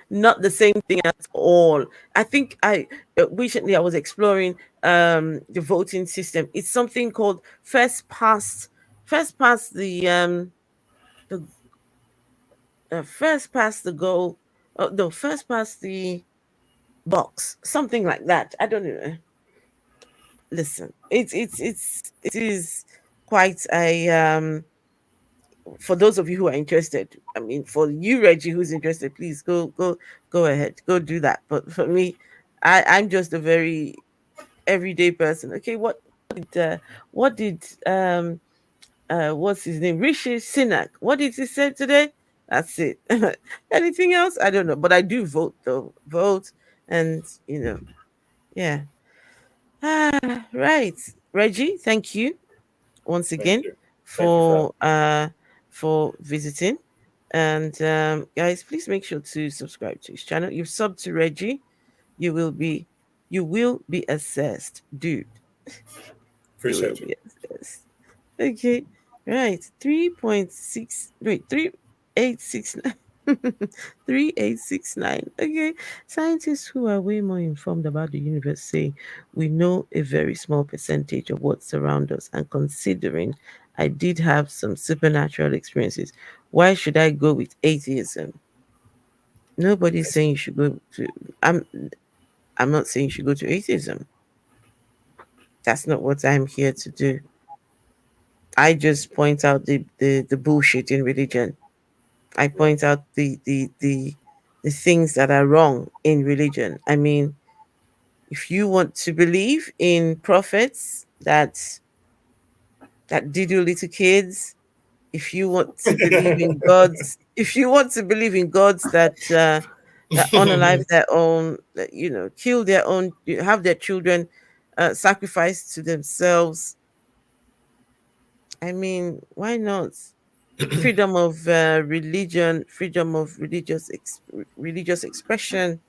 Not the same thing at all. I think I recently I was exploring the voting system. It's something called first past the first past the goal. No, first past the box. Something like that. I don't know. Listen, it is quite a for those of you who are interested. I mean, for you, Reggie, who's interested, please go ahead, go do that. But for me, I'm just a very everyday person. Okay, did uh, what did what's his name, Rishi Sinak, what did he say today? That's it. Anything else? I don't know, but I do vote though. Vote, and yeah. Right, Reggie. Thank you once Thank again you. Thank you for for visiting. And guys, please make sure to subscribe to his channel. You've subbed to Reggie, you will be you will be assessed, dude. You will appreciate you. be assessed. Okay. Right. 3.6 wait, 3869. 3869. Okay. Scientists who are way more informed about the universe say we know a very small percentage of what's around us. And considering I did have some supernatural experiences, why should I go with atheism? Nobody's saying you should go to I'm I'm not saying you should go to atheism. That's not what I'm here to do. I just point out the bullshit in religion. I point out the things that are wrong in religion. I mean, if you want to believe in prophets that diddle little kids, if you want to believe in gods, if you want to believe in gods that unalive their own, that, kill their own, have their children sacrificed to themselves. I mean, why not? Freedom of religion, freedom of religious expression,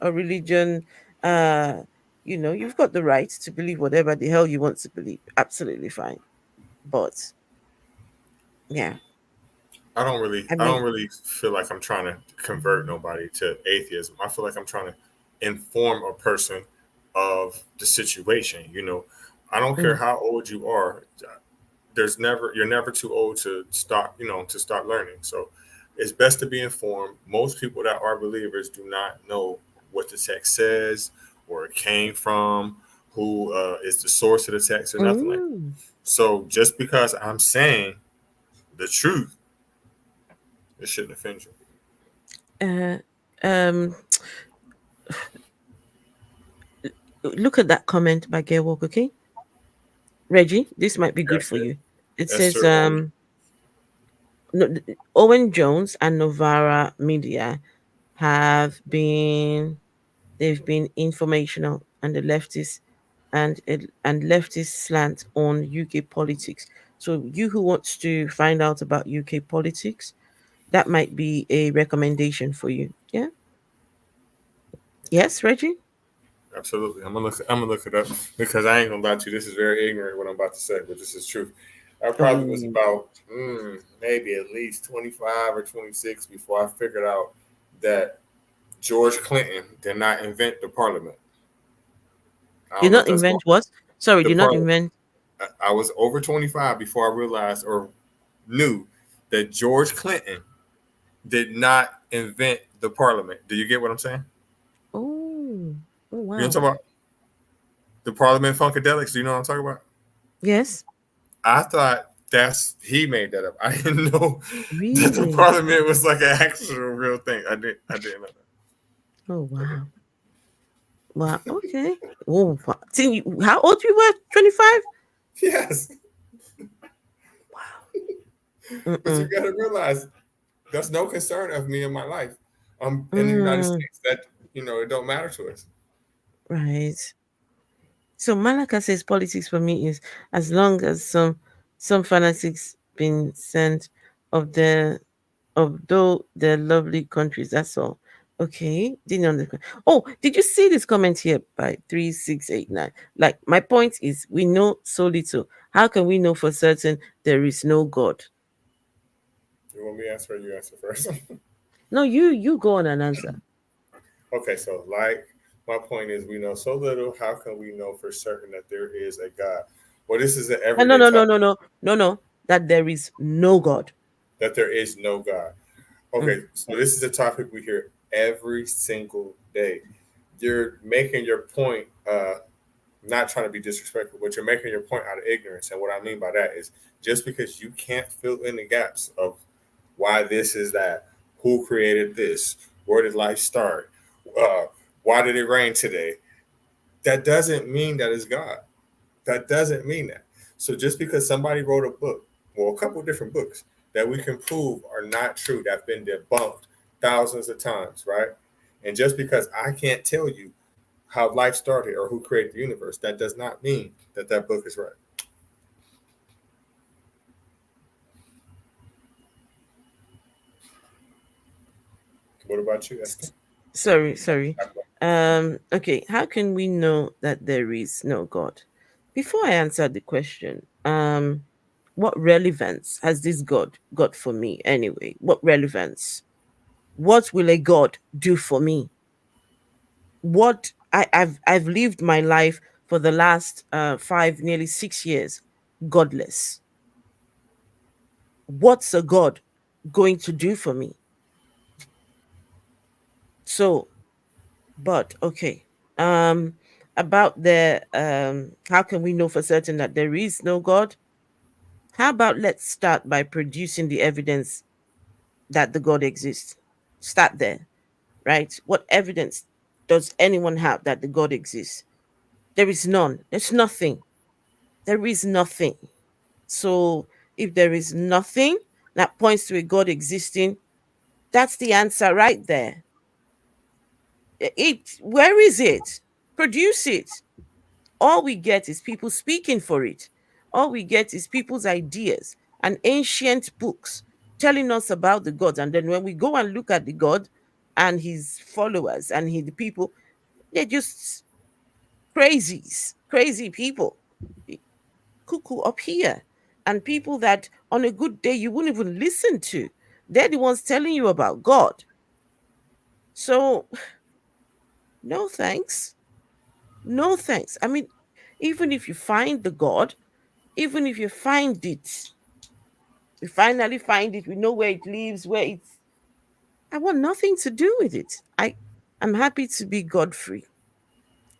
or religion. Uh, you've got the right to believe whatever the hell you want to believe. Absolutely fine. But yeah, I I don't mean, really feel like I'm trying to convert nobody to atheism. I feel like I'm trying to inform a person of the situation. I don't care mm, how old you are. You're never too old to start, to start learning. So it's best to be informed. Most people that are believers do not know what the text says, where it came from, who is the source of the text, or nothing like that. mm, So just because I'm saying the truth, it shouldn't offend you. uh, um, look at that comment by Gail Walker King. Reggie, this might be good That's for it. you. It says, Esther Owen. no, Owen Jones and Novara Media have been they've been informational, and the leftist and leftist slant on UK politics. So you who wants to find out about UK politics, that might be a recommendation for you. Yeah. Yes, Reggie. Absolutely. I'm gonna look it up because I ain't gonna lie to you. This is very ignorant what I'm about to say, but this is truth. I probably was Oh, about maybe at least 25 or 26 before I figured out that George Clinton did not invent the parliament. I Did don't know if not that's going. invent what? Sorry, The did not parliament. invent. I was over 25 before I realized or knew that George Clinton did not invent the parliament. Do you get what I'm saying? Oh, oh You know what I'm wow. talking about? The parliament funkadelics. Do you know what I'm talking about? Yes, I thought that's he made that up. I didn't know that the really. parliament was like an actual real thing. I didn't know Oh wow. Wow. Okay. Oh, wow. See, how old you were? 25. that. Yes, but you Mm-mm. got to realize that's no concern of me in my life. In the United Mm, States. That it don't matter to us. right. So Malaka says politics for me is as long as some fanatics been sent of the of though the lovely countries. That's all. Okay, didn't understand. Oh, did you see this comment here by 3689? Like, my point is, we know so little. How can we know for certain there is no God? You want me to answer or you answer first? No, you go on and answer. Okay, so like my point is we know so little, how can we know for certain that there is a God? Well, this is an No, no, everyday no, no, topic no, no, no, no. That there is no God. that there is no God. Mm. Okay, so this is a topic we hear every single day. You're making your point, not trying to be disrespectful, but you're making your point out of ignorance. And what I mean by that is just because you can't fill in the gaps of why this is that, who created this, where did life start, uh, why did it rain today, that doesn't mean that it's God. That doesn't mean that. So just because somebody wrote a book, well, a couple of different books that we can prove are not true, that have been debunked thousands of times, right? And just because I can't tell you how life started or who created the universe, that does not mean that that book is right. What about you, Esther? Sorry, sorry. Okay, how can we know that there is no God? Before I answer the question, what relevance has this God got for me anyway? What relevance? What will a God do for me? I've lived my life for the last 5, nearly 6 years, godless. What's a God going to do for me? So, but okay. Um about the how can we know for certain that there is no God? How about let's start by producing the evidence that the God exists. Start there, right? What evidence does anyone have that the God exists? There is none. There's nothing. There is nothing. So if there is nothing that points to a God existing, that's the answer right there. It where is it? Produce it. All we get is people speaking for it. All we get is people's ideas and ancient books telling us about the gods. And then when we go and look at the God and his followers and the people, they're just crazies, crazy people, cuckoo up here. And people that on a good day you wouldn't even listen to. They're the ones telling you about God. So, no thanks. No thanks. I mean, even if you find the God, even if you find it, we finally find it, we know where it lives, where it's, I want nothing to do with it. I'm happy to be God free,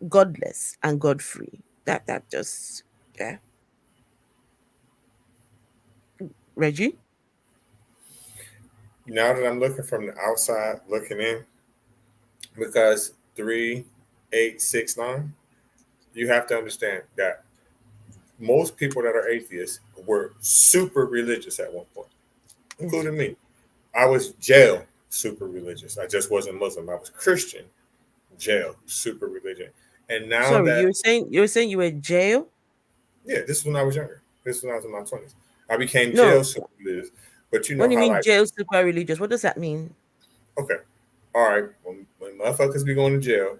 godless and God free. That just, yeah. Reggie. Now that I'm looking from the outside, looking in, because 3869, you have to understand that most people that are atheists were super religious at one point, Yes. including me. I was jail super religious. I just wasn't Muslim. I was Christian, jail super religious. And now Sorry, that, you were in jail. yeah, this is when I was younger. This is when I was in my 20s. I became No, jail super religious. But you when know you how, mean like, jail super religious, what does that mean? okay, all right, when motherfuckers be going to jail,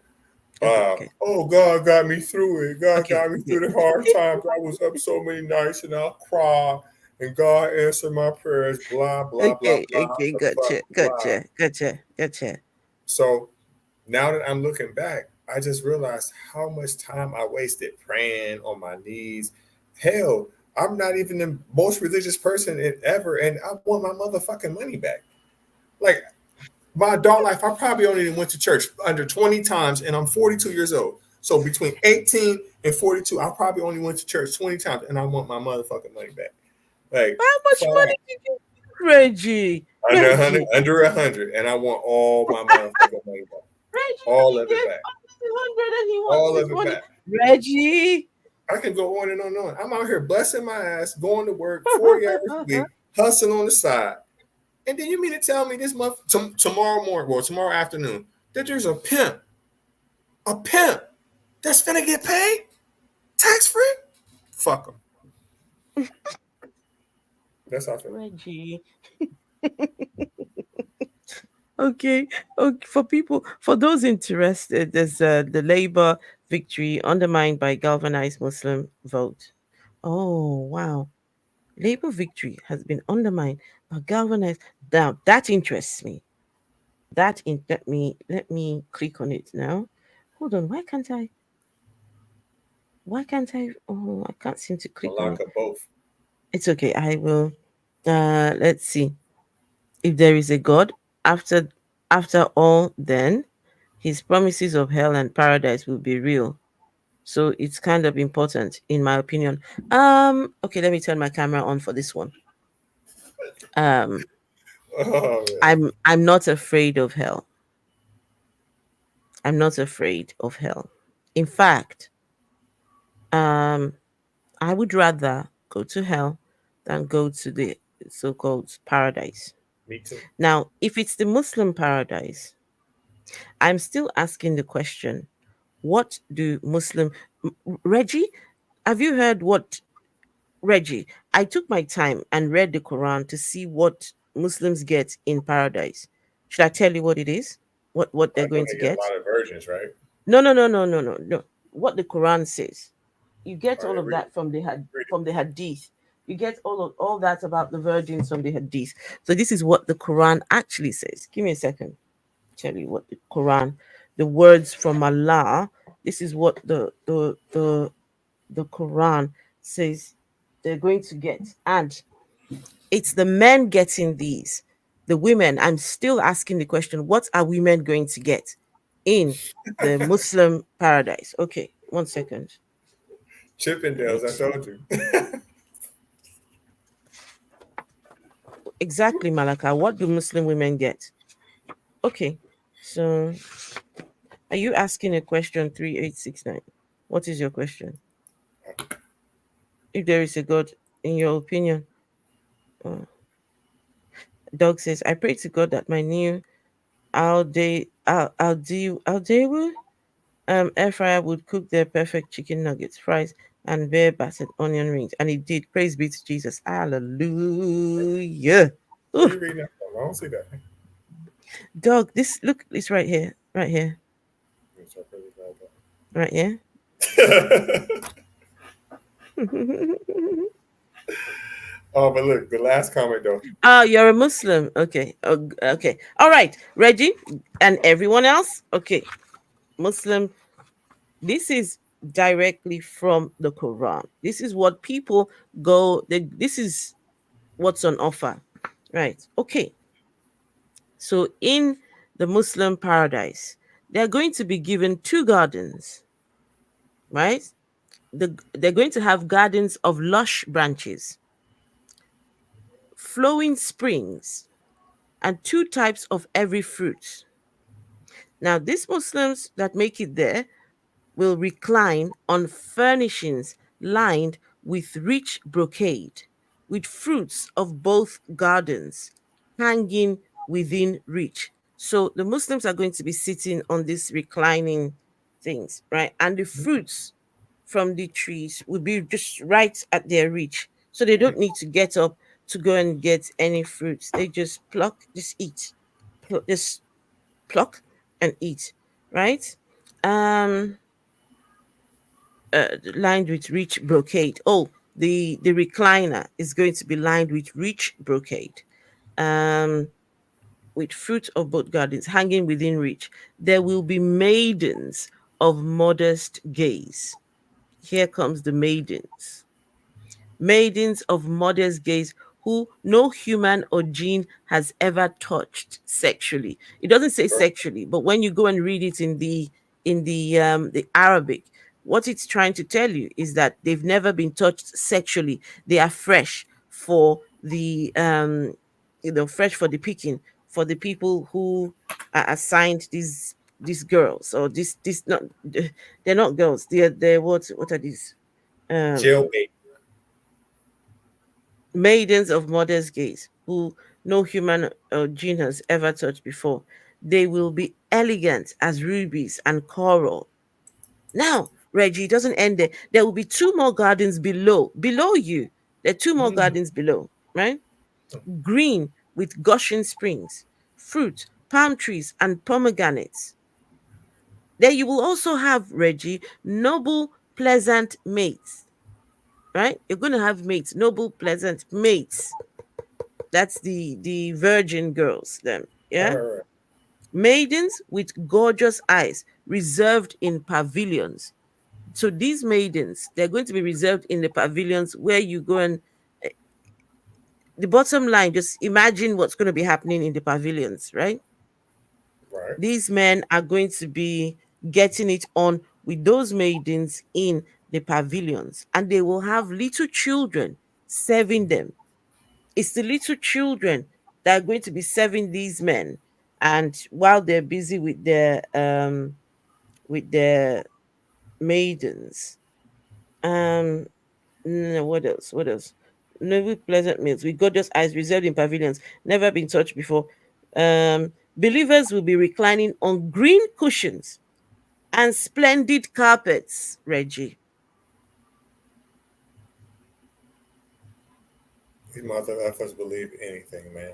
Okay, okay, oh, God got me through it. God okay, got me okay, through the hard times. I was up so many nights and I'll cry. And God answered my prayers, blah, blah, blah, okay, blah, okay, the fuck, gotcha, blah. gotcha, gotcha, gotcha. So now that I'm looking back, I just realized how much time I wasted praying on my knees. Hell, I'm not even the most religious person ever, and I want my motherfucking money back. Like my adult life, I probably only went to church under 20 times, and I'm 42 years old. So between 18 and 42, I probably only went to church 20 times, and I want my motherfucking money back. Like How much flat money out. did you give, Reggie? Under 100, Reggie, under 100, and I want all my motherfucking money back. Reggie, All he of it gave back. 200 and he wants All his of it money. back. Reggie. I can go on and on and on. I'm out here busting my ass, going to work 40 hours a week, hustling on the side. And then you mean to tell me this month, tomorrow morning, well, tomorrow afternoon, that there's a pimp that's gonna get paid tax free? Fuck them. That's how I feel. Reggie. Okay. Okay. For those interested, there's the Labour victory undermined by galvanized Muslim vote. Oh, wow. Labour victory has been undermined by galvanized. Now, that interests me. Let me click on it now. Hold on. Why can't I? Oh, I can't seem to click on Malaka it. both. It's okay. I will. Let's see. If there is a God, after after all, then his promises of hell and paradise will be real. So it's kind of important, in my opinion. Okay, let me turn my camera on for this one. Um, Oh man. I'm not afraid of hell. I'm not afraid of hell. In fact, um, I would rather go to hell than go to the so-called paradise. Me too. Now, if it's the Muslim paradise, I'm still asking the question, what do Reggie, have you heard what Reggie? I took my time and read the Quran to see what Muslims get in paradise. Should I tell you what it is? What I they're know going to they get a get? lot of virgins, right? No, no, no, no, no, no, no. What the Quran says. You get All all right, of read it. that from the Read it. from the hadith. You get all that about the virgins from the hadith. So this is what the Quran actually says. Give me a second. Tell you what the Quran, the words from Allah. This is what the Quran says they're going to get, and it's the men getting these. The women. I'm still asking the question: what are women going to get in the Muslim paradise? Okay, 1 second. Chippendales, I Let's see. told you. Exactly, Malaka. What do Muslim women get? Okay, so are you asking a question 3869? What is your question? If there is a God, in your opinion, uh, Dog says, I pray to God that my new Aldewu air fryer would cook their perfect chicken nuggets, fries, and bare battered onion rings. And it did. Praise be to Jesus. Hallelujah. Where Ooh, you reading that from? I don't see that. dog, this look, it's right here. Right here. Right here. Oh, but look, the last comment though. Oh, you're a Muslim. Okay. Okay. All right. Reggie and everyone else. Okay. Muslim. This is directly from the Quran. This is what people this is what's on offer. Right. Okay. So in the Muslim paradise, they're going to be given two gardens, right? They're going to have gardens of lush branches, flowing springs, and two types of every fruit. Now, these Muslims that make it there will recline on furnishings lined with rich brocade, with fruits of both gardens hanging within reach. So the Muslims are going to be sitting on these reclining things, right? And the fruits from the trees will be just right at their reach. So they don't need to get up to go and get any fruits. They just pluck, just eat, just pluck and eat, right? Um, lined with rich brocade. Oh, the recliner is going to be lined with rich brocade. Um, with fruit of both gardens hanging within reach. There will be maidens of modest gaze. Here comes the maidens. Maidens of modest gaze who no human or gene has ever touched sexually. It doesn't say sexually, but when you go and read it in the Arabic, what it's trying to tell you is that they've never been touched sexually. They are fresh for the fresh for the picking, for the people who are assigned these girls, or this not, they're not girls, they're what are these, um Jailbait. maidens of modest gaze, who no human or gene has ever touched before. They will be elegant as rubies and coral. Now, Reggie, it doesn't end there. There will be two more gardens below you. There are two more Mhm. gardens below, right? Green with gushing springs, fruit, palm trees, and pomegranates. There you will also have, Reggie, noble, pleasant mates, right? You're going to have mates, noble, pleasant mates. That's the virgin girls, them. All Yeah. right. Maidens with gorgeous eyes, reserved in pavilions. So these maidens, they're going to be reserved in the pavilions where you go and eh, the bottom line, just imagine what's going to be happening in the pavilions, right? Right. These men are going to be getting it on with those maidens in the pavilions, and they will have little children serving them. It's the little children that are going to be serving these men, and while they're busy with their maidens. um no, what else, noble pleasant meals with gorgeous eyes, reserved in pavilions, never been touched before. Believers will be reclining on green cushions and splendid carpets. Reggie, These motherfuckers believe anything, man.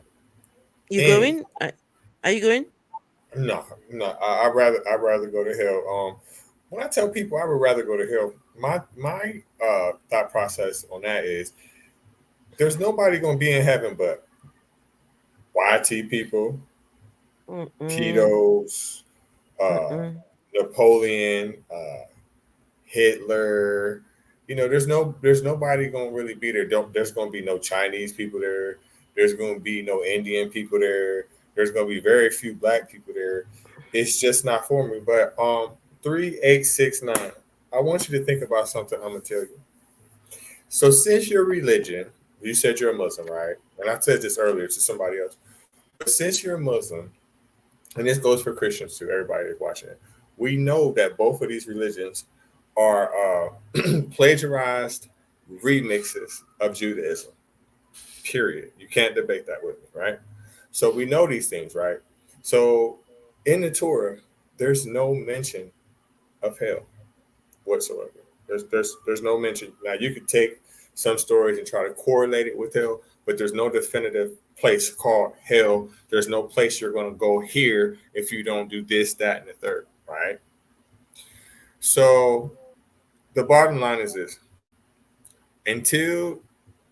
you Anything. going? Are you going? No, no. I'd rather go to hell. When I tell people I would rather go to hell, my thought process on that is there's nobody gonna be in heaven but YT people, Mm-mm, pedos, uh, mm-mm. Napoleon, Hitler. There's nobody gonna really be there. There's gonna be no Chinese people there. There's gonna be no Indian people there. There's gonna be very few black people there. It's just not for me. But 3869. I want you to think about something I'm gonna tell you. So since your religion, you said you're a Muslim, right? And I said this earlier to somebody else. But since you're a Muslim, and this goes for Christians too, everybody that's watching it, we know that both of these religions are plagiarized remixes of Judaism. Period. You can't debate that with me, right? So we know these things, right? So in the Torah, there's no mention of hell whatsoever. There's no mention. Now you could take some stories and try to correlate it with hell, but there's no definitive place called hell. There's no place you're going to go here if you don't do this, that, and the third, right? So the bottom line is this: until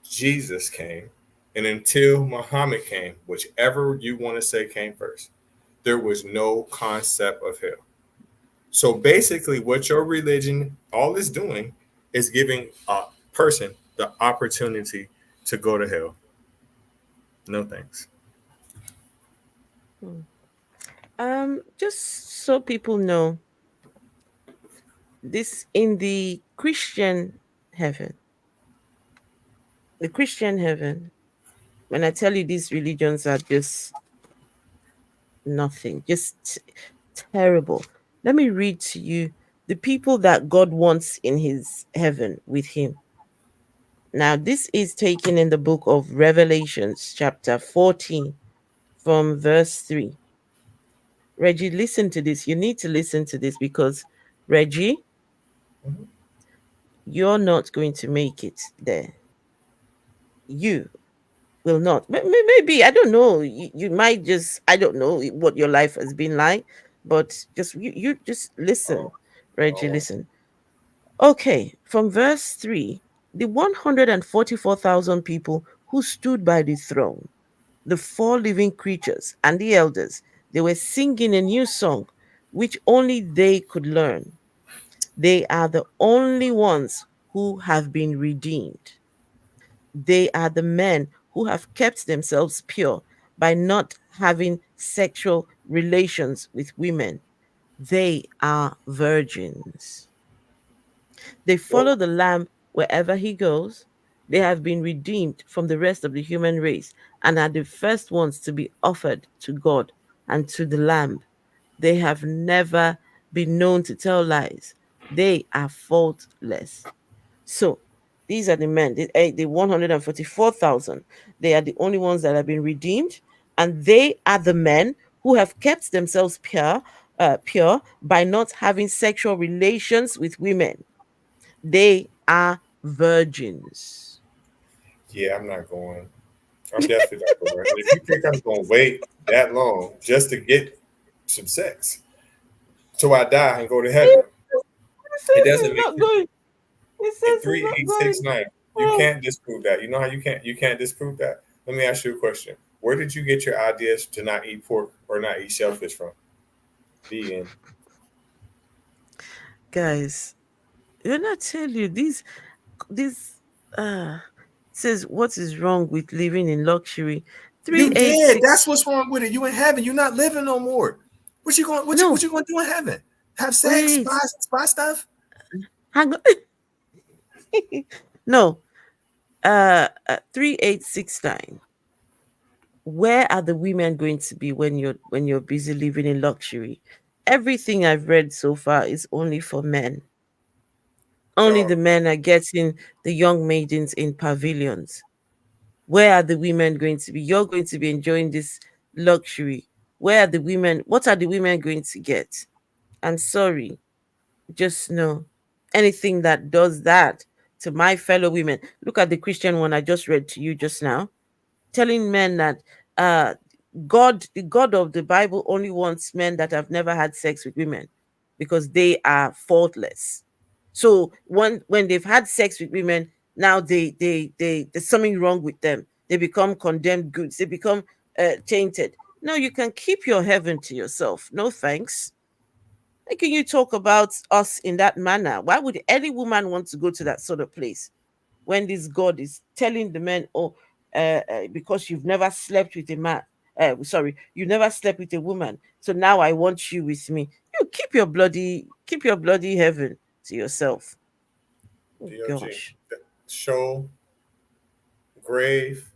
Jesus came, and until Muhammad came, whichever you want to say came first, there was no concept of hell. So basically, what your religion all is doing is giving a person the opportunity to go to hell. No thanks. Hmm. Just so people know, this in heaven, the Christian heaven. When I tell you these religions are just nothing, just terrible. Let me read to you the people that God wants in his heaven with him. Now, this is taken in the book of Revelations, chapter 14, from verse 3. Reggie, listen to this. You need to listen to this because, Reggie, Mhm. you're not going to make it there. You will not. Maybe, I don't know. You might just, I don't know what your life has been like, but just you just listen, Oh, Reggie, oh, listen. Okay, from verse 3, the 144,000 people who stood by the throne, the four living creatures and the elders, they were singing a new song which only they could learn. They are the only ones who have been redeemed. They are the men who have kept themselves pure by not having sexual relations with women. They are virgins. They follow Well, the Lamb wherever he goes. They have been redeemed from the rest of the human race and are the first ones to be offered to God and to the Lamb. They have never been known to tell lies. They are faultless. So these are the men, the 144,000. They are the only ones that have been redeemed, and they are the men who have kept themselves pure by not having sexual relations with women. They are virgins. yeah, I'm not going. I'm definitely not going. And if you think I'm going to wait that long just to get some sex till I die and go to heaven, It it says doesn't it's make not sense. going. It In says it's three, not eight, six, going. nine, you Oh, can't disprove that. You know how you can't disprove that. Let me ask you a question. Where did you get your ideas to not eat pork or not eat shellfish from? The end. guys, when I tell you this uh says what is wrong with living in luxury? You did. 386. That's what's wrong with it. You in heaven. You're not living no more. What you going? What you No, what you going to do in heaven? Have sex? wait. Spy stuff? Hang on. No. 3869. Where are the women going to be when you're busy living in luxury? Everything I've read so far is only for men. Only Dog. the men are getting the young maidens in pavilions. Where are the women going to be? You're going to be enjoying this luxury. Where are the women? What are the women going to get? I'm sorry. Just know anything that does that to my fellow women. Look at the Christian one I just read to you just now, telling men that uh the God of the Bible only wants men that have never had sex with women because they are faultless. So when they've had sex with women, now there's something wrong with them. They become condemned goods. They become tainted. No, you can keep your heaven to yourself. No thanks. How can you talk about us in that manner? Why would any woman want to go to that sort of place when this God is telling the men, oh, because you've never slept with a man, sorry, you never slept with a woman, so now I want you with me. You keep your bloody heaven to yourself. Oh DOG. gosh. Show grave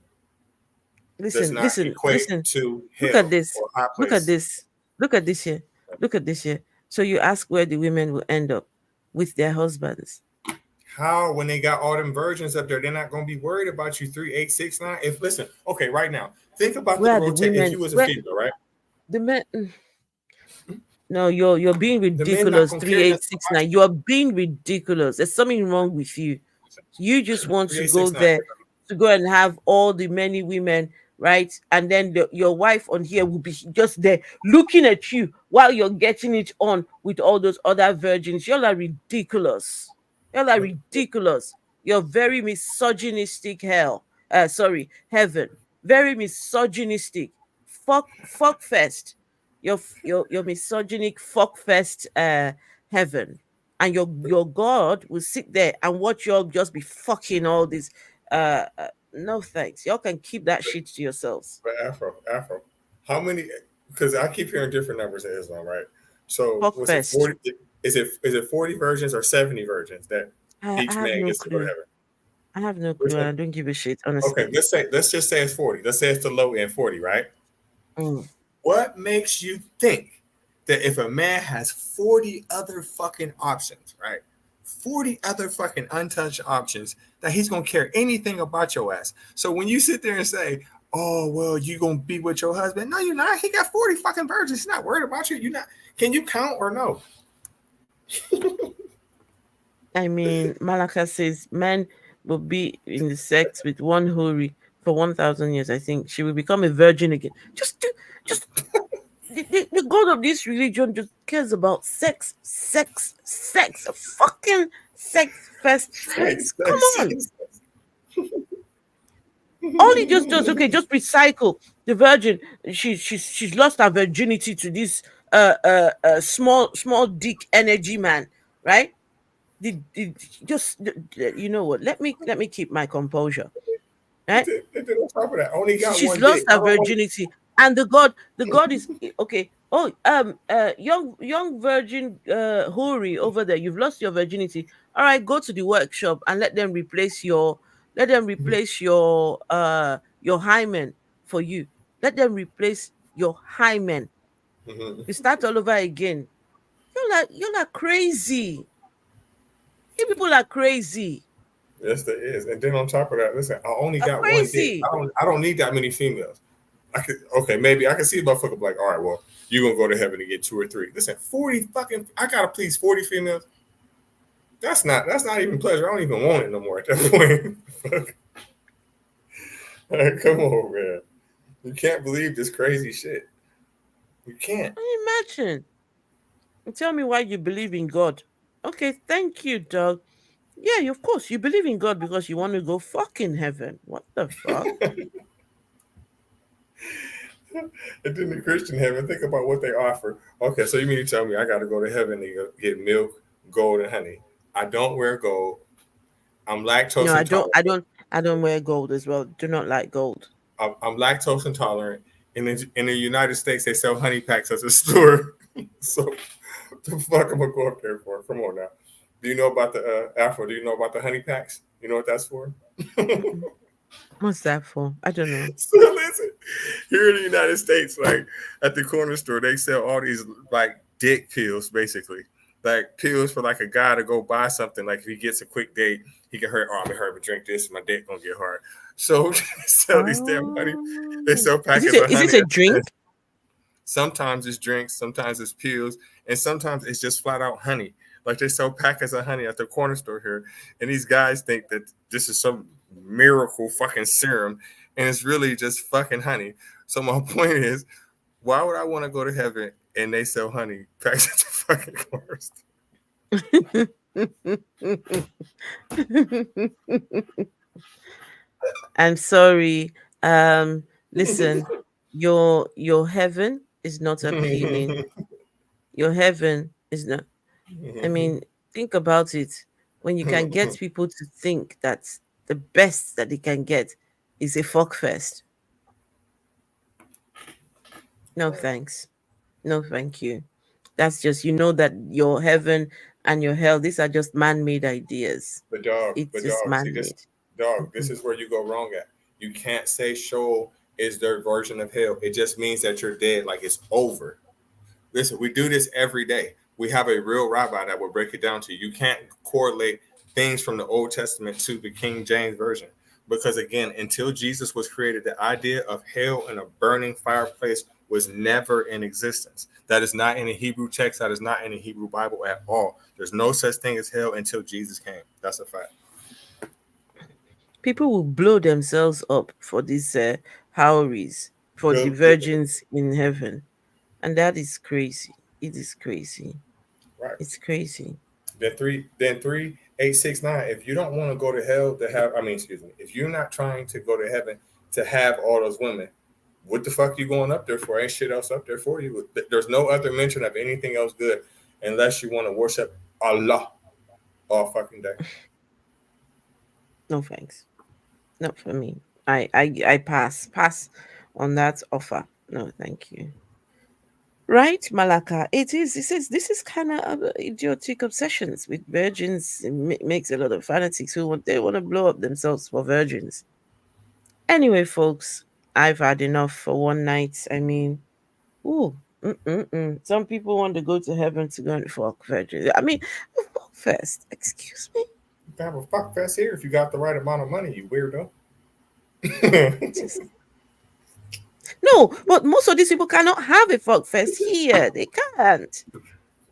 does Listen, not listen, equate listen. to Look at hell this. or high Look at place. this. Look at this here. Look at this here. So you ask where the women will end up with their husbands. How when they got all them virgins up there, they're not gonna be worried about you 3869. If listen, okay, right now, think about the Where are the rotate. If women? you was a Where female, right? the men? No, you're being The men not ridiculous. gonna Three care eight nothing six about nine. You are being ridiculous. There's something wrong with you. You just you. want to go 3869. there to go and have all the many women, right? And then your wife on here will be just there looking at you while you're getting it on with all those other virgins. Y'all are ridiculous. Y'all are ridiculous. You're very misogynistic sorry, heaven. Very misogynistic. Fuck fest. Your misogynic fuck fest heaven, and your God will sit there and watch y'all just be fucking all this. No thanks. Y'all can keep that shit to yourselves. But Afro, how many? Because I keep hearing different numbers in Islam, right? So Fuck was it fest. 40? Is it 40 virgins or 70 virgins that I each have man no gets to go to clue. heaven? I have no Which clue, and one? I don't give a shit, Okay, honestly. let's just say it's 40. Let's say it's the low end 40, right? Mm. What makes you think that if a man has 40 other fucking options, right? 40 other fucking untouched options, that he's gonna care anything about your ass. So when you sit there and say, oh well, you gonna be with your husband? No, you're not. He got 40 fucking virgins. He's not worried about you. You're not. Can you count or no? I mean, Malaka says men will be in the sex with one houri for 1,000 years. I think she will become a virgin again. Just the God of this religion just cares about sex, sex, sex, fucking sex, first sex. Sex, Come sex, on. sex. All he just does, okay, just recycle the virgin. She's lost her virginity to this small dick energy man, right? Just you know what? Let me keep my composure. Right? And then on top of that, I only got She's one dick. lost I her don't want. virginity, and the god is okay. Oh, young virgin houri over there, you've lost your virginity. All right, go to the workshop and let them replace your hymen for you. Let them replace your hymen. You Mhm. start all over again. You're like crazy. You people are crazy. Yes, there is. And then on top of that, listen, I only Are got one dick. crazy. I don't need that many females. I could okay, maybe I can see a motherfucker be like, all right, well, you're gonna go to heaven to get two or three. Listen, 40 fucking I gotta please 40 females. That's not even pleasure. I don't even want it no more at that point. Fuck. Like, come on, man. You can't believe this crazy shit. You can't. Can you imagine? Tell me why you believe in God. Okay, thank you, dog. Yeah, of course you believe in God because you want to go fucking heaven. What the fuck? And then the Christian heaven, think about what they offer. Okay, so you mean to tell me I got to go to heaven to get milk, gold, and honey? I don't wear gold. I'm No, lactose I don't. intolerant. I don't wear gold as well. Do not like gold. I'm lactose intolerant. In the United States, they sell honey packs at the store. So, what the fuck am I go up there for? Come on now. Do you know about the Afro? Do you know about the honey packs? You know what that's for? Mm-mm. What's that for? I don't know. So listen, here in the United States, like at the corner store, they sell all these like dick pills, basically. Like pills for like a guy to go buy something. Like if he gets a quick date, he can hurt. Oh, I'm gonna hurry up and drink this. My dick gonna get hard. So they sell these damn honey. They Oh, sell is it packets a, of is it honey. a drink? Sometimes it's drinks, sometimes it's pills, and sometimes it's just flat out honey. Like they sell packets of honey at the corner store here, and these guys think that this is some miracle fucking serum, and it's really just fucking honey. So my point is, why would I want to go to heaven and they sell honey packets at the fucking corner store? I'm sorry. Um, Listen, your heaven is not appealing. Your heaven is not. I mean, think about it. When you can get people to think that the best that they can get is a fuck fest. No thanks. No thank you. That's just that your heaven and your hell, these are just man-made ideas. It's But just dog, see this, man-made. dog. This Mm-mm. is where you go wrong at. You can't say Sheol is their version of hell. It just means that you're dead, like it's over. Listen, we do this every day. We have a real rabbi that will break it down to you. You can't correlate things from the Old Testament to the King James Version. Because again, until Jesus was created, the idea of hell in a burning fireplace was never in existence. That is not in the Hebrew text. That is not in the Hebrew Bible at all. There's no such thing as hell until Jesus came. That's a fact. People will blow themselves up for these houris, for the Good. virgins in heaven. And that is crazy. It is crazy. Right. It's crazy. Then 3, 8, 6, 9. If you don't want to go to hell to have, I mean, excuse me, if you're not trying to go to heaven to have all those women, what the fuck you going up there for? Ain't shit else up there for you. There's no other mention of anything else good unless you want to worship Allah all fucking day. No thanks. Not for me. I pass on that offer. No, thank you. Right, Malaka. It is. It says this is kind of idiotic obsessions with virgins. It makes a lot of fanatics who want to blow up themselves for virgins. Anyway, folks, I've had enough for one night. I mean, ooh, some people want to go to heaven to go and fuck virgins. I mean, fuck first. Excuse me. You can have a fuck fest here if you got the right amount of money, you weirdo. Just no, but most of these people cannot have a fuck fest here. They can't.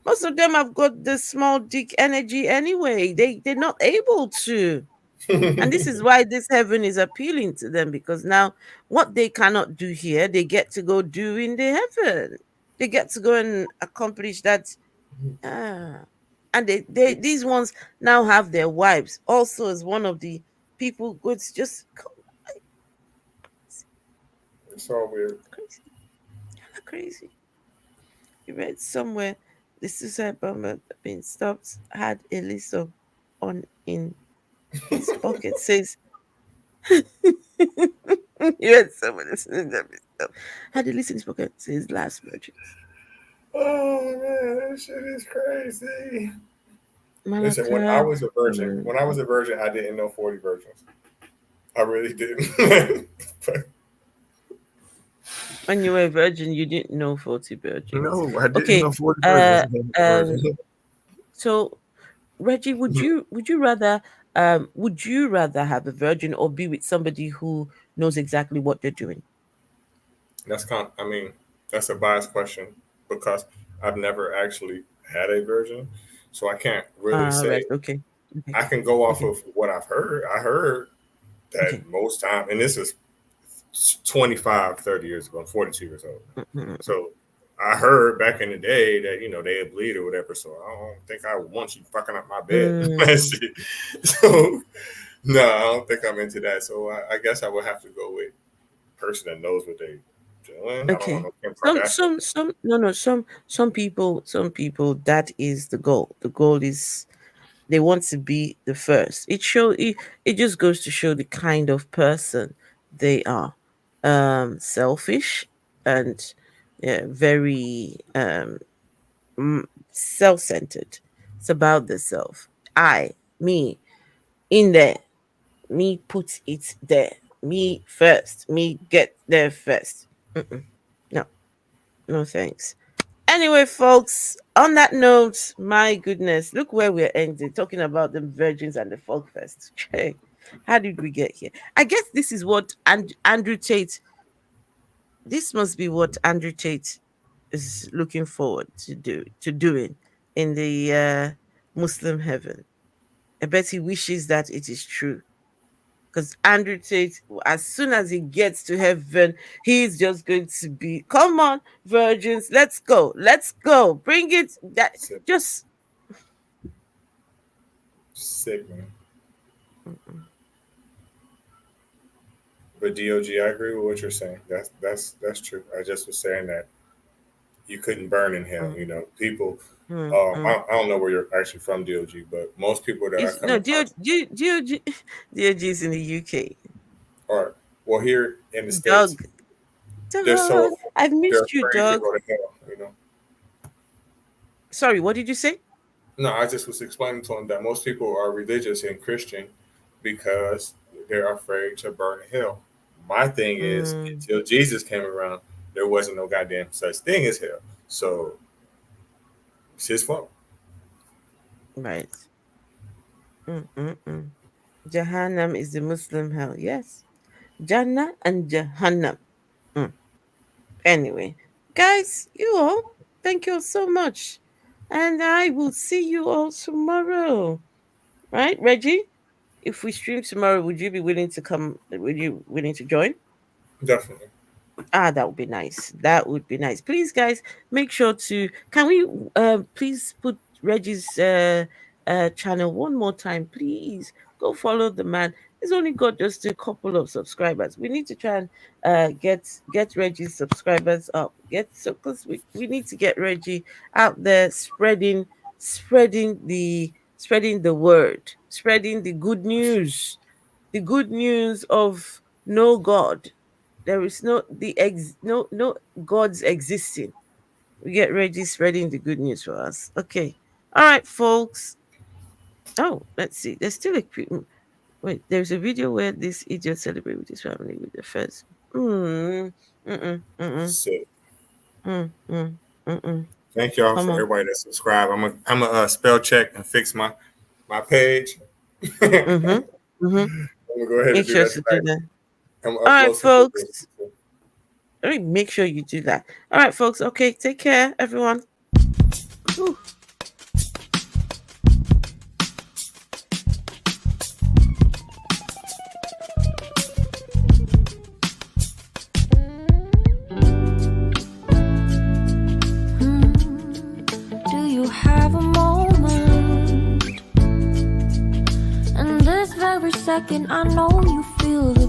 Most of them have got the small dick energy anyway. They're not able to. And this is why this heaven is appealing to them because now what they cannot do here, they get to go do in the heaven. They get to go and accomplish that. Ah. And they these ones now have their wives also as one of the people. It's just It's all weird. crazy. Crazy. You read somewhere the suicide bomber being stopped had a list of on in his pocket. Says you had someone listening to me stuff. Had a list in his pocket. Says last virgins. Oh man, that shit is crazy. Listen, Malaka. when I was a virgin, I didn't know 40 virgins. I really didn't. But When you were a virgin, you didn't know 40 virgins. no, I didn't Okay. know 40 Uh. virgins. Um. So, Reggie, would you rather have a virgin or be with somebody who knows exactly what they're doing? I mean, that's a biased question because I've never actually had a virgin, so I can't really Ah, say. right. Okay. Okay. I can go off Okay. of what I've heard. I heard that Okay. most time, and this is 25, 30 years ago. I'm 42 years old. Mm-mm. So I heard back in the day that, they'd bleed or whatever. So I don't think I want you fucking up my bed. That Mm. shit. So no, I don't think I'm into that. So I guess I would have to go with person that knows what they doing. I don't want Okay. no Kim Some, Kardashian. some, some, no, no, some people, that is the goal. The goal is they want to be the first. It just goes to show the kind of person they are. Selfish and yeah, very self-centered. It's about the self. I, me, in there. Me put it there. Me first. Me get there first. Mm-mm. No, no thanks. Anyway, folks, on that note, my goodness, look where we're ending, talking about the virgins and the folk fest. Hey, how did we get here? I guess this is what Andrew Tate, this must be what Andrew Tate is looking forward to doing in the Muslim heaven. I bet he wishes that it is true. Because Andrew Tate, as soon as he gets to heaven, he's just going to be, come on, virgins, let's go, bring it. That Sick, just sick man. Mm-mm. But DOG, I agree with what you're saying. That's true. I just was saying that you couldn't burn in hell. Mm, People. mm, mm. I don't know where you're actually from, DOG, but most people that I It's, come no, in contact, DOG is in the UK. or well, here in the states, Doug, they're Doug, so I've they're missed you, afraid to Doug. go to hell. Sorry, what did you say? No, I just was explaining to him that most people are religious and Christian because they're afraid to burn in hell. My thing is, Mm, until Jesus came around, there wasn't no goddamn such thing as hell. So it's his fault. right. Mm. Jahannam is the Muslim hell. Yes. Jannah and Jahannam. Mm. Anyway, guys, you all, thank you all so much. And I will see you all tomorrow. Right, Reggie? If we stream tomorrow, would you be willing to come? Would you willing to join? Definitely. Ah, that would be nice. That would be nice. Please, guys, make sure to can we please put Reggie's channel one more time, please. Go follow the man. He's only got just a couple of subscribers. We need to try and get Reggie's subscribers up. Get so because we need to get Reggie out there spreading the word, spreading the good news. The good news of no God, there is no gods existing. We get ready spreading the good news for us. Okay. All right, folks. Oh, let's see. There's still a wait. There's a video where this idiot celebrate with his family with the first. Mm, mm, mm, So mm. thank y'all Come for on. everybody that subscribed. I'm a spell check and fix my page. I'm Mm-hmm. gonna go ahead Make and do sure that to do tonight. that. I'm All gonna right, upload some folks. videos. All right, make sure you do that. All right, folks. Okay, take care, everyone. Whew. Do you have a moment? And this very second, I know you feel the